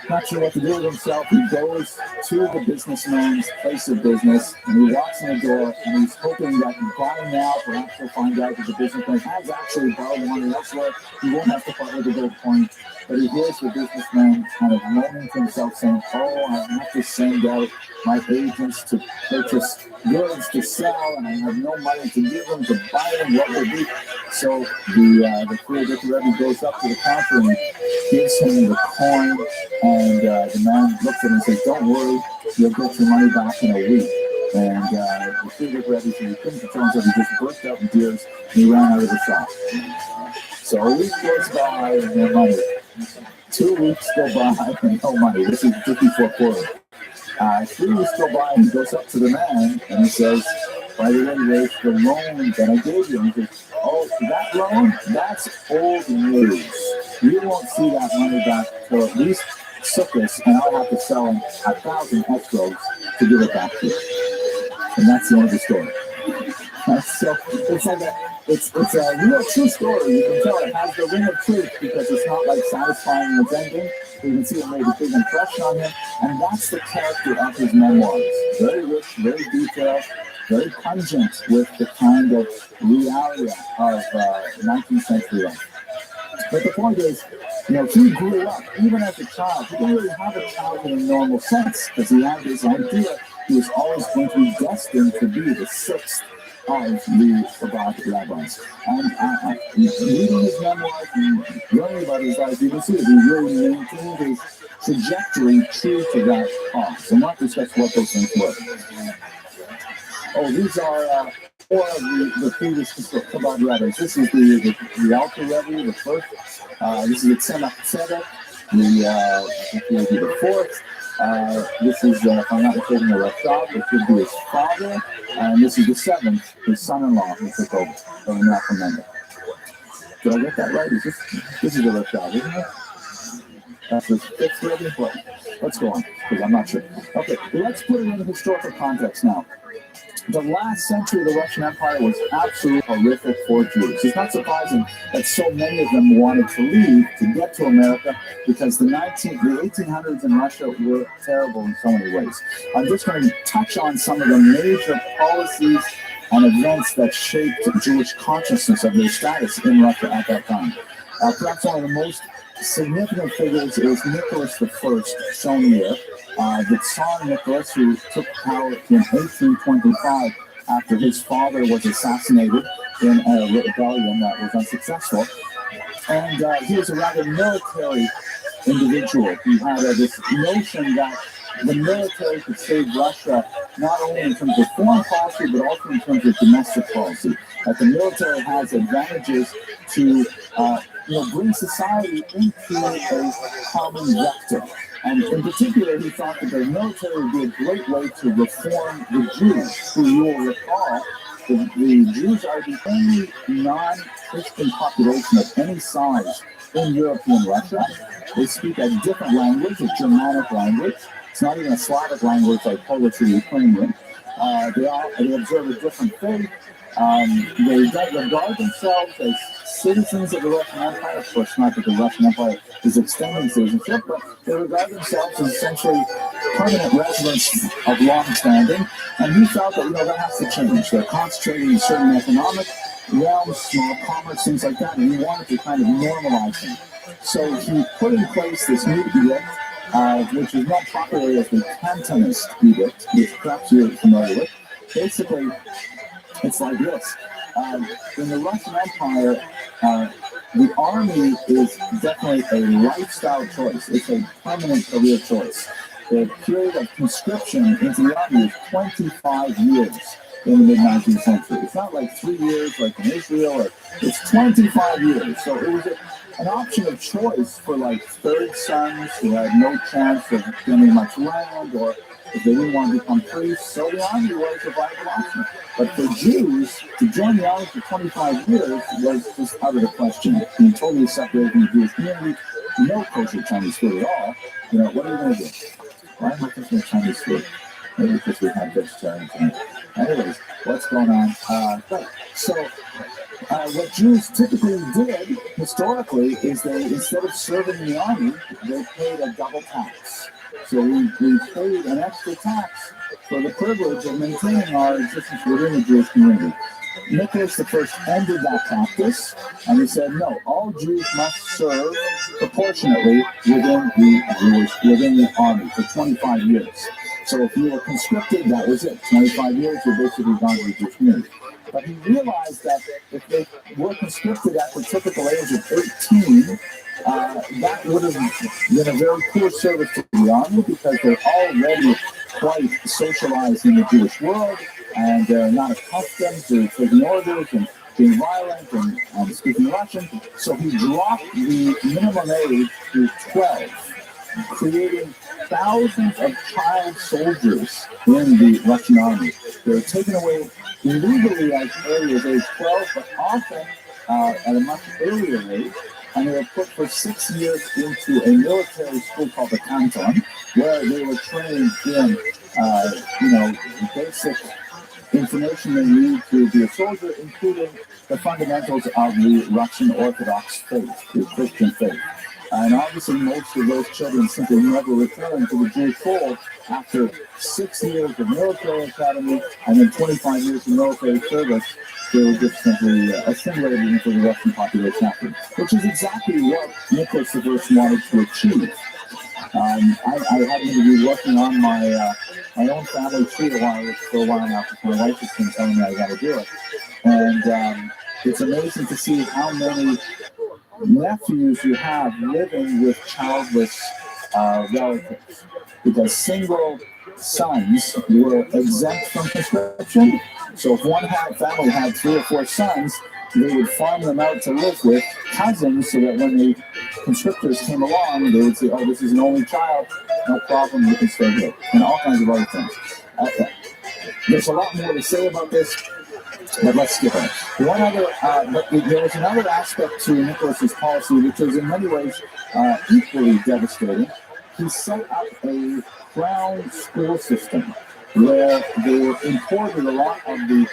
not sure what to do with himself, he goes to the businessman's place of business, and he walks in the door, and he's hoping that by now perhaps he'll find out that the businessman has actually borrowed money elsewhere. He won't have to part with the gold coin. But he hears the businessman kind of moaning to himself, saying, oh, I have to send out my agents to purchase goods to sell, and I have no money to give them, to buy them, what will be. So the Frierdiker Rebbe goes up to the counter and gives him the coin, and the man looks at him and says, don't worry, you'll get your money back in a week. And the Frierdiker Rebbe said he couldn't control himself, he just burst out in tears, and he ran out of the shop. So a week goes by and no money. 2 weeks go by and no money. This is just before quarter. 3 weeks go by and he goes up to the man and he says, by the way, there's the loan that I gave you. And he says, oh, that loan? That's old news. You won't see that money back for at least Sukkot, and I'll have to sell him 1,000 escrows to give it back to you. And that's the end of the story. So it's like it's a real true story. You can tell it has the ring of truth because it's not like satisfying its ending. You can see it made a big impression on him, and that's the character of his memoirs. Very rich, very detailed, very pungent with the kind of reality of 19th century life. But the point is, he grew up, even as a child. He didn't really have a childhood in a normal sense because he had this idea he was always going to be destined to be the sixth of the Chabad rabbis. And reading his memoirs and learning about his life, you can see that he really maintained his trajectory true to that cause. And not respect what those things were. Oh, these are four of the previous Chabad rabbis. This is the Alter Rebbe, the first. This is the Tzemach Tzedek, the fourth. This is, if I'm not mistaken, a Rashab. It could be his father. And this is the seventh, his son-in-law, who took over. If I'm not remember. Did I get that right? This is a Rashab, isn't it? That's the fifth Rebbe. Well, let's go on, because I'm not sure. Okay, let's put it in historical context now. The last century of the Russian Empire was absolutely horrific for Jews. It's not surprising that so many of them wanted to leave to get to America because the 1800s in Russia were terrible in so many ways. I'm just going to touch on some of the major policies and events that shaped Jewish consciousness of their status in Russia at that time. Perhaps one of the most significant figures is Nicholas I, shown here. The Tsar Nicholas, who took power in 1825 after his father was assassinated in a rebellion that was unsuccessful. And he was a rather military individual. He had this notion that the military could save Russia not only in terms of foreign policy, but also in terms of domestic policy. That the military has advantages to bring society into a common vector. And in particular, he thought that the military would be a great way to reform the Jews, who you will recall, the Jews are the only non-Christian population of any size in European Russia. They speak a different language, a Germanic language. It's not even a Slavic language like Polish or Ukrainian. They observe a different faith. They regard themselves as citizens of the Russian Empire. Of course, not that the Russian Empire is extending citizenship, but they regard themselves as essentially permanent residents of long standing. And he felt that, that has to change. They're concentrating in certain economic realms, small commerce, things like that, and he wanted to kind of normalize them. So he put in place this new edict, which is not popular as the Cantonist edict, which perhaps you're familiar with. Basically, it's like this. In the Russian Empire, the army is definitely a lifestyle choice. It's a permanent career choice. The period of conscription into the army is 25 years in the mid-19th century. It's not like 3 years like in Israel. It's 25 years. So it was an option of choice for like third sons who had no chance of getting much land, or if they didn't want to become priests. So the army was a viable option. But for Jews, to join the army for 25 years was just out of the question. Being totally separated from the Jewish community, no kosher Chinese food at all. What are you going to do? Why am I cooking Chinese food? Maybe because we have vegetarian tonight. Anyways, what's going on? What Jews typically did historically is they, instead of serving in the army, they paid a double tax. So we paid an extra tax for the privilege of maintaining our existence within the Jewish community. Nicholas I ended that practice, and he said, no, all Jews must serve proportionately within the army for 25 years. So if you were conscripted, that was it. 25 years, you're basically gone to the Jewish community. But he realized that if they were conscripted at the typical age of 18, that would have been a very poor service to the army, because they're already quite socialized in the Jewish world, and they're not accustomed to taking orders and being violent and speaking Russian. So he dropped the minimum age to 12, creating thousands of child soldiers in the Russian army. They were taken away illegally as early as age 12, but often at a much earlier age, and they were put for 6 years into a military school called the Canton, where they were trained in, basic information they need to be a soldier, including the fundamentals of the Russian Orthodox faith, the Christian faith. And obviously, most of those children simply never returned to the Jewish fold after 6 years of military academy and then 25 years of military service. They were just simply assimilated into the Russian population after, which is exactly what Nicholas I wanted to achieve. I happen to be working on my own family tree for a while now, because my wife has been telling me I got to do it. And it's amazing to see how many nephews you have living with childless relatives, because single sons were exempt from conscription. So if one family had 3 or 4 sons, they would farm them out to live with cousins so that when the conscriptors came along, they would say, oh, this is an only child, no problem, you can stay here, and all kinds of other things. There's a lot more to say about this, but let's skip it. But there was another aspect to Nicholas's policy, which was in many ways equally devastating. He set up a crown school system where they imported a lot of the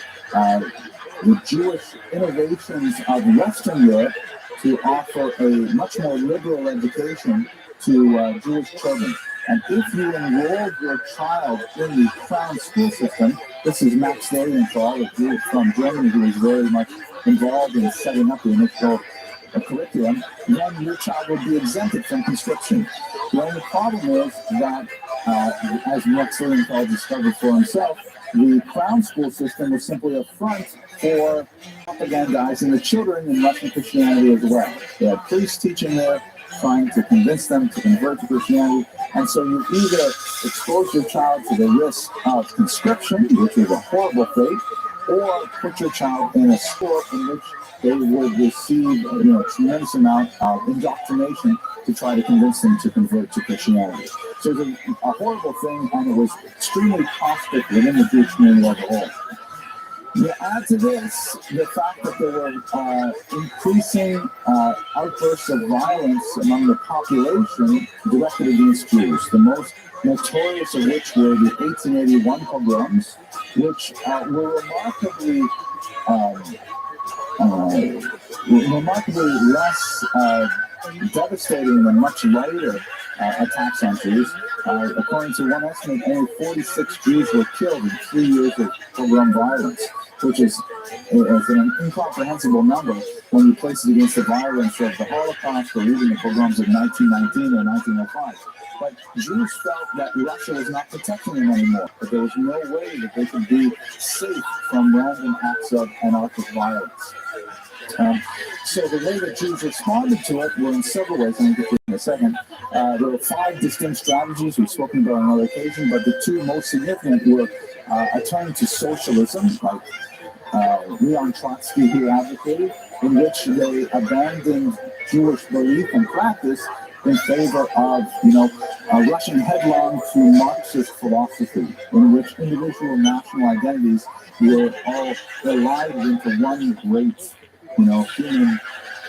Jewish innovations of Western Europe to offer a much more liberal education to Jewish children. And if you enrolled your child in the Crown school system, this is Max Dalian for all of you from Germany, who was very much involved in setting up the initial curriculum, then your child would be exempted from conscription. The only problem is that, as Max Dalian discovered for himself, the Crown school system was simply a front for propagandizing the children in Russian Christianity as well. They had priests teaching there, trying to convince them to convert to Christianity. And so you either expose your child to the risk of conscription, which is a horrible fate, or put your child in a school in which they would receive a tremendous amount of indoctrination to try to convince them to convert to Christianity. So it was a horrible thing, and it was extremely caustic within the Jewish community as a whole. You add to this the fact that there were increasing outbursts of violence among the population directed against Jews. The most notorious of which were the 1881 pogroms, which were remarkably less devastating than much lighter attacks on Jews. According to one estimate, only 46 Jews were killed in 3 years of pogrom violence, which is an incomprehensible number when you place it against the violence of the Holocaust or even the pogroms of 1919 or 1905. But Jews felt that Russia was not protecting them anymore, that there was no way that they could be safe from random acts of anarchic violence. So the way that Jews responded to it were in several ways, and I'll get to in a second. There were 5 distinct strategies we've spoken about on another occasion, but the 2 most significant were a turn to socialism, like Leon Trotsky here advocated, in which they abandoned Jewish belief and practice in favor of, rushing headlong to Marxist philosophy, in which individual national identities were all allied into one great, human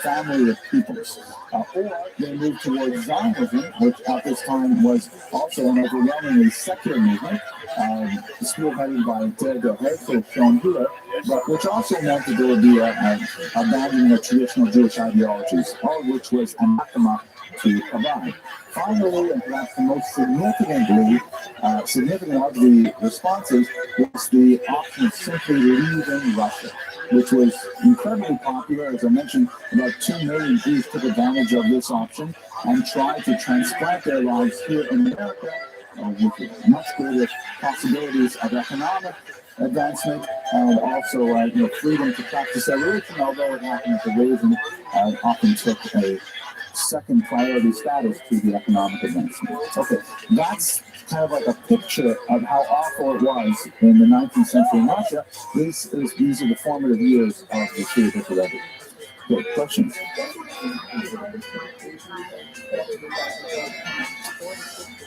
family of peoples. Or they moved towards Zionism, which at this time was also an overwhelmingly secular movement, spearheaded by Theodor Herzl shown here, but which also meant that there would be abandoning of traditional Jewish ideologies, all of which was anathema to Chabad. Finally, and perhaps the most significant of the responses was the option of simply leaving Russia, which was incredibly popular. As I mentioned, about 2 million Jews took advantage of this option and tried to transplant their lives here in America with much greater possibilities of economic advancement and also freedom to practice their religion, although it happened that the religion often took a second priority status to the economic advancement. Okay, that's kind of like a picture of how awful it was in the 19th century in Russia. These are the formative years of the Syrian ViralRabbi. Good questions.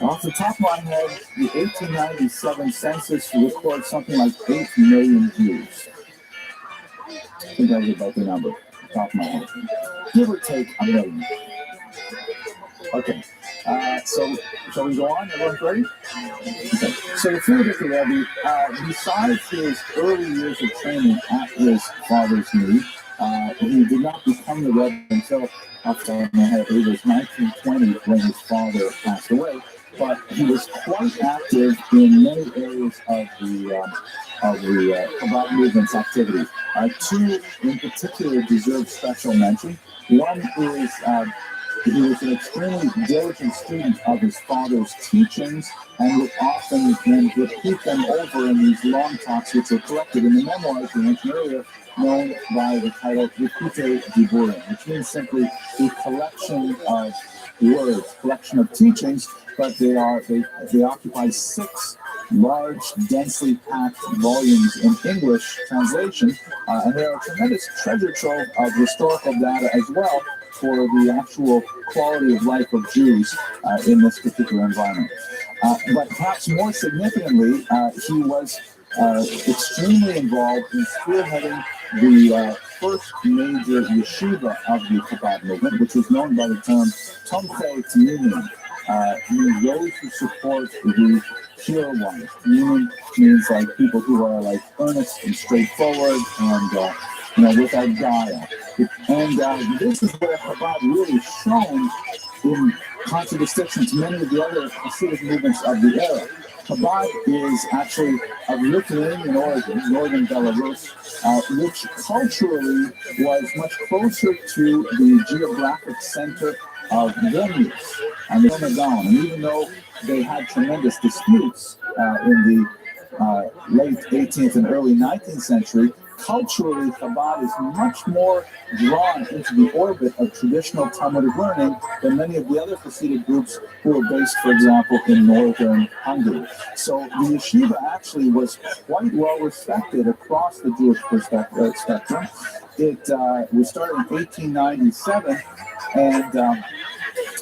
Off the top of my head, the 1897 census records something like 8 million Jews. I think that was about the number, off the top of my head. Give or take a million. Okay, so shall we go on? Everyone's ready? Okay. So the Syrian ViralRabbi, besides his early years of training at his father's knee, he did not become the Rebbe until, off the top of my head, it was 1920 when his father passed away. But he was quite active in many areas of the Chabad movement's activity. 2 in particular deserve special mention. One is he was an extremely diligent student of his father's teachings and would often then repeat them over in these long talks, which were collected in the memoirs we mentioned earlier, known by the title Likutei Diburim, which means simply the collection of words, collection of teachings, but they occupy 6 large, densely packed volumes in English translation, and there are tremendous treasure trove of historical data as well for the actual quality of life of Jews in this particular environment. But perhaps more significantly, he was extremely involved in spearheading the first major yeshiva of the Chabad movement, which was known by the term Tomchei Tmimim, means those who support the pure ones. Tmimim means like people who are like earnest and straightforward and without guile. And this is where Chabad really shone in contradistinction to many of the other Hasidic movements of the era. Chabad is actually of Lithuanian origin, northern Belarus, which culturally was much closer to the geographic center of Vilnius and the Down. And even though they had tremendous disputes in the late 18th and early 19th century, culturally, Chabad is much more drawn into the orbit of traditional Talmudic learning than many of the other Hasidic groups who are based, for example, in northern Hungary. So the yeshiva actually was quite well respected across the Jewish spectrum. It was started in 1897, and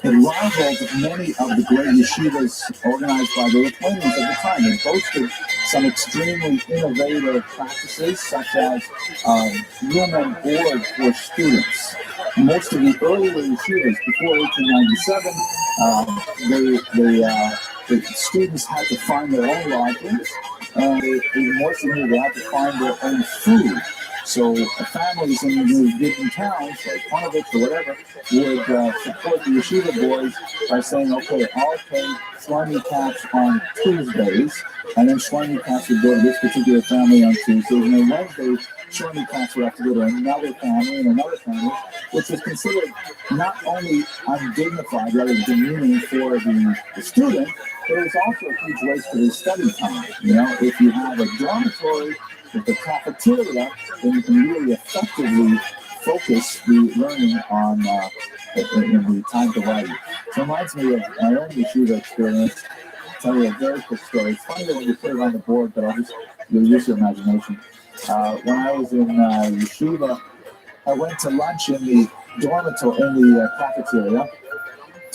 it rivaled many of the great yeshivas organized by the Lithuanians at the time. It boasted some extremely innovative practices, such as room and board for students. Most of the earlier yeshivas before 1897, the students had to find their own lodgings, and more significantly, they had to find their own food. So families in these given towns, like Panovich or whatever, would support the yeshiva boys by saying, okay, I'll pay Shlomi cash on Tuesdays, and then Shlomi cash would go to this particular family on Tuesdays, and then Wednesdays, Shlomi cash would have to go to another family and another family, which was considered not only undignified, rather demeaning for the student, but it was also a huge waste of his study time. If you have a dormitory with the cafeteria, then you can really effectively focus the learning on in the time divided. So it reminds me of my own yeshiva experience. I'll tell you a very quick story. It's funny that when you put it on the board, but you'll use your imagination. When I was in yeshiva, I went to lunch in the dormitory, in the cafeteria,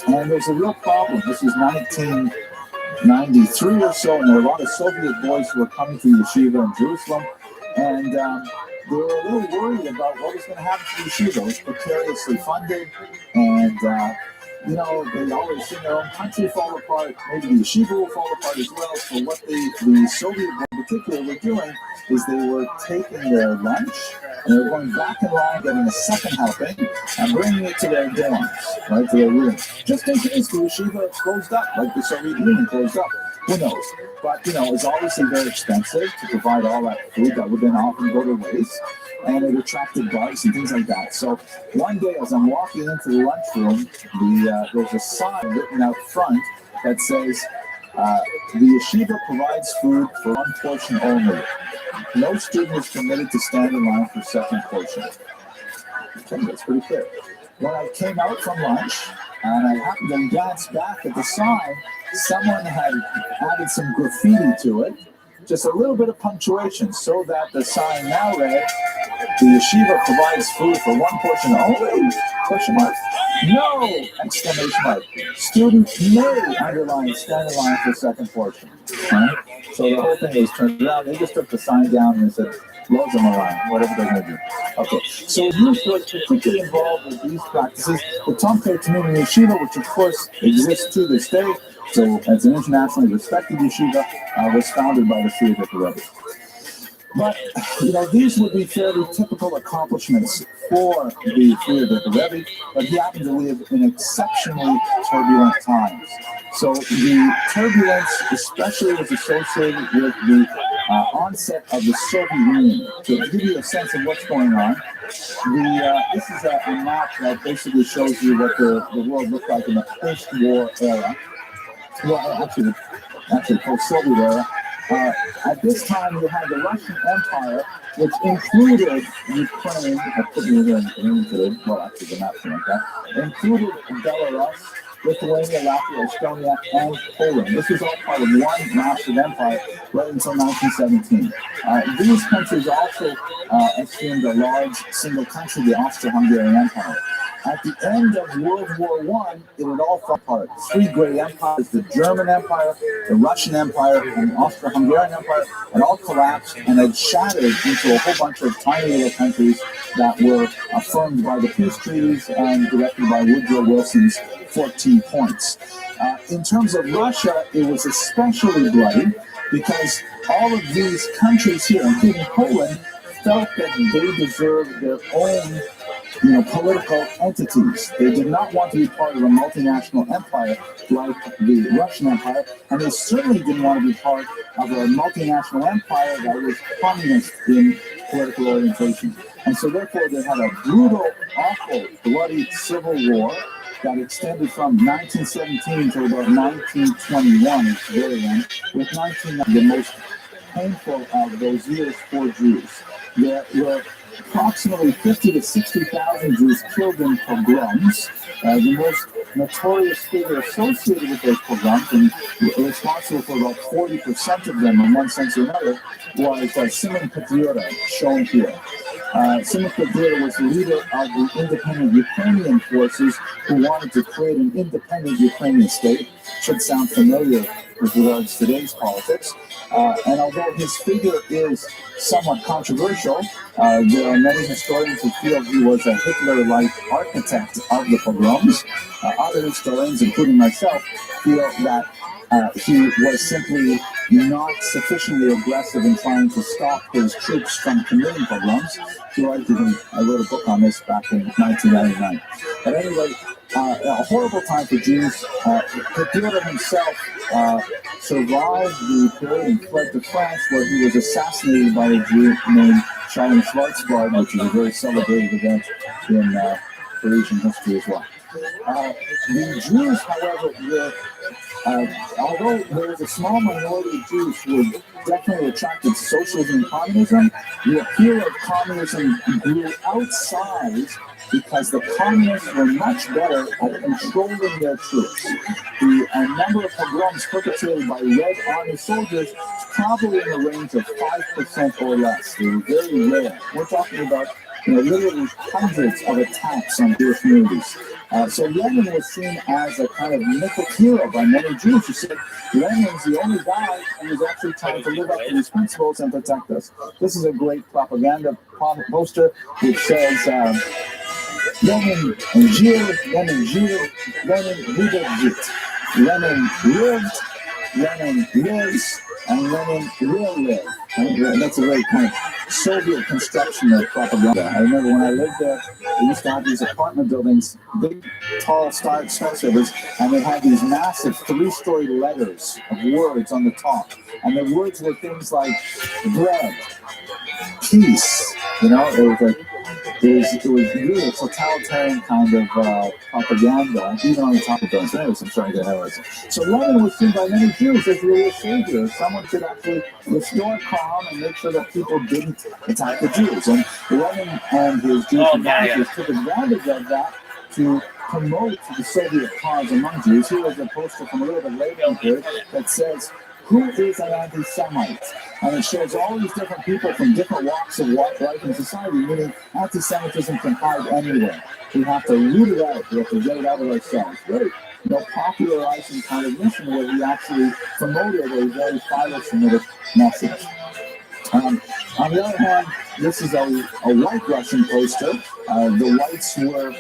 and there's a real problem. This was 1993 or so, and there were a lot of Soviet boys who were coming to yeshiva in Jerusalem, and they were a little worried about what was going to happen to yeshiva. It was precariously funded, and they always see their own country fall apart. Maybe the yeshiva will fall apart as well. So what the Soviet boys in particular were doing is they were taking their lunch and they were going back in line, getting a second helping, and bringing it to their dorms, right, to their rooms. Just in case the yeshiva closed up, like the Soviet Union closed up. Who knows? But, it's obviously very expensive to provide all that food that would then often go to waste, and it attracted bugs and things like that. So one day, as I'm walking into the lunchroom, there's a sign written out front that says, the yeshiva provides food for one portion only. No student is permitted to stand in line for second portion. Okay, that's pretty clear. When I came out from lunch, and I happened to glance back at the sign, someone had added some graffiti to it, just a little bit of punctuation, so that the sign now read, the yeshiva provides food for one portion only, question mark. No! Exclamation mark. Students may underline, stand in line for second portion. Right? So the whole thing was turned around. They just took the sign down and said, loads them around, whatever they're going to do. Okay, so youth was particularly involved with these practices. The Tomchei Tmimim Yeshiva, which of course exists to this day, so as an internationally respected yeshiva, was founded by the ViralRabbi. But, these would be fairly typical accomplishments for the ViralRabbi, but he happened to live in exceptionally turbulent times. So the turbulence especially was associated with the onset of the Soviet Union. So to give you a sense of what's going on, this is a map that basically shows you what the world looked like in the post-war era. Well, actually post-Soviet era. At this time, you had the Russian Empire, which included Ukraine. I put you here in today. Well, actually, the map's like that. Included Belarus, Lithuania, Latvia, Estonia, and Poland. This was all part of one massive empire right until 1917. These countries also assumed a large single country, the Austro-Hungarian Empire. At the end of World War I, it had all fallen apart. Three great empires, the German Empire, the Russian Empire, and the Austro-Hungarian Empire, had all collapsed and had shattered into a whole bunch of tiny little countries that were affirmed by the peace treaties and directed by Woodrow Wilson's 14 points. In terms of Russia, it was especially bloody because all of these countries here, including Poland, felt that they deserved their own political entities. They did not want to be part of a multinational empire like the Russian Empire, and they certainly didn't want to be part of a multinational empire that was communist in political orientation. And so therefore they had a brutal, awful, bloody civil war that extended from 1917 to about 1921 at the very end, with 19 the most painful of those years for Jews. There were approximately 50 to 60,000 Jews killed in pogroms. The most notorious figure associated with those pogroms, and responsible for about 40% of them in one sense or another, was Simon Petlura, shown here. Simon Petlura was the leader of the independent Ukrainian forces who wanted to create an independent Ukrainian state. Should sound familiar with regards to today's politics. And although his figure is somewhat controversial, there are many historians who feel he was a Hitler-like architect of the pogroms. Other historians, including myself, feel that he was simply not sufficiently aggressive in trying to stop his troops from committing pogroms. I wrote a book on this back in 1999. But anyway, a horrible time for Jews. Petlura himself survived the period and fled to France, where he was assassinated by a Jew named Shalom Schwarzbard, which is a very celebrated event in Parisian history as well. The Jews, however, were although there was a small minority of Jews who were definitely attracted to socialism and communism, the appeal of communism grew outside because the communists were much better at controlling their troops. The number of pogroms perpetrated by Red Army soldiers was probably in the range of 5% or less. They were very rare. We're talking about literally hundreds of attacks on Jewish communities. So Lenin was seen as a kind of mythic hero by many Jews who said Lenin's the only guy who is actually trying to live up to these principles and protect us. This is a great propaganda poster which says Lenin lived, Lenin lived, Lenin lives, and Lenin will live. And that's a very kind of Soviet construction of propaganda. I remember when I lived there, they used to have these apartment buildings, big, tall skyscrapers, and they had these massive 3-story letters of words on the top. And the words were things like bread, peace, it was really a totalitarian kind of propaganda, even on the top of those letters. I'm sorry to have it. So Lenin was seen by many Jews as really a savior, someone could actually restore calm and make sure that people didn't attack the Jews. And Lenin and his Jewish advisors took advantage of that to promote the Soviet cause among Jews. Here is a poster from a little bit later in the period that says, "Who is an anti-Semite?" And it shows all these different people from different walks of life in society, meaning anti-Semitism can hide anywhere. We have to root it out. We have to get it out of ourselves. Very popularizing kind of mission where we actually promoted a very philo-Semitic message. On the other hand, this is a white Russian poster. The whites were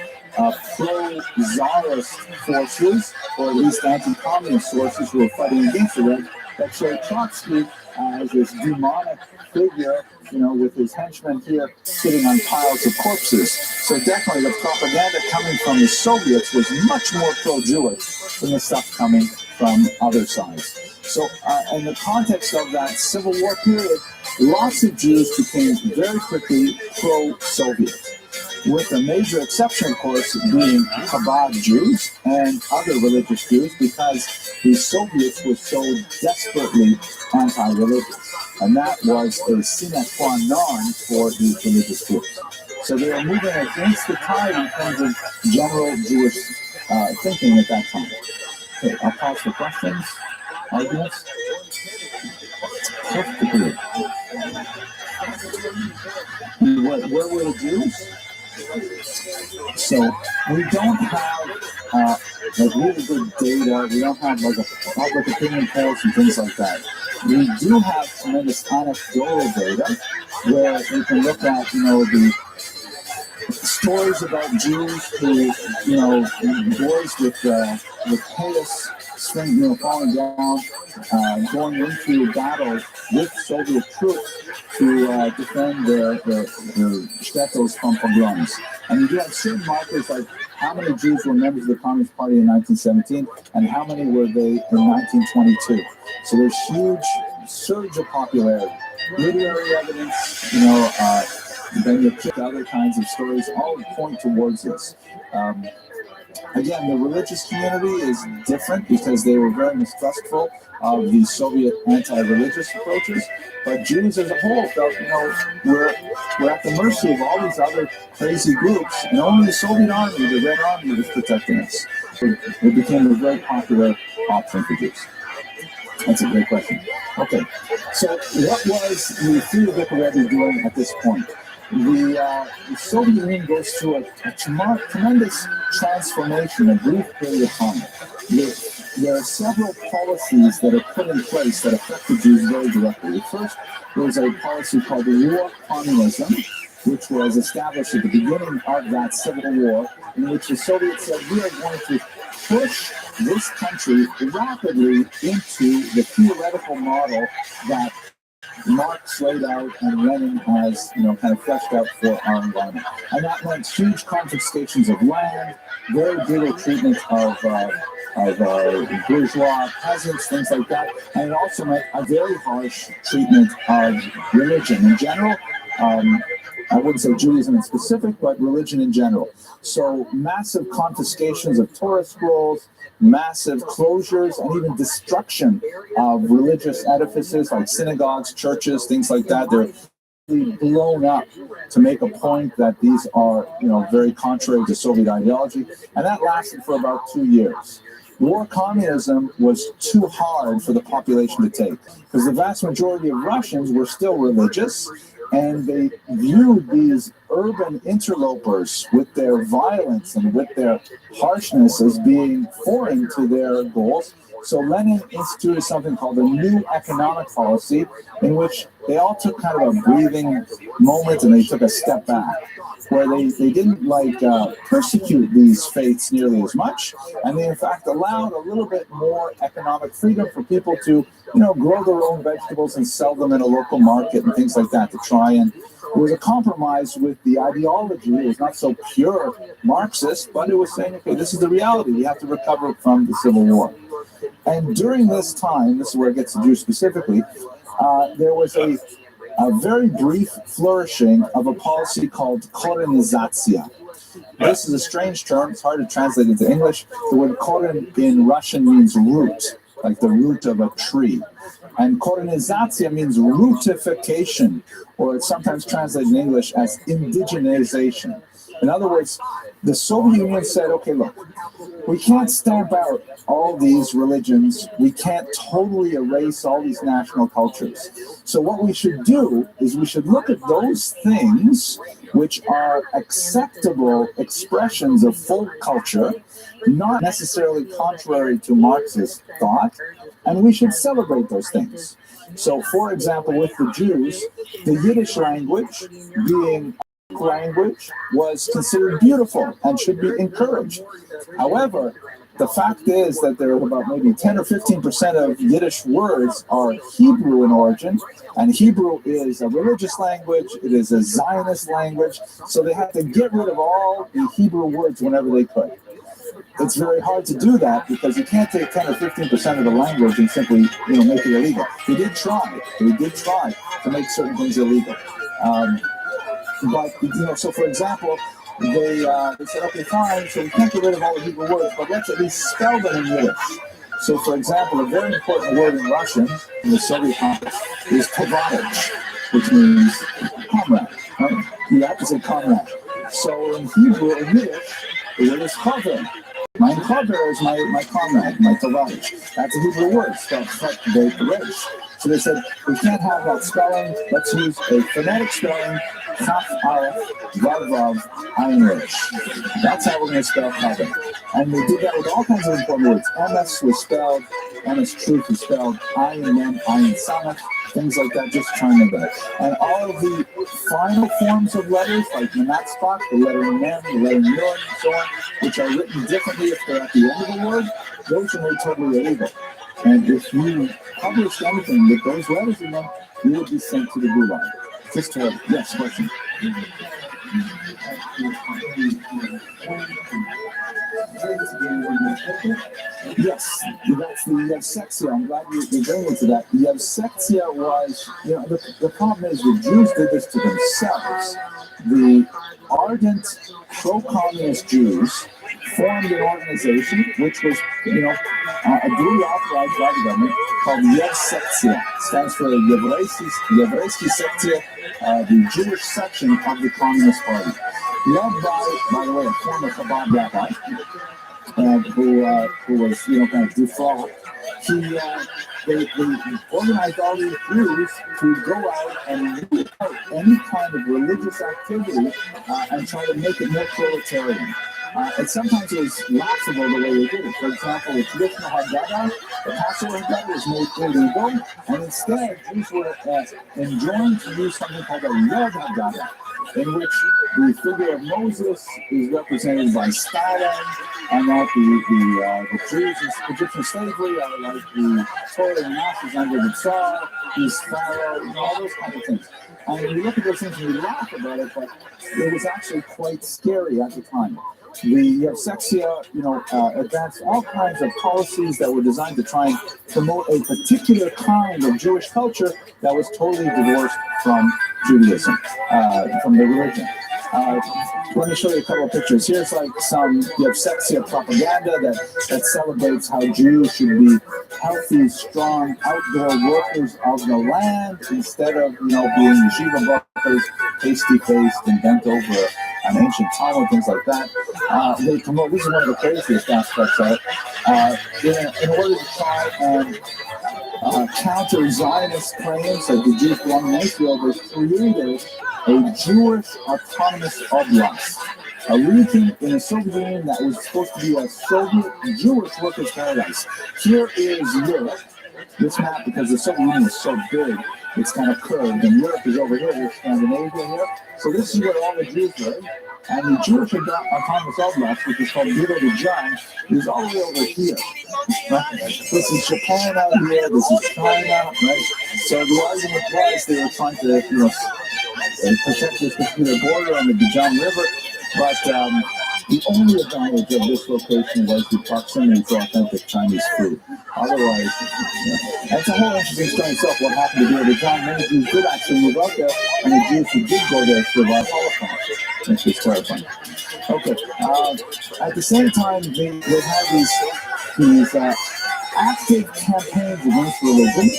pro-Tsarist forces, or at least anti-communist forces who were fighting against the Reds, that showed Trotsky as this demonic figure, with his henchmen here sitting on piles of corpses. So definitely the propaganda coming from the Soviets was much more pro-Jewish than the stuff coming from other sides. So in the context of that Civil War period, lots of Jews became very quickly pro-Soviet, with a major exception, of course, being Chabad Jews and other religious Jews, because the Soviets were so desperately anti-religious. And that was a sine qua non for these religious groups. So they were moving against the tide in terms of general Jewish thinking at that time. Okay, I'll pause for questions, arguments. Perfectly. Where were the Jews? So we don't have like really good data. We don't have like a public opinion polls and things like that. We do have tremendous anecdotal data where we can look at, the stories about Jews who, boys with chaos falling down, going into battle with Soviet troops to defend the shtetls from pogroms. And you do have certain markers like how many Jews were members of the Communist Party in 1917 and how many were they in 1922. So there's huge surge of popularity. Literary evidence, then you pick other kinds of stories, all point towards this. Again, the religious community is different because they were very mistrustful of the Soviet anti-religious approaches. But Jews as a whole felt, we're at the mercy of all these other crazy groups, and only the Soviet army, the Red Army, was protecting us. So it became a very popular option for Jews. That's a great question. Okay, so what was the ViralRabbi doing at this point? The Soviet Union goes through a tremendous transformation in a brief period of time. There are several policies that are put in place that affect the Jews very directly. First, there was a policy called the War Communism, which was established at the beginning of that civil war, in which the Soviets said, we are going to push this country rapidly into the theoretical model that Marx laid out and Lenin has, kind of fleshed out for our environment. And that meant huge confiscations of land, very brutal treatment of bourgeois peasants, things like that. And it also meant a very harsh treatment of religion in general. I wouldn't say Judaism in specific, but religion in general. So massive confiscations of Torah scrolls, massive closures, and even destruction of religious edifices like synagogues, churches, things like that. They're really blown up to make a point that these are, very contrary to Soviet ideology. And that lasted for about 2 years. War communism was too hard for the population to take because the vast majority of Russians were still religious, and they viewed these urban interlopers with their violence and with their harshness as being foreign to their goals. So Lenin instituted something called the New Economic Policy, in which they all took kind of a breathing moment and they took a step back, where they didn't persecute these faiths nearly as much, and they in fact allowed a little bit more economic freedom for people to grow their own vegetables and sell them in a local market and things like that to try and. It was a compromise with the ideology. It was not so pure Marxist, but it was saying, okay, this is the reality. We have to recover from the Civil War. And during this time, this is where it gets to Jews specifically, there was a very brief flourishing of a policy called korenizatsiya. This is a strange term. It's hard to translate into English. The word koren in Russian means root, like the root of a tree. And korenizatsiya means rootification, or it's sometimes translated in English as indigenization. In other words, the Soviet Union said, okay, look, we can't stamp out all these religions. We can't totally erase all these national cultures. So what we should do is we should look at those things which are acceptable expressions of folk culture, not necessarily contrary to Marxist thought, and we should celebrate those things. So, for example, with the Jews, the Yiddish language, being a language, was considered beautiful and should be encouraged. However, the fact is that there are about maybe 10 or 15% of Yiddish words are Hebrew in origin, and Hebrew is a religious language, it is a Zionist language, so they had to get rid of all the Hebrew words whenever they could. It's very hard to do that because you can't take 10 or 15% of the language and simply, make it illegal. They did try to make certain things illegal. But so for example, they said, okay, fine, so we can't get rid of all the Hebrew words, but let's at least spell them in Yiddish. So, for example, a very important word in Russian, in the Soviet context, is tovarich, which means comrade. Right? You have to say comrade. So in Hebrew, in Yiddish, the word is chaver. Mein Chaver is my comrade, my tovarish. That's a Hebrew word, spelled Chet Resh. So they said, we can't have that spelling. Let's use a phonetic spelling, Chaf Aleph, Vav Vav, Ayin Resh. That's how we're going to spell Chaver. And we did that with all kinds of important words. MS was spelled, MS Truth was spelled, Ayin Mem, Ayin Samach, things like that, just trying to that. And all of the final forms of letters, like the Manat spot, the letter Mem, the letter Yud, and so on, which are written differently if they're at the end of the word, those are made totally illegal. And if you published anything with those letters in them, you would be sent to the gulag. Just to, yes, question. Yes, that's the Yevsektia. I'm glad you're going into that. The Yevsektia was, the problem is the Jews did this to themselves. The ardent pro-communist Jews formed an organization which was, a duly authorized by the government called Yevsektia. Stands for Yevreisky Sektia, the Jewish section of the Communist Party. Led by the way, a former Chabad rabbi, who was, kind of defrauded. They organized all these Jews to go out and root out any kind of religious activity and try to make it more proletarian. And sometimes it was laughable the way they did it. For example, the traditional Haggadah, the Passover Haggadah was made illegal, and instead Jews were enjoined to use something called a Yod Haggadah, in which the figure of Moses is represented by Stalin, and that the Jews in Egyptian slavery are like the toiling masters under the Tsar, he's Pharaoh, all those kind of things. And you look at those things and you laugh about it, but it was actually quite scary at the time. The Yevsektia, advanced all kinds of policies that were designed to try and promote a particular kind of Jewish culture that was totally divorced from Judaism, from the religion. Let me show you a couple of pictures. Here's like some Yevsektia propaganda that celebrates how Jews should be healthy, strong, outdoor workers of the land instead of, being yeshiva workers, pasty-faced and bent over an ancient Talmud, things like that. They promote, this is one of the craziest aspects of it, in order to try and counter Zionist claims that the Jews belong in Israel. They created a Jewish autonomous oblast, a region in the Soviet Union that was supposed to be a Soviet Jewish workers' paradise. Here is Europe. This map, because the Soviet Union is so big, it's kind of curved, and Europe is over here, there's Scandinavia here. So this is where all the Jews live. And the Jewish autonomous oblast, which is called Viralrabbi, is all the way over here. Right? This is Japan out here, this is China, right? So the argument was they were trying to, protect this particular border on the Bijan River, but the only advantage of this location was the proximity to authentic Chinese food. Otherwise, that's a whole interesting story itself, what happened to Bijan. Many Jews did actually move out there, and the Jews who did go there survived Holocaust, which is terrifying. Okay, at the same time, they had these active campaigns against religion,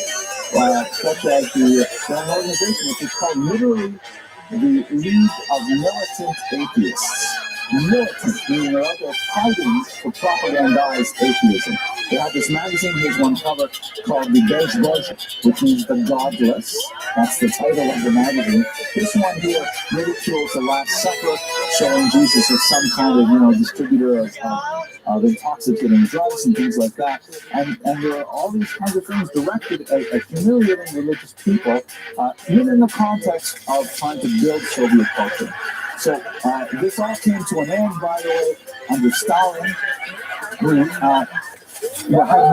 such as the organization, which is called literally the League of Militant Atheists. Militant, meaning they're out there fighting to propagandize atheism. They have this magazine, here's one cover, called the Bezroj, which means the godless. That's the title of the magazine. This one here ridicules the Last Supper, showing Jesus as some kind of, distributor of intoxicating drugs and things like that. And there are all these kinds of things directed at humiliating religious people, within the context of trying to build Soviet culture. So this all came to an end, by the way, under Stalin, who had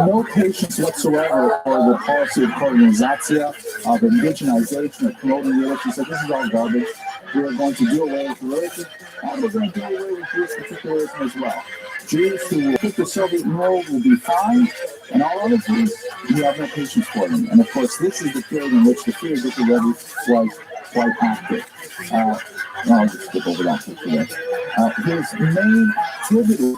no patience whatsoever for the policy of colonization, of indigenization, of promoting religion. He said, this is all garbage. We are going to do away with religion, and we're going to do away with Jewish particularism as well. Jews who will fit the Soviet mold will be fine, and all other Jews, we have no patience for them. And of course, this is the period in which the ViralRabbi was quite active. I'll just skip over that for today. His main activity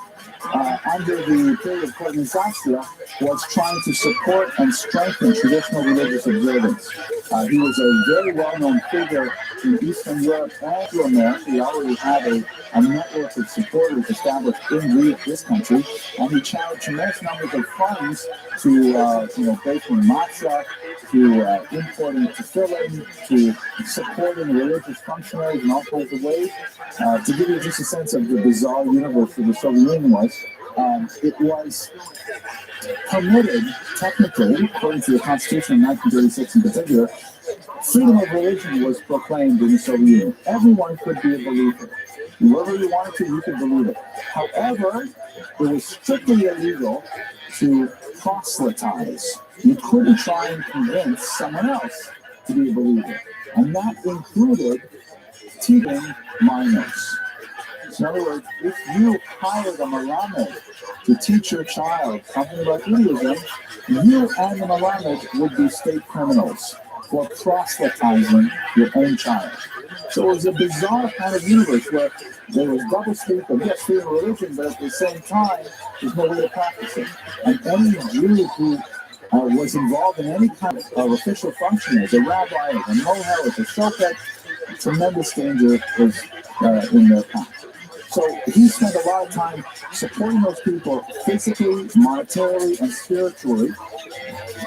under the period of colonization was trying to support and strengthen traditional religious observance. He was a very well-known figure in Eastern Europe and to America. He already had a network of supporters established in this country, and he channeled tremendous numbers of funds to, baking matzah, to importing tefillin, to supporting religious functionaries in all kinds of ways. To give you just a sense of the bizarre universe that the Soviet Union was, it was permitted, technically, according to the Constitution of 1936 in particular, freedom of religion was proclaimed in the Soviet Union. Everyone could be a believer. Whoever you wanted to, you could believe it. However, it was strictly illegal to proselytize. You couldn't try and convince someone else to be a believer. And that included teaching minors. So in other words, if you hired a Melamed to teach your child something about Judaism, you and the Melamed would be state criminals for proselytizing your own child. So it was a bizarre kind of universe where there was double speak of yes, freedom of religion, but at the same time, there's no way to practice it. And any Jew who was involved in any kind of official function as a rabbi, as a mohel, as a shofet, tremendous danger was in their path. So he spent a lot of time supporting those people physically, monetarily, and spiritually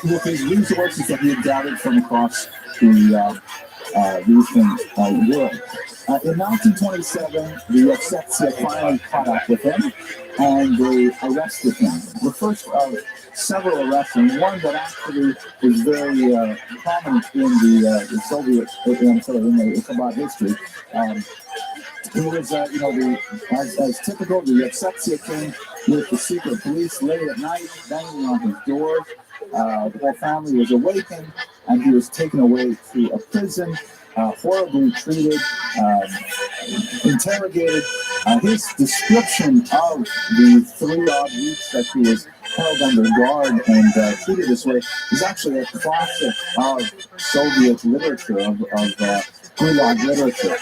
with his resources that he had gathered from across the Eastern world. In 1927, the Setsia finally caught up with him, and they arrested him. The first of several arrests, and one that actually was very prominent in the Soviet, in the Chabad history. It was, as typical, the Setsia came with the secret police late at night, banging on his door. The whole family was awakened, and he was taken away to a prison, horribly treated, interrogated. His description of the 3-odd weeks that he was held under guard and treated this way is actually a classic of Soviet literature, of Gulag literature.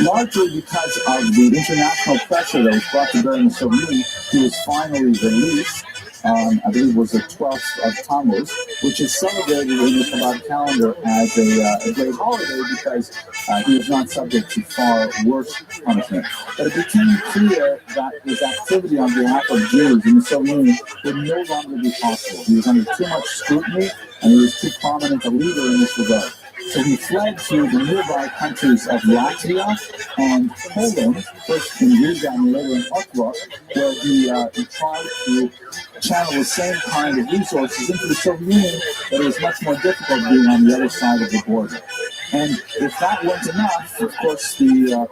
Largely because of the international pressure that was brought to bear in the Soviet Union, he was finally released. I believe it was the 12th of Tammuz, which is celebrated in the Chabad calendar as a great holiday because he was not subject to far worse punishment. But it became clear that his activity on behalf of Jews in the Soviet Union would no longer be possible. He was under too much scrutiny, and he was too prominent a leader in this regard. So he fled to the nearby countries of Latvia and Poland, first in Riga and later in Otwa, where he tried to channel the same kind of resources into the Soviet Union, but it was much more difficult being on the other side of the border. And if that wasn't enough, of course, the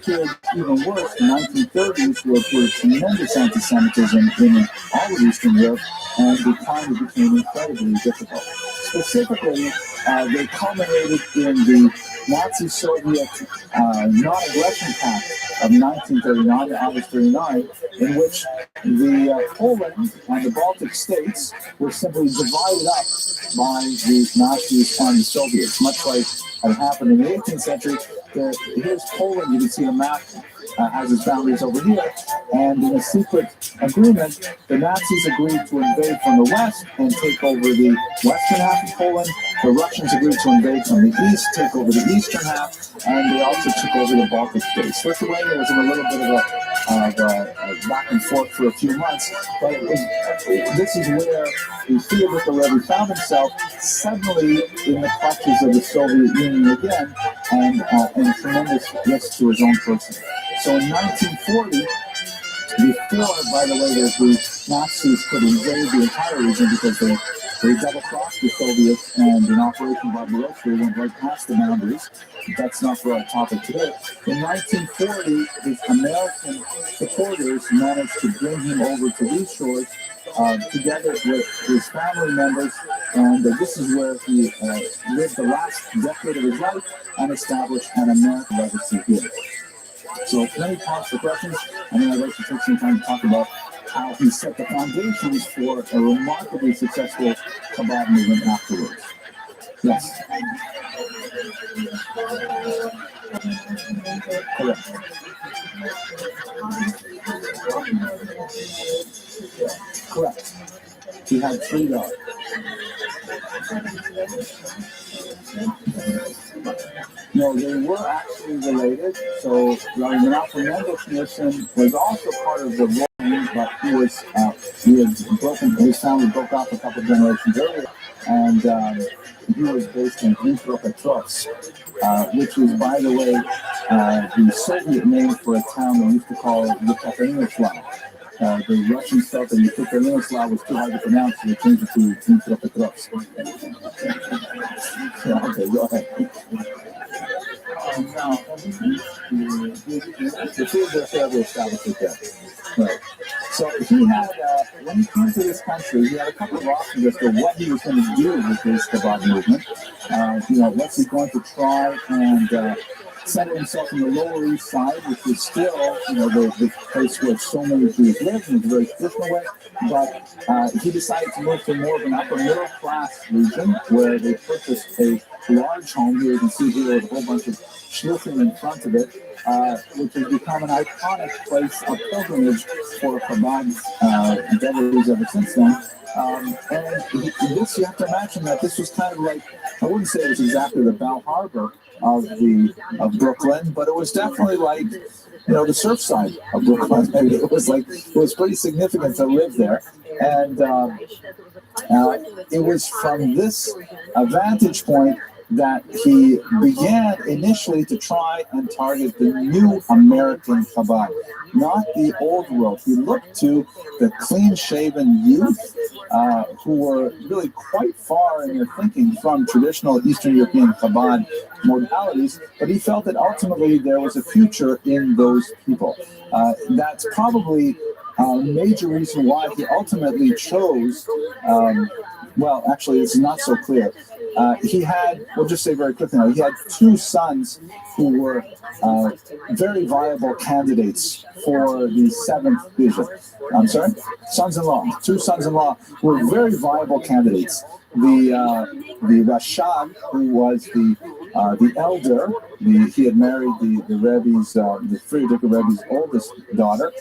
period even worse, the 1930s, were tremendous anti-Semitism in all of Eastern Europe, and the climate became incredibly difficult. Specifically, they culminated in the Nazi-Soviet non-aggression pact of 1939 to August 39, in which the Poland and the Baltic states were simply divided up by the Nazis and the Soviets, much like had happened in the 18th century. Here's Poland, you can see the map has its boundaries over here, and in a secret agreement, the Nazis agreed to invade from the west and take over the western half of Poland. The Russians agreed to invade from the east, take over the eastern half, and they also took over the Baltic states. Lithuania was in a little bit of a back and forth for a few months, but this is where the ViralRabbi found himself suddenly in the clutches of the Soviet Union again, and tremendous risk to his own person. So in 1940, before, by the way, the Nazis could invade the entire region because they double-crossed the Soviets, and in Operation Barbarossa, they went right past the boundaries. That's not for our topic today. In 1940, his American supporters managed to bring him over to these shores, together with his family members, and this is where he lived the last decade of his life and established an American legacy here. So let me pause for questions, and then I'd like to take some time to talk about how he set the foundations for a remarkably successful Chabad movement afterwards. Yes? Correct. Correct. He had 3 dogs. No, No, they were actually related. So Rabbi Menachem Mendel Schneerson was also part of the royal, but he had broken, his family broke off a couple of generations earlier, and he was based in Dnipropetrovsk, which is, by the way, the Soviet name for a town they used to call Yekaterinoslav. The Russians felt that Yekaterinoslav was too hard to pronounce, so they changed it to Dnipropetrovsk. Yeah, okay, go ahead. No, the field was ever established with that. Right. So he had, when he came to this country, he had a couple of options as to what he was going to do with his Chabad movement. Was he going to try and settle himself in the Lower East Side, which was still, the place where so many Jews lived in a very traditional way. But he decided to move to more of an upper middle class region where they purchased a large home. Here you can see here with a whole bunch of shluchim in front of it, which has become an iconic place of pilgrimage for Chabad's devotees ever since then. And this, you have to imagine that this was kind of like, I wouldn't say it was exactly the Bal Harbor of Brooklyn, but it was definitely like, the surf side of Brooklyn. I mean, it was pretty significant to live there. And it was from this vantage point that he began initially to try and target the new American Chabad, not the old world. He looked to the clean-shaven youth who were really quite far in their thinking from traditional Eastern European Chabad modalities, but he felt that ultimately there was a future in those people. That's probably a major reason why he ultimately chose, well, actually, it's not so clear. He had, we'll just say very quickly now, he had two sons who were very viable candidates for the seventh vision. I'm sorry? Sons-in-law. Two sons-in-law were very viable candidates. The Rashab, who was the elder, he had married the Rebbe's, the Frierdiker Rebbe's oldest daughter,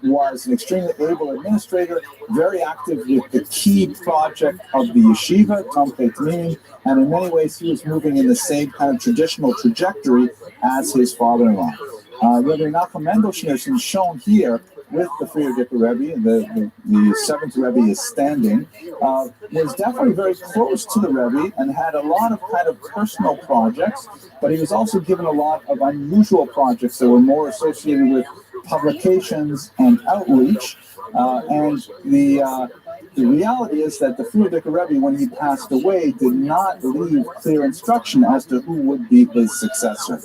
was an extremely able administrator, very active with the key project of the yeshiva, Tomchei Tmimim, and in many ways he was moving in the same kind of traditional trajectory as his father-in-law. Rabbi Menachem Mendel Schneerson is shown here with the Frierdiker Rebbe, the seventh Rebbe is standing, was definitely very close to the Rebbe and had a lot of kind of personal projects, but he was also given a lot of unusual projects that were more associated with publications and outreach. And the reality is that the Frierdiker Rebbe, when he passed away, did not leave clear instruction as to who would be his successor.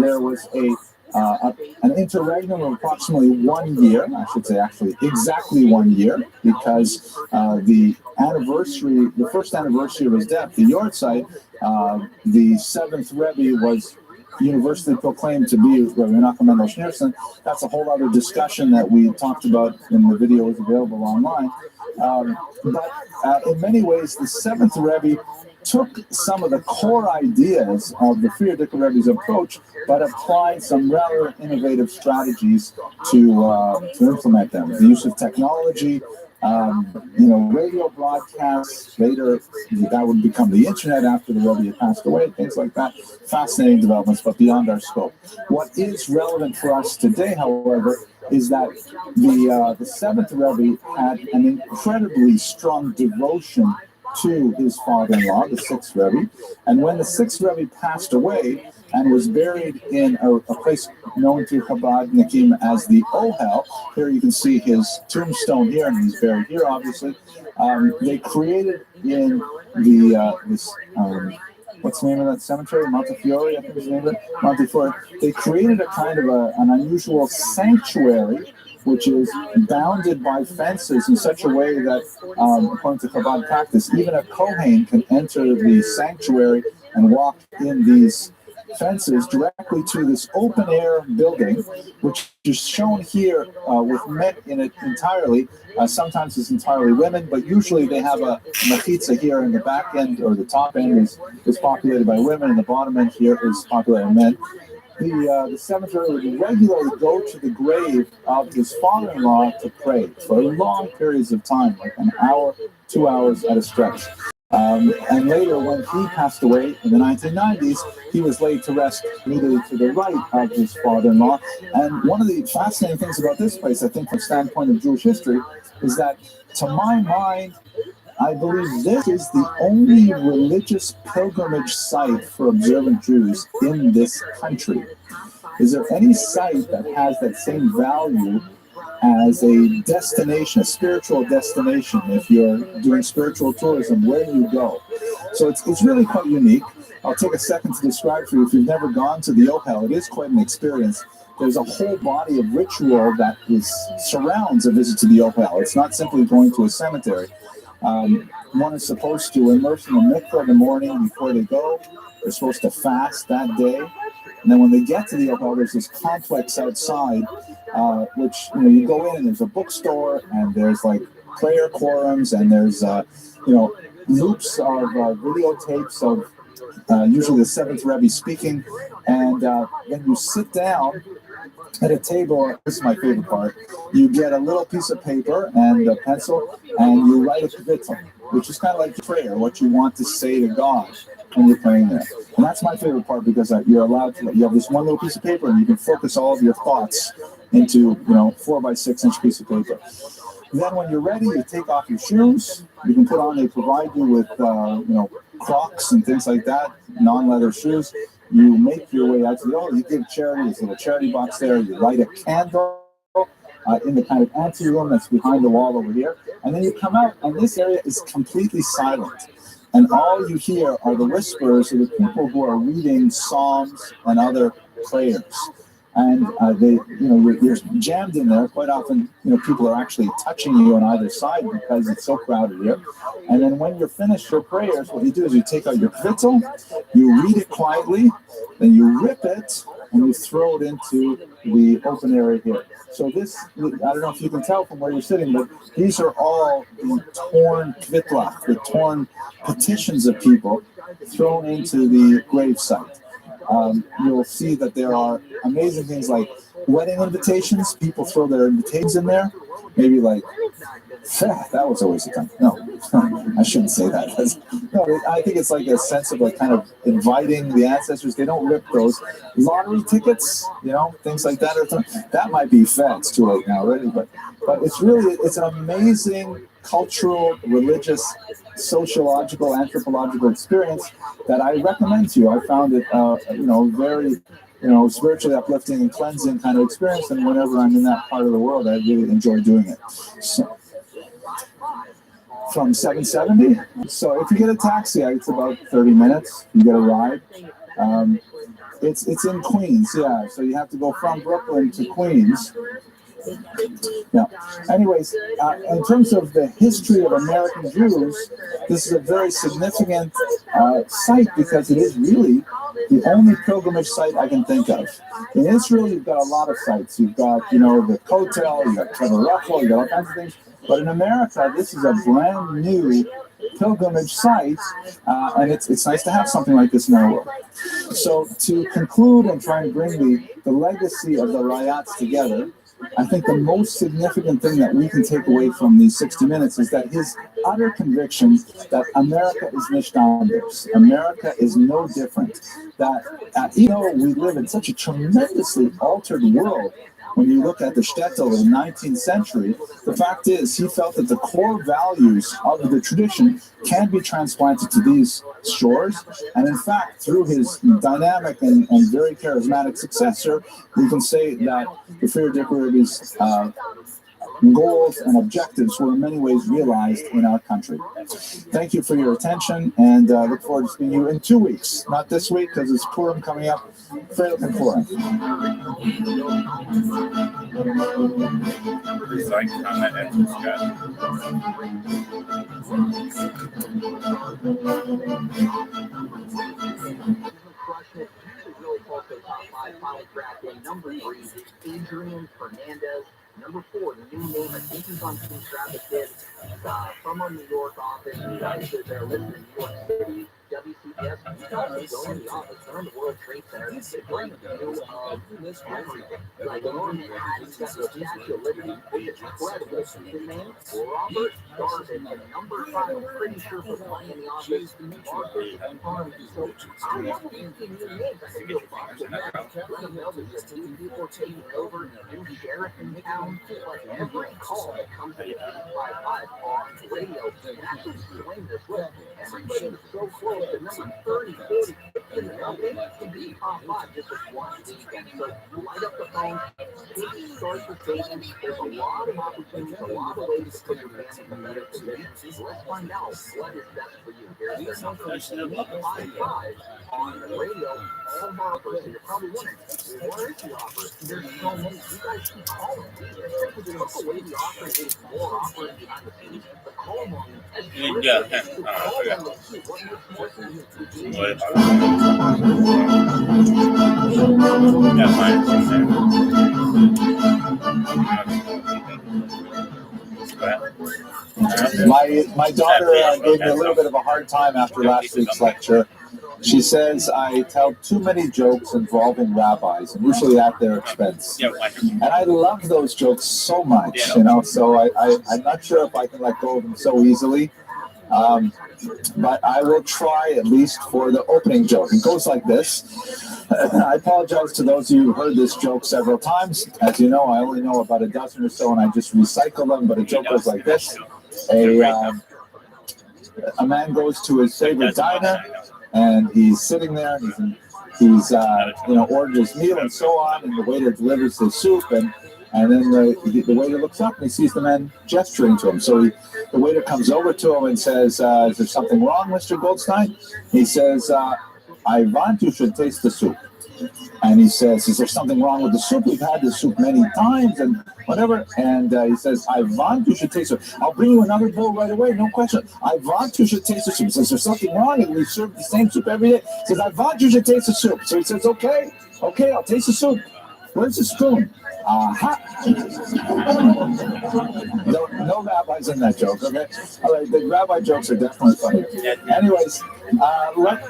There was an interregnum of approximately 1 year, I should say actually exactly 1 year, because the first anniversary of his death, the Yortzeit, the seventh Rebbe was universally proclaimed to be Rabbi Menachem Mendel Schneerson. That's a whole other discussion that we talked about in the video is available online. But in many ways, the seventh Rebbe took some of the core ideas of the Frierdiker Rebbe's approach, but applied some rather innovative strategies to implement them. The use of technology, radio broadcasts, later that would become the internet after the Rebbe had passed away, things like that. Fascinating developments, but beyond our scope. What is relevant for us today, however, is that the seventh Rebbe had an incredibly strong devotion to his father-in-law, the sixth Rebbe. And when the sixth Rebbe passed away and was buried in a place known to Chabad Nikim as the Ohel, here you can see his tombstone here, and he's buried here, obviously. They created in what's the name of that cemetery? Montefiore, I think is the name of it. Montefiore. They created a kind of an unusual sanctuary, which is bounded by fences in such a way that, according to Chabad practice, even a Kohen can enter the sanctuary and walk in these fences directly to this open-air building, which is shown here with men in it entirely. Sometimes it's entirely women, but usually they have a mechitza here in the back end, or the top end is populated by women, and the bottom end here is populated by men. The seventh Rebbe would regularly go to the grave of his father-in-law to pray for long periods of time, like an hour, 2 hours at a stretch. And later, when he passed away in the 1990s, he was laid to rest immediately to the right of his father-in-law. And one of the fascinating things about this place, I think, from the standpoint of Jewish history, is that, to my mind, I believe this is the only religious pilgrimage site for observant Jews in this country. Is there any site that has that same value as a destination, a spiritual destination? If you're doing spiritual tourism, where do you go? So it's really quite unique. I'll take a second to describe for you. If you've never gone to the Ohel, it is quite an experience. There's a whole body of ritual that surrounds a visit to the Ohel. It's not simply going to a cemetery. One is supposed to immerse in the mikveh in the morning before they go. They're supposed to fast that day. And then when they get to the Ohel, there's this complex outside, which you go in and there's a bookstore and there's like prayer quorums and there's loops of videotapes of usually the seventh Rebbe speaking, and then you sit down at a table. This is my favorite part. You get a little piece of paper and a pencil, and you write a kvittel, which is kind of like prayer, what you want to say to God when you're praying there. And that's my favorite part, because you're allowed to. You have this one little piece of paper, and you can focus all of your thoughts into 4 by 6 inch piece of paper. Then when you're ready, you take off your shoes. You can put on. They provide you with Crocs and things like that, non-leather shoes. You make your way out to the Ohel. You give charity. There's a little charity box there. You light a candle in the kind of anteroom that's behind the wall over here. And then you come out, and this area is completely silent. And all you hear are the whispers of the people who are reading psalms and other prayers. And you're jammed in there. Quite often, people are actually touching you on either side because it's so crowded here. And then when you're finished your prayers, what you do is you take out your kvittel, you read it quietly, then you rip it, and you throw it into the open area here. So this, I don't know if you can tell from where you're sitting, but these are all the torn kvitlach, the torn petitions of people thrown into the gravesite. You'll see that there are amazing things like wedding invitations. People throw their invitations in there. Maybe like, that was a waste of time. No, I shouldn't say that. No, I think it's like a sense of like kind of inviting the ancestors. They don't rip those. Lottery tickets, things like that. That might be fed. It's too late now already. But it's an amazing cultural, religious, sociological, anthropological experience that I recommend to you. I found it, very, spiritually uplifting and cleansing kind of experience. And whenever I'm in that part of the world, I really enjoy doing it. So, from 770. So if you get a taxi, it's about 30 minutes. You get a ride. It's in Queens, yeah. So you have to go from Brooklyn to Queens. Yeah. Anyways, in terms of the history of American Jews, this is a very significant site because it is really the only pilgrimage site I can think of. In Israel, you've got a lot of sites. You've got, the Kotel, you've got Kever Rachel, you've got all kinds of things. But in America, this is a brand new pilgrimage site, and it's nice to have something like this in our world. So to conclude and try and bring the legacy of the Rayats together, I think the most significant thing that we can take away from these 60 minutes is that his utter conviction that America is nicht anders. America is no different. That even though we live in such a tremendously altered world, when you look at the shtetl of the 19th century, the fact is he felt that the core values of the tradition can be transplanted to these shores. And in fact, through his dynamic and very charismatic successor, we can say that the ViralRabbi's goals and objectives were in many ways realized in our country. Thank you for your attention, and look forward to seeing you in 2 weeks. Not this week, because it's Purim coming up. Very looking forward. Please like, comment, and subscribe. Number 3, Adrian Fernandez. Number 4, the new name, I think he's on Team Travis, from our New York office. You guys that are listening in New York City, WCBS, you can also go in the office on the World Trade Center. They bring you everything. Like Lauren had got the Statue of Liberty. It's incredible. His name, Robert Garvin, and number 5, I'm pretty sure for playing in the office. Arthur Farm. So I love it when you new names. I can do a box with that. Let them know there's a new people taking over, new sheriff in town. Like every call that comes to 855 on radio, and actually explain this way. Everybody is so close to number 30, 40, 50 in the company can be top 5 just as one weekend. So light up the phone, take start the savings. There's a lot of opportunities, a lot of ways to put your family in a better position. Let's find out what is best for you. Here's their number 855 on the radio. All of our offers, and you're probably wondering, where is the offer? There's so many. You guys keep calling. It's simply to took away the offer and gave more offers behind the scenes. The call volume has My daughter gave me a little bit of a hard time after last week's lecture. She says I tell too many jokes involving rabbis, and usually at their expense. And I love those jokes so much, so I'm not sure if I can let go of them so easily. But I will try at least for the opening joke. It goes like this. I apologize to those of you who heard this joke several times. As you know, I only know about a dozen or so, and I just recycle them. But a joke goes like this. A man goes to his favorite diner, and he's sitting there, and he's ordered his meal and so on, and the waiter delivers his soup, and then the waiter looks up and he sees the man gesturing to him. So the waiter comes over to him and says, is there something wrong, Mr. Goldstein? He says, I want you should taste the soup. And he says, is there something wrong with the soup? We've had this soup many times and whatever. And he says, I want you should taste it. I'll bring you another bowl right away, no question. I want you should taste the soup. He says, is there something wrong? And we serve the same soup every day. He says, I want you should taste the soup. So he says, okay, I'll taste the soup. Where's the spoon? No rabbis in that joke, okay? All right, the rabbi jokes are definitely funny. Anyways,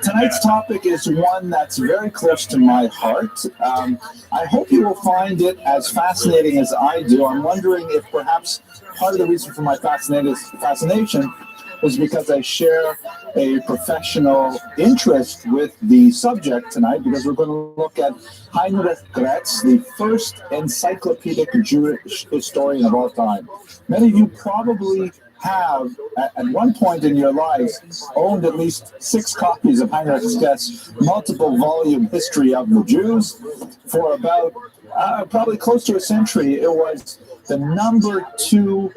tonight's topic is one that's very close to my heart. I hope you will find it as fascinating as I do. I'm wondering if perhaps part of the reason for my fascination is because I share a professional interest with the subject tonight, because we're going to look at Heinrich Gretz, the first encyclopedic Jewish historian of all time. Many of you probably have, at one point in your lives, owned at least 6 copies of Heinrich Gretz's multiple volume History of the Jews. For about probably close to a century, it was the number 2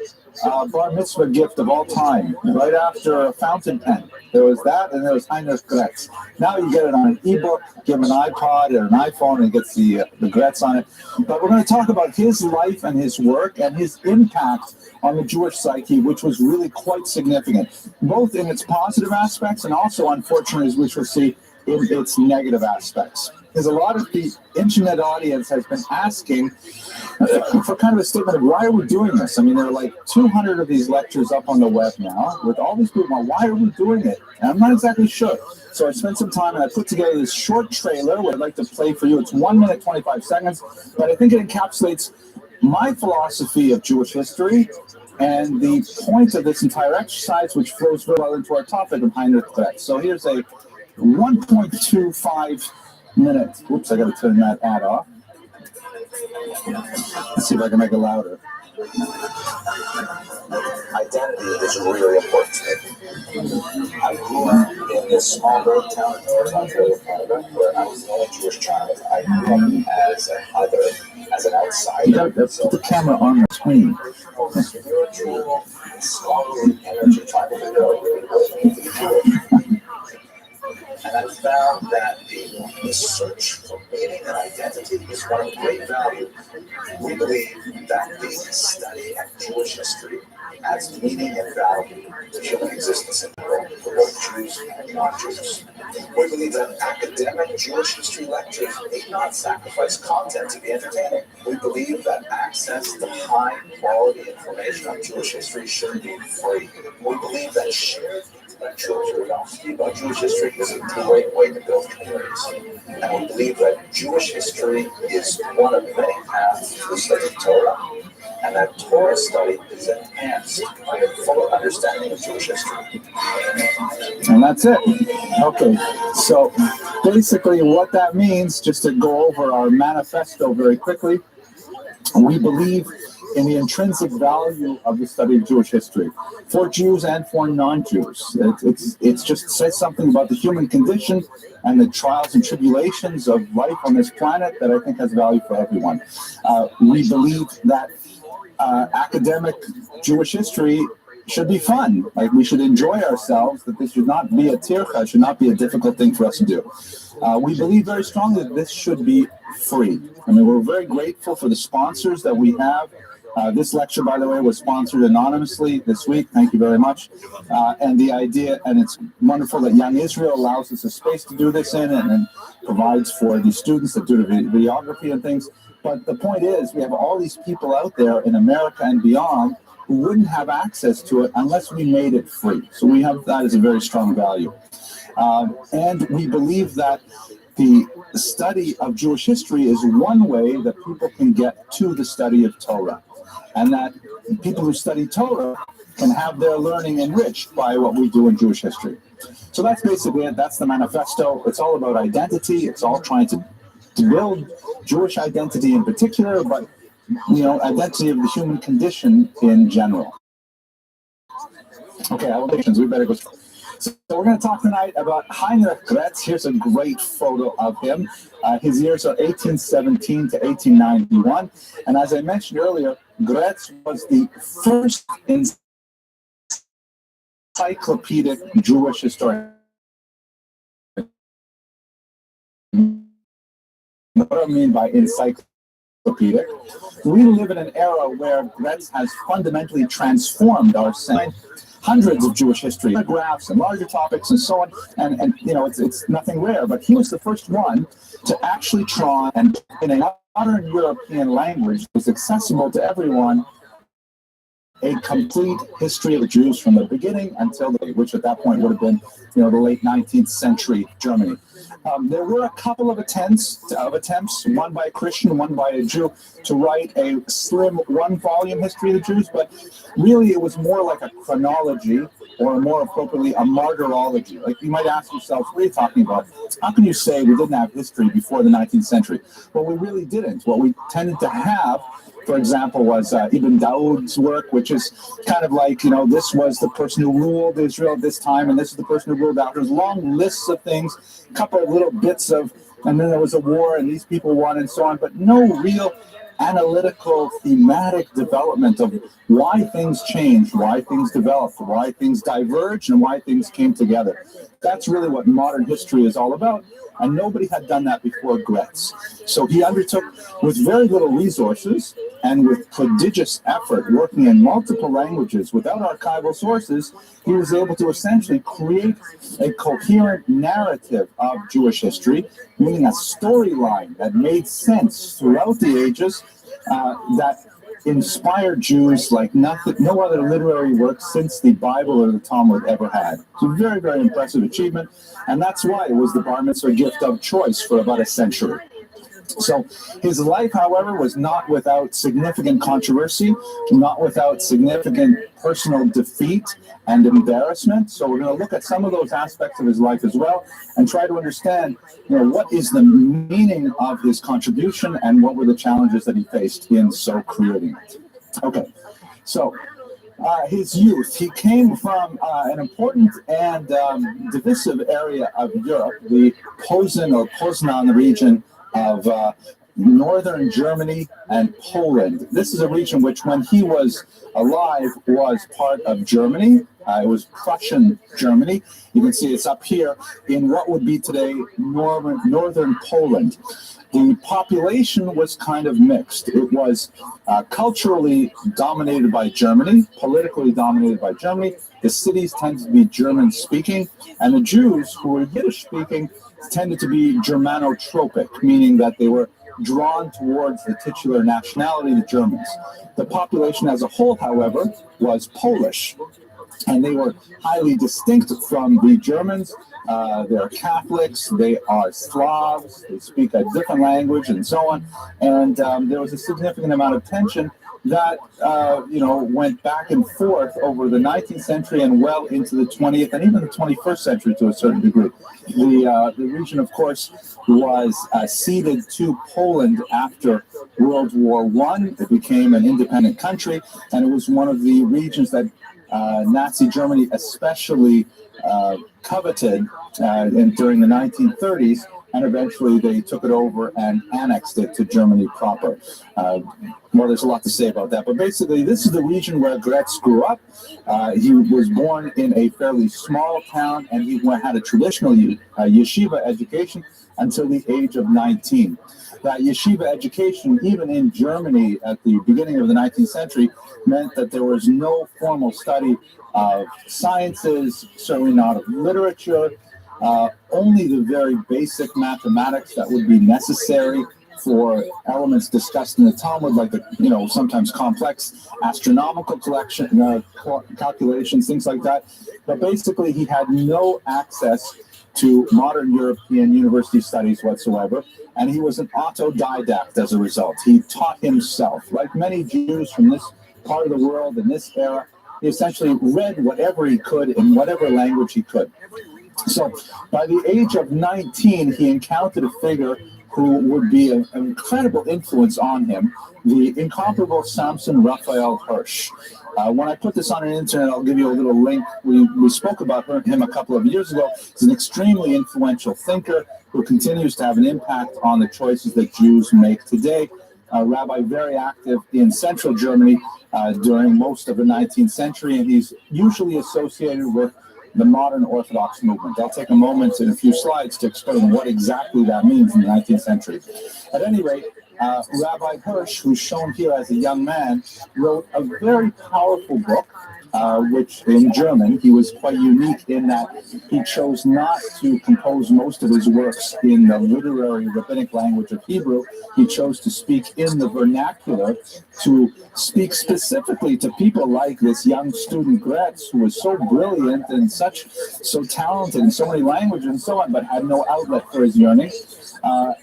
bar mitzvah gift of all time, right after a fountain pen. There was that, and there was Heinrich Gretz. Now you get it on an ebook, give him an iPod or an iPhone, and it gets the Gretz on it. But we're going to talk about his life and his work and his impact on the Jewish psyche, which was really quite significant, both in its positive aspects and also, unfortunately, as we shall see, in its negative aspects. Because a lot of the internet audience has been asking for kind of a statement of, why are we doing this? I mean, there are like 200 of these lectures up on the web now with all these people. Why are we doing it? And I'm not exactly sure. So I spent some time and I put together this short trailer where I'd like to play for you. It's 1 minute, 25 seconds, but I think it encapsulates my philosophy of Jewish history and the point of this entire exercise, which flows very well into our topic of Heinrich Gretz. So here's a 1.25 minute. Oops, I got to turn that ad off. Let's see if I can make it louder. Identity is really important to me. I grew up in this small little town in North Ontario, Canada, where I was the only Jewish child. I grew up as an outsider. You got to put the camera on the screen. Spiritual, scholarly energy trying to figure out and I found that the search for meaning and identity is one of great value. We believe that the study of Jewish history adds meaning and value to human existence in the world for both Jews and non-Jews. We believe that academic Jewish history lectures need not sacrifice content to be entertaining. We believe that access to high-quality information on Jewish history should be free. We believe that shared True curiosity about Jewish history is a great way to build communities. And we believe that Jewish history is one of many paths to the study of Torah, and that Torah study is enhanced by a fuller understanding of Jewish history. And that's it. Okay, so basically what that means, just to go over our manifesto very quickly, we believe in the intrinsic value of the study of Jewish history for Jews and for non-Jews. It's just says something about the human condition and the trials and tribulations of life on this planet that I think has value for everyone. We believe that academic Jewish history should be fun. Like, we should enjoy ourselves, that this should not be a tircha, should not be a difficult thing for us to do. We believe very strongly that this should be free. I mean, we're very grateful for the sponsors that we have. This lecture, by the way, was sponsored anonymously this week. Thank you very much. And the idea, and it's wonderful that Young Israel allows us a space to do this in and provides for the students that do the videography and things. But the point is, we have all these people out there in America and beyond who wouldn't have access to it unless we made it free. So we have that as a very strong value. And we believe that the study of Jewish history is one way that people can get to the study of Torah, and that people who study Torah can have their learning enriched by what we do in Jewish history. So that's basically it. That's the manifesto. It's all about identity. It's all trying to build Jewish identity in particular, but identity of the human condition in general. Okay, we better go. So we're going to talk tonight about Heinrich Gretz. Here's a great photo of him. His years are 1817 to 1891. And as I mentioned earlier, Gretz was the first encyclopedic Jewish historian. What do I mean by encyclopedic? We live in an era where Gretz has fundamentally transformed our sense. Hundreds of Jewish history, graphs and larger topics and so on, and it's nothing rare, but he was the first one to actually try and in a modern European language that was accessible to everyone, a complete history of the Jews from the beginning until the, which at that point would have been, the late 19th century Germany. There were a couple of attempts, one by a Christian, one by a Jew, to write a slim one-volume history of the Jews, but really it was more like a chronology, or more appropriately, a martyrology. Like, you might ask yourself, what are you talking about? How can you say we didn't have history before the 19th century? Well, we really didn't. What we tended to have, for example, was Ibn Daud's work, which is kind of like, this was the person who ruled Israel at this time, and this is the person who ruled after. There's long lists of things, a couple of little bits of, and then there was a war, and these people won, and so on, but no real analytical, thematic development of why things changed, why things developed, why things diverged, and why things came together. That's really what modern history is all about, and nobody had done that before Gretz. So he undertook, with very little resources and with prodigious effort, working in multiple languages without archival sources, he was able to essentially create a coherent narrative of Jewish history, meaning a storyline that made sense throughout the ages, that inspired Jews like no other literary work since the Bible or the Talmud ever had. It's a very, very impressive achievement, and that's why it was the bar mitzvah gift of choice for about a century. So his life, however, was not without significant controversy, not without significant personal defeat and embarrassment. So we're going to look at some of those aspects of his life as well and try to understand, what is the meaning of his contribution and what were the challenges that he faced in so creating it. Okay, so his youth, he came from an important and divisive area of Europe, the Poznan region of northern Germany and Poland. This is a region which, when he was alive, was part of Germany. It was Prussian Germany. You can see it's up here in what would be today northern Poland. The population was kind of mixed. It was culturally dominated by Germany, politically dominated by Germany. The cities tended to be German-speaking, and the Jews, who were Yiddish-speaking, tended to be Germanotropic, meaning that they were drawn towards the titular nationality, the Germans. The population as a whole, however, was Polish. and they were highly distinct from the Germans. They're Catholics, they are Slavs, they speak a different language, and so on. And there was a significant amount of tension that went back and forth over the 19th century and well into the 20th and even the 21st century to a certain degree. The region, of course, was ceded to Poland after World War I. It became an independent country, and it was one of the regions that Nazi Germany especially coveted during the 1930s, and eventually they took it over and annexed it to Germany proper. Well, there's a lot to say about that, but basically this is the region where Gretz grew up. He was born in a fairly small town, and he had a traditional yeshiva education until the age of 19. That yeshiva education, even in Germany at the beginning of the 19th century, meant that there was no formal study of sciences, certainly not of literature, only the very basic mathematics that would be necessary for elements discussed in the Talmud, like the sometimes complex astronomical calculations, things like that. But basically, he had no access to modern European university studies whatsoever, and he was an autodidact as a result. He taught himself. Like many Jews from this part of the world in this era, he essentially read whatever he could in whatever language he could. So by the age of 19, he encountered a figure who would be an incredible influence on him, the incomparable Samson Raphael Hirsch. When I put this on the internet, I'll give you a little link. We spoke about him a couple of years ago. He's an extremely influential thinker who continues to have an impact on the choices that Jews make today. Rabbi very active in central Germany during most of the 19th century, and he's usually associated with the modern Orthodox movement. I'll take a moment in a few slides to explain what exactly that means in the 19th century. At any rate, Rabbi Hirsch, who's shown here as a young man, wrote a very powerful book, which in German, he was quite unique in that he chose not to compose most of his works in the literary rabbinic language of Hebrew. He chose to speak in the vernacular, to speak specifically to people like this young student Gretz, who was so brilliant and so talented in so many languages and so on, but had no outlet for his yearning.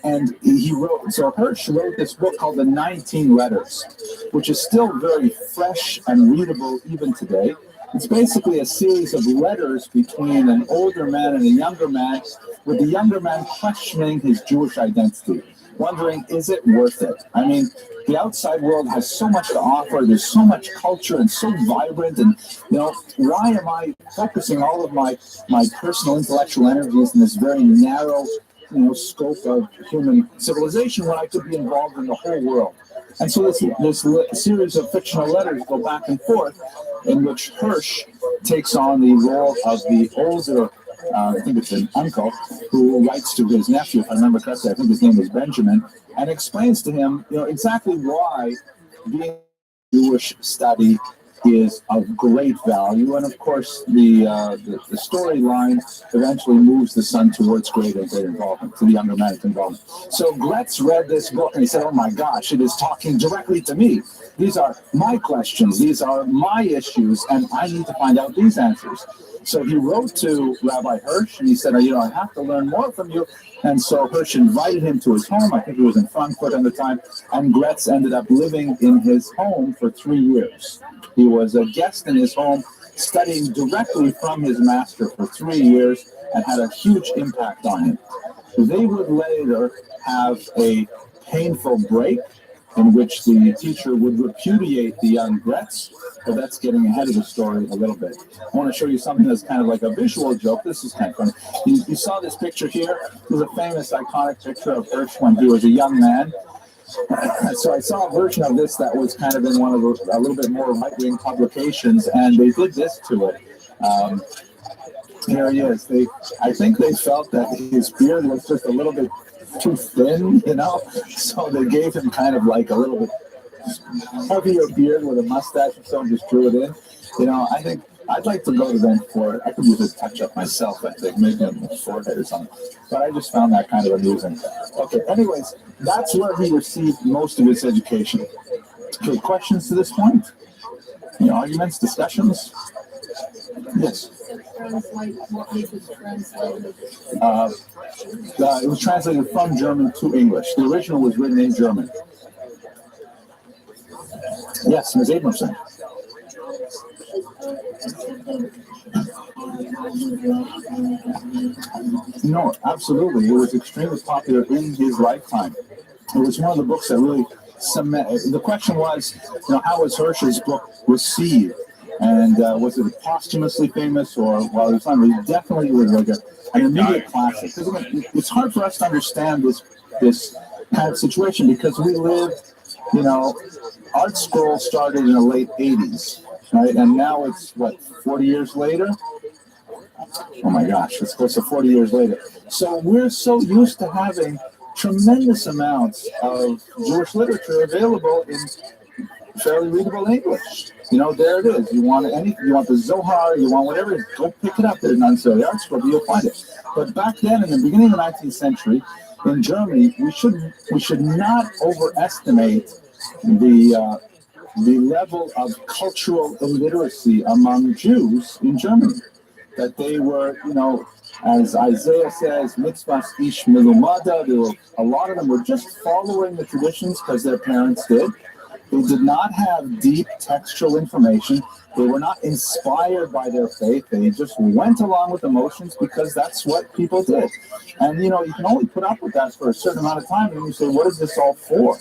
And Hirsch wrote this book called The 19 Letters, which is still very fresh and readable even today. It's basically a series of letters between an older man and a younger man, with the younger man questioning his Jewish identity, wondering, is it worth it? I mean, the outside world has so much to offer. There's so much culture and so vibrant. And, why am I focusing all of my personal intellectual energies in this very narrow scope of human civilization when I could be involved in the whole world? And so this series of fictional letters go back and forth, in which Hirsch takes on the role of the older, I think it's an uncle, who writes to his nephew, if I remember correctly, I think his name was Benjamin, and explains to him, exactly why being Jewish study is of great value. And of course, the storyline eventually moves the son towards greater and greater involvement, to the younger man's involvement. So Gretz read this book and he said, oh my gosh, it is talking directly to me. These are my questions. These are my issues, and I need to find out these answers. So he wrote to Rabbi Hirsch and he said, I have to learn more from you. And so Hirsch invited him to his home. I think he was in Frankfurt at the time. And Gretz ended up living in his home for 3 years. He was a guest in his home, studying directly from his master for 3 years, and had a huge impact on him. They would later have a painful break in which the teacher would repudiate the young Gretz, but that's getting ahead of the story a little bit. I want to show you something that's kind of like a visual joke. This is kind of funny. You saw this picture here. This is a famous, iconic picture of Hirsch when he was a young man. So I saw a version of this that was kind of in one of a little bit more right-wing publications, and they did this to it. Here he is. I think they felt that his beard was just a little bit too thin, so they gave him kind of like a little bit heavier beard with a mustache, and so just drew it in. I think I'd like to go to them for it. I could use a touch-up myself, I think, maybe on the forehead or something. But I just found that kind of amusing. Okay, anyways, that's where he received most of his education. Okay, questions to this point? Arguments, discussions? Yes. It was translated from German to English. The original was written in German. Yes, Ms. Abramson. No, absolutely. It was extremely popular in his lifetime. It was one of the books that really cemented. The question was, how was Hirsch's book received? And was it posthumously famous, or while it was time? It definitely was like an immediate classic. Because again, it's hard for us to understand this kind of situation because we live, Art Scroll started in the late 80s, right? And now it's, 40 years later? Oh my gosh, it's close to 40 years later. So we're so used to having tremendous amounts of Jewish literature available in fairly readable English. There it is. You want the Zohar, you want whatever, go pick it up. There's none so the Art Scroll, you'll find it. But back then, in the beginning of the 19th century, in Germany, we should not overestimate the level of cultural illiteracy among Jews in Germany. That they were, as Isaiah says, mitzvahs ish milumada. A lot of them were just following the traditions because their parents did. They did not have deep textual information. They were not inspired by their faith. They just went along with emotions because that's what people did. And, you can only put up with that for a certain amount of time. And then you say, what is this all for?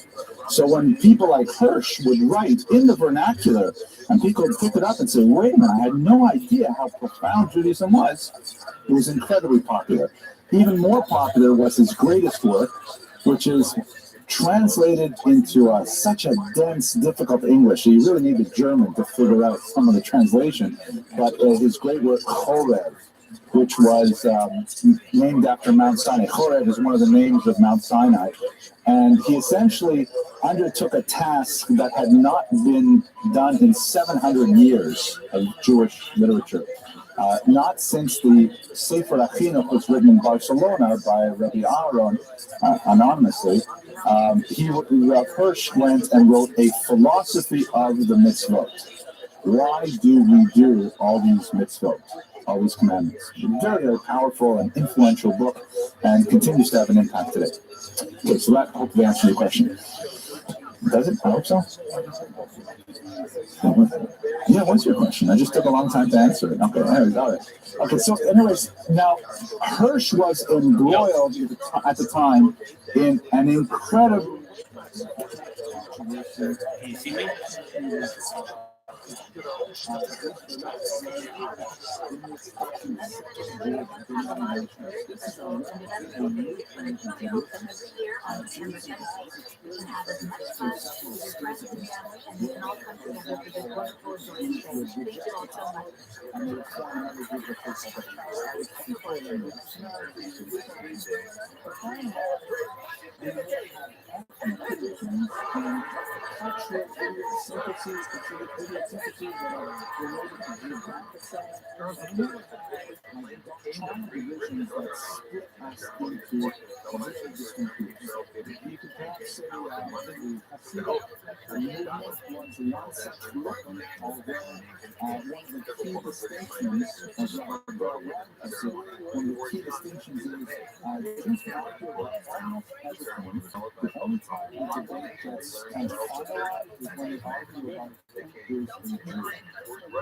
So when people like Hirsch would write in the vernacular and people would pick it up and say, wait a minute, I had no idea how profound Judaism was, it was incredibly popular. Even more popular was his greatest work, which is translated into such a dense, difficult English. You really need the German to figure out some of the translation. But his great work, Horeb, which was named after Mount Sinai. Horeb is one of the names of Mount Sinai. And he essentially undertook a task that had not been done in 700 years of Jewish literature. Not since the Sefer HaChinuch was written in Barcelona by Rabbi Aaron anonymously. Hirsch went and wrote a philosophy of the mitzvot. Why do we do all these mitzvot, all these commandments? Very, very powerful and influential book, and continues to have an impact today. Okay, so that hopefully answers your question. Does it? I hope so. Yeah, what's your question? I just took a long time to answer it. Okay, anyways, all right. Okay, so anyways, now Hirsch was embroiled at the time in an incredible... Can you see me?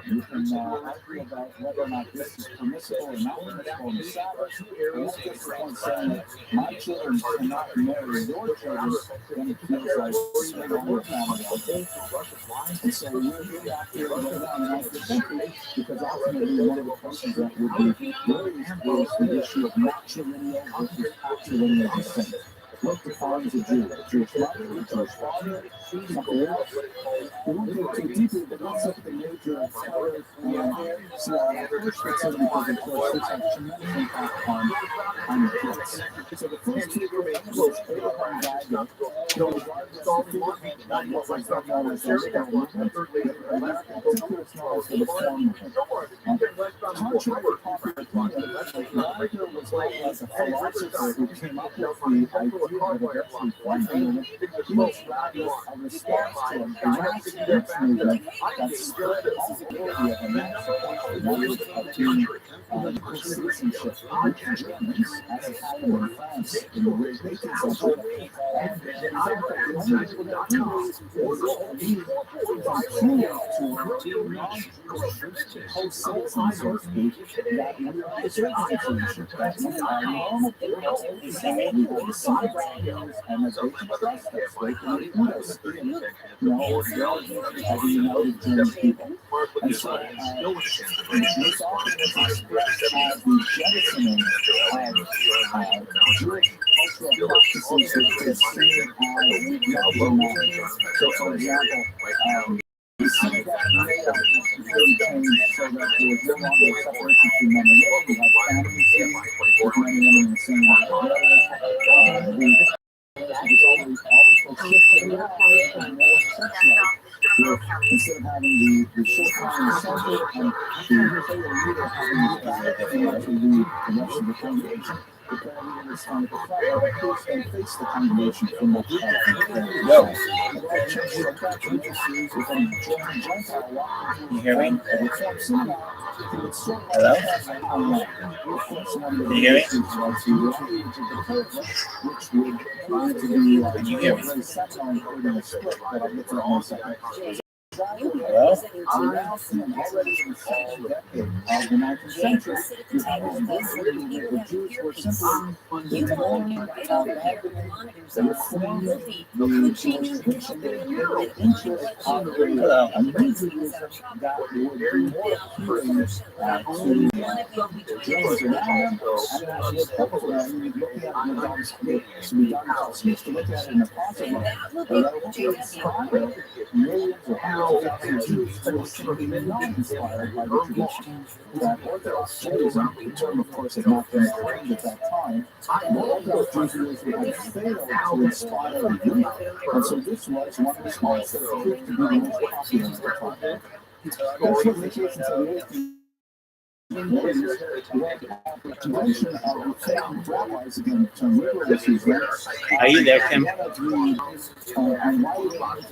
You can argue about whether or not this is permissible or not permissible on the Sabbath. And that's just the point saying that my children cannot marry your children, then it feels like sin on your family. And so we're really out here right now in the 19th century because ultimately one of the questions that would be raised is the issue of matrilineal versus patrilineal descent. What defines a Jew? A Jewish mother, a Jewish father, something else? We won't get too deeply, but let's look at the major scholars and see how that first fits in because, of course, this has tremendous impact on the kids. So the first two was Abraham Geiger, regardless of what was known as the American movement, known as the Reform movement. Contrary to popular opinion, Ryder was not as a philosopher who came up with the idea of the Reform movement. He was rather a response to a grassroots movement that spurred the possibility of emancipation of citizenship with Germans, as it happened in France in the late 18th century. And the only people that do this to co-citizens, so to speak, that we are the citizenship, that we are normal people, that we will see the values and that they can trust us, they can include us in, the United German people. And so, this often is expressed as the jettisoning of Jewish cultural practices that is seen as problematic. So, for example, the synagogue layout really changed so that there was no longer a separation between men and women. We had family seating with men and women in the same areas. Also shifted around and more sex-like. Instead of having the shofar in the center and the prayer leader having the back to lead the rest of the congregation, the prayer leader would stand at the front of the priest and face the congregation from the front. That changed the attraction to see if a German Gentile walked into the Reform synagogue, he would sort of can you hear me? Which would prove to be very secular, including a split, but I'll get to that in a second. Well, around already in the second decade of the 19th century, you have this vision that the Jews were simply ignoring the reform, the jurisdiction, the interest of a new Judaism that would be more appealing to Jews around them, and actually opposed to them. You're looking at the Don Smith, to look at it in a positive way. But that millions or hundreds of thousands of Jews who were simply not inspired by the tradition that Orthodox Judaism, the term of course had not been coined at that time, but Orthodox Judaism had failed to inspire the youth. And so this was one response that proved to be the most popular at the time. This was the case until the 18th. The convention of Reformed rabbis, again, the term liberals use that. Are you there, Tim?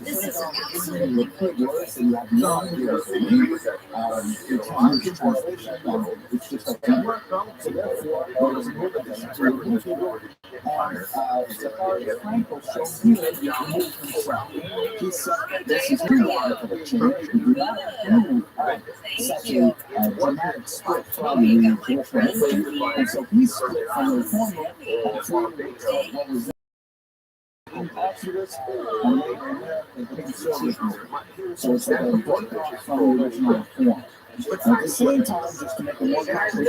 This is absolutely words and you have no idea what they mean. It's translation, it's just a grammar. So therefore, there is a movement to remove people. And Zachariah Frankel showed me that he removed himself. He said that this is too radical a change. We do not remove such a dramatic split from the Jewish religion. And so he split from the Reform and created what was Exodus and made America conservative movement. So it's like a breakout from the original Reform. At the same time, just to make it more complicated,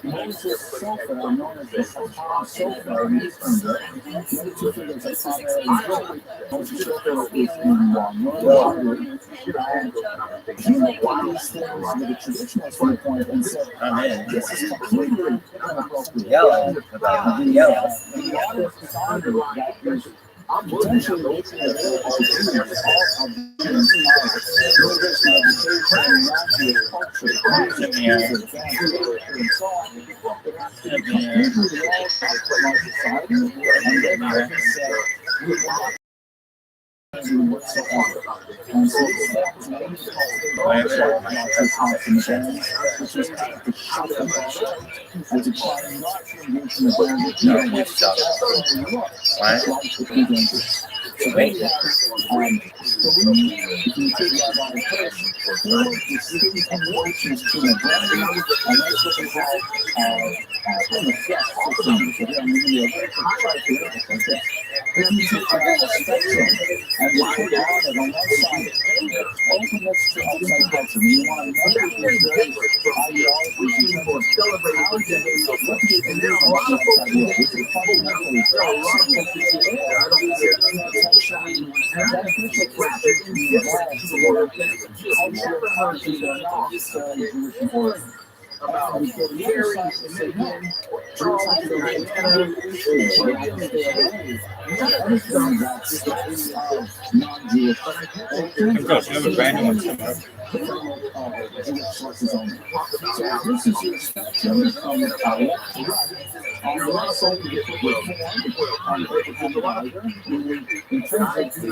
Moses Sofer, known as the Satan Sofer in Eastern Europe, the other two figures are primarily Moses Sofer is in Hungary, and he looked at these things with a traditionalist viewpoint and said, this is completely inappropriate. The audience decided that there's potentially making it available to Jews all of the university education, national culture, music, and so on. It has to be completely lost from our society, and then America said, we will not do whatsoever. And so this was an ancient which was kind of to shut them down and to try not to engage in the bandit. So we have three, if you take that on the first, four distinct approaches to the branding, and let's look at how in the first 6 numbers, again, I'm going to be a very precise here. If you take that spectrum and you put it on one side, openness to outside culture, you want to know the ideologies in terms of how do they, what do they believe in the outside world? Is it fundamentally beneficial for Jews to be involved in cultural countries that are not necessarily Jewish in origin? And we go to the other side and say, no, Jews have to go away. Anything that's non-Jewish. Of course, you have a branding one somewhere. Jewish sources only. So this is your spectrum from left to right. On the left side, you get Reform, Abraham Bible, in terms of the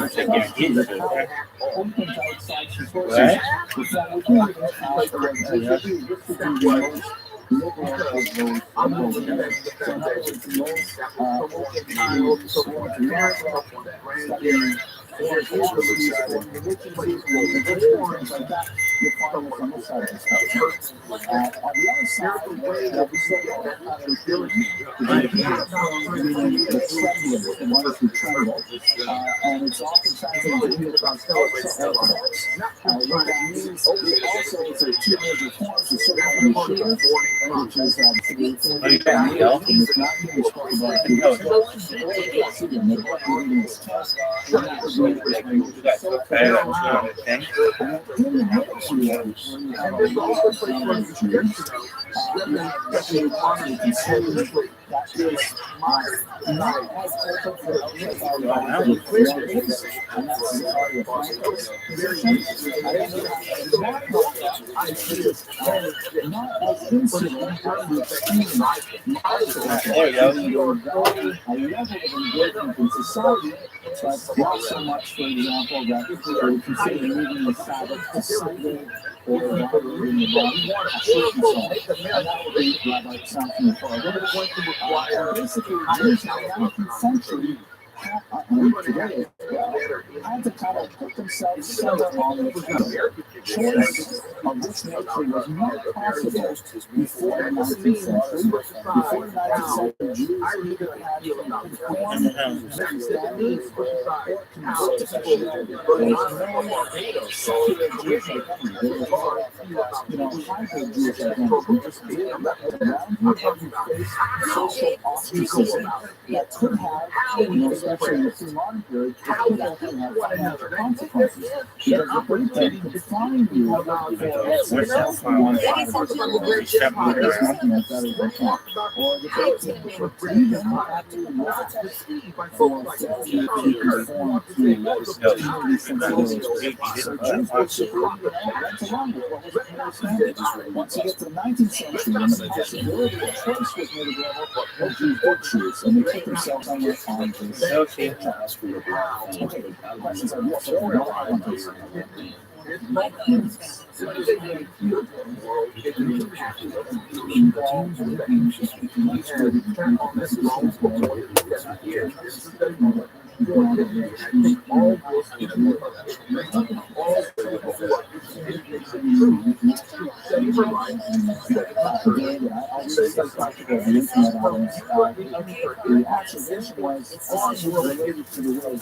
open outside sources. Right? Reform within, this would be the most liberal of those. So in other words, the most studying things like that, you'll find this on this side of the spectrum. On the other side, we say the tremblers, the ones who tremble, and it's often translated into ultra-orthodox. What that means also is there are two major forms, the so-called Yeshivas, which is it's not being spoken about but not so much, for example, that they would consider moving the Sabbath to Sunday or violating the law, and that would be Rabbi something for basically, Jews in the 19th century today had to kind of put themselves somewhere on the field. Choice of this nature was not possible before the 19th century. Before the 19th century, Jews either had conformed standards or constitutional. There was no secular Jewish identity. There was no, hybrid Jewish identity. Just around you face social ostracism that could have, especially in the pre-modern period, it could have financial consequences. Because the great thing could find you for yourself on one side of the there's nothing like that as they can. Or the great thing could even have to lack for failure to conform to community sensibilities. So Jews basically went along with what was the standard. Once you get to the 19th century, when the possibility of choice was made available, Jews did choose, and they put themselves on their own basis. Okay, questions on yes or no? The observation was related to the way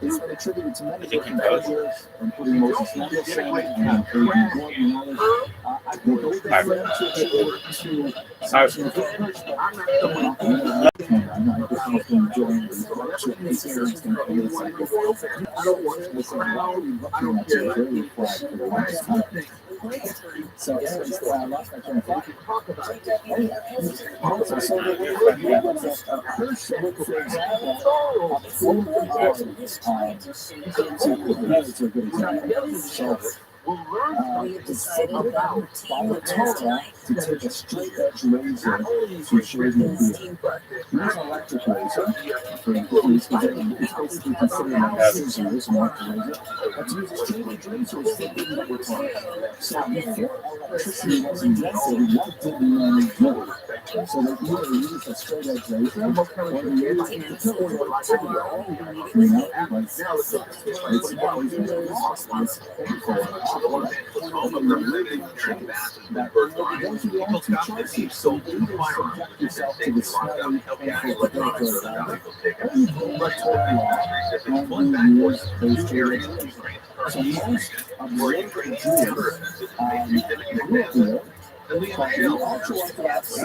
it's been attributed to many different figures, including Moses Mendelssohn and Aidan Gordon and others. I think it's referring to so I lost my train of thought. So the person, for example, it's a good example. It's about the Torah to take a straight edge razor to shave your beard. Use an electric razor for employees because it's basically considered like scissors, not a razor. But to use a straight edge razor is thinking that we're talking. So before electricity was invented, what did men do? So they either use a straight edge razor or they use the Torah. It's now those are the only two choices. So either subject yourself to the smelly, painful debate or you go to Torah and you use those two razors. So most of the Jews but the ultra-Orthodox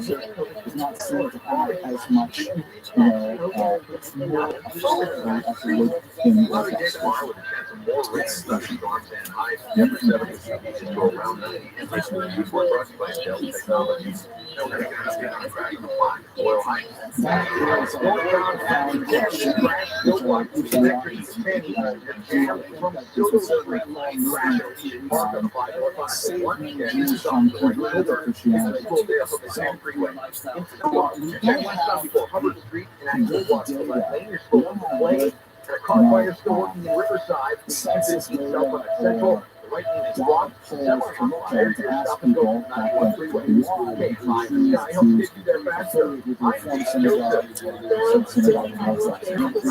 Is not seen to have as much, more as it would in the Today, tomorrow, with a chance of more rain, thunderstorms, and highs never 70 to around 90. This report brought to you by Dell Technologies. No, we're going to get on track on the clock. Oil high. that is a very profound question. Saved me Jews from greater Christianity. So, we don't have good data. We don't have census data or job polls to look at to ask people why they choose to affiliate with Reform Synagogue or Synagogue of Moses. We don't have that kind of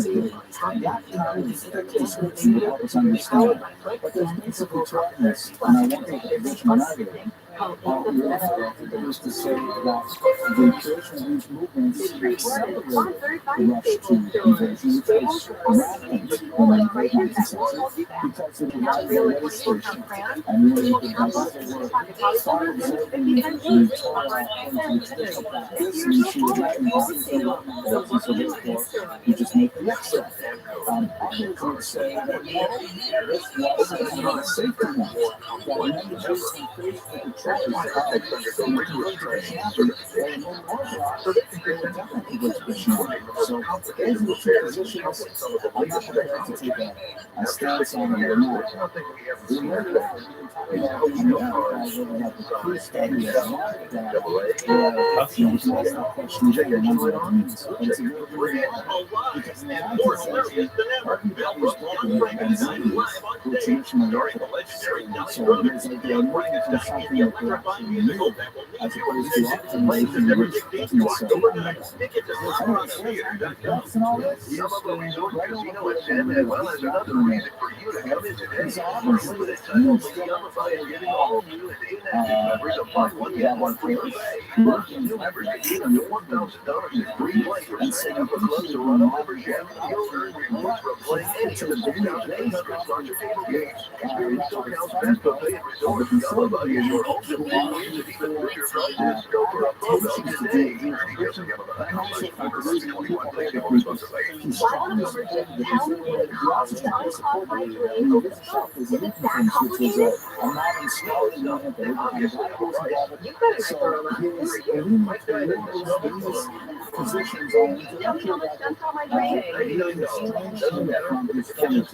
data. That kind of thick description to help us understand. But there's basically two arguments, and I won't take a position on either. It is to say that the creation of these movements accelerated the rush to conversion, which was rampant in the late 19th century because of the railway station. And really, the guys that were far observing the Torah and the traditional practice, and she was making bodies of work, and so therefore, you just make the next step. Others would say that this was a kind of a safety net, that many Jews can face the so they can convert to Christianity, or in more Orthodox, they would definitely convert to Christianity. So those are the two positions. I'm not prepared to take a stance on them or not. We know that we can talk about America where we have the case study of that, you can ask that question again and wonder what it means. But it's a very good one. Because in the 19th century, everybody was welcome with Benzines who traditionally Orthodox. So there's like they're moving from something that they're actually new, as opposed to often making which doesn't necessarily mean that. That's and all this. Right on the board and really what's happening is obviously a huge step working and so easily positions on intellectual level from his former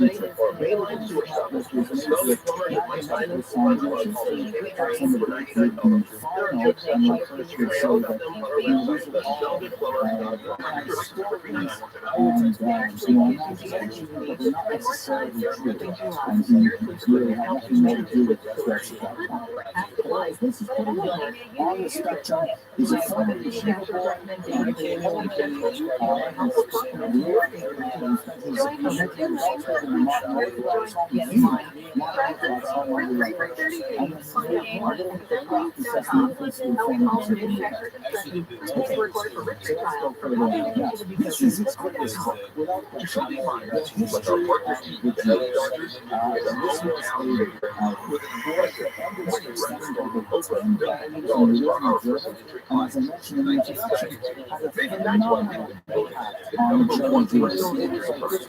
teacher. This is putting him on the spectrum. He's a former yeshiva boy. This is his greatest book, without question. The history of the Jews. This was a book that demonstrates the 10 values in religion observant, and as I mentioned in the introduction, had a phenomenal impact on German Jews.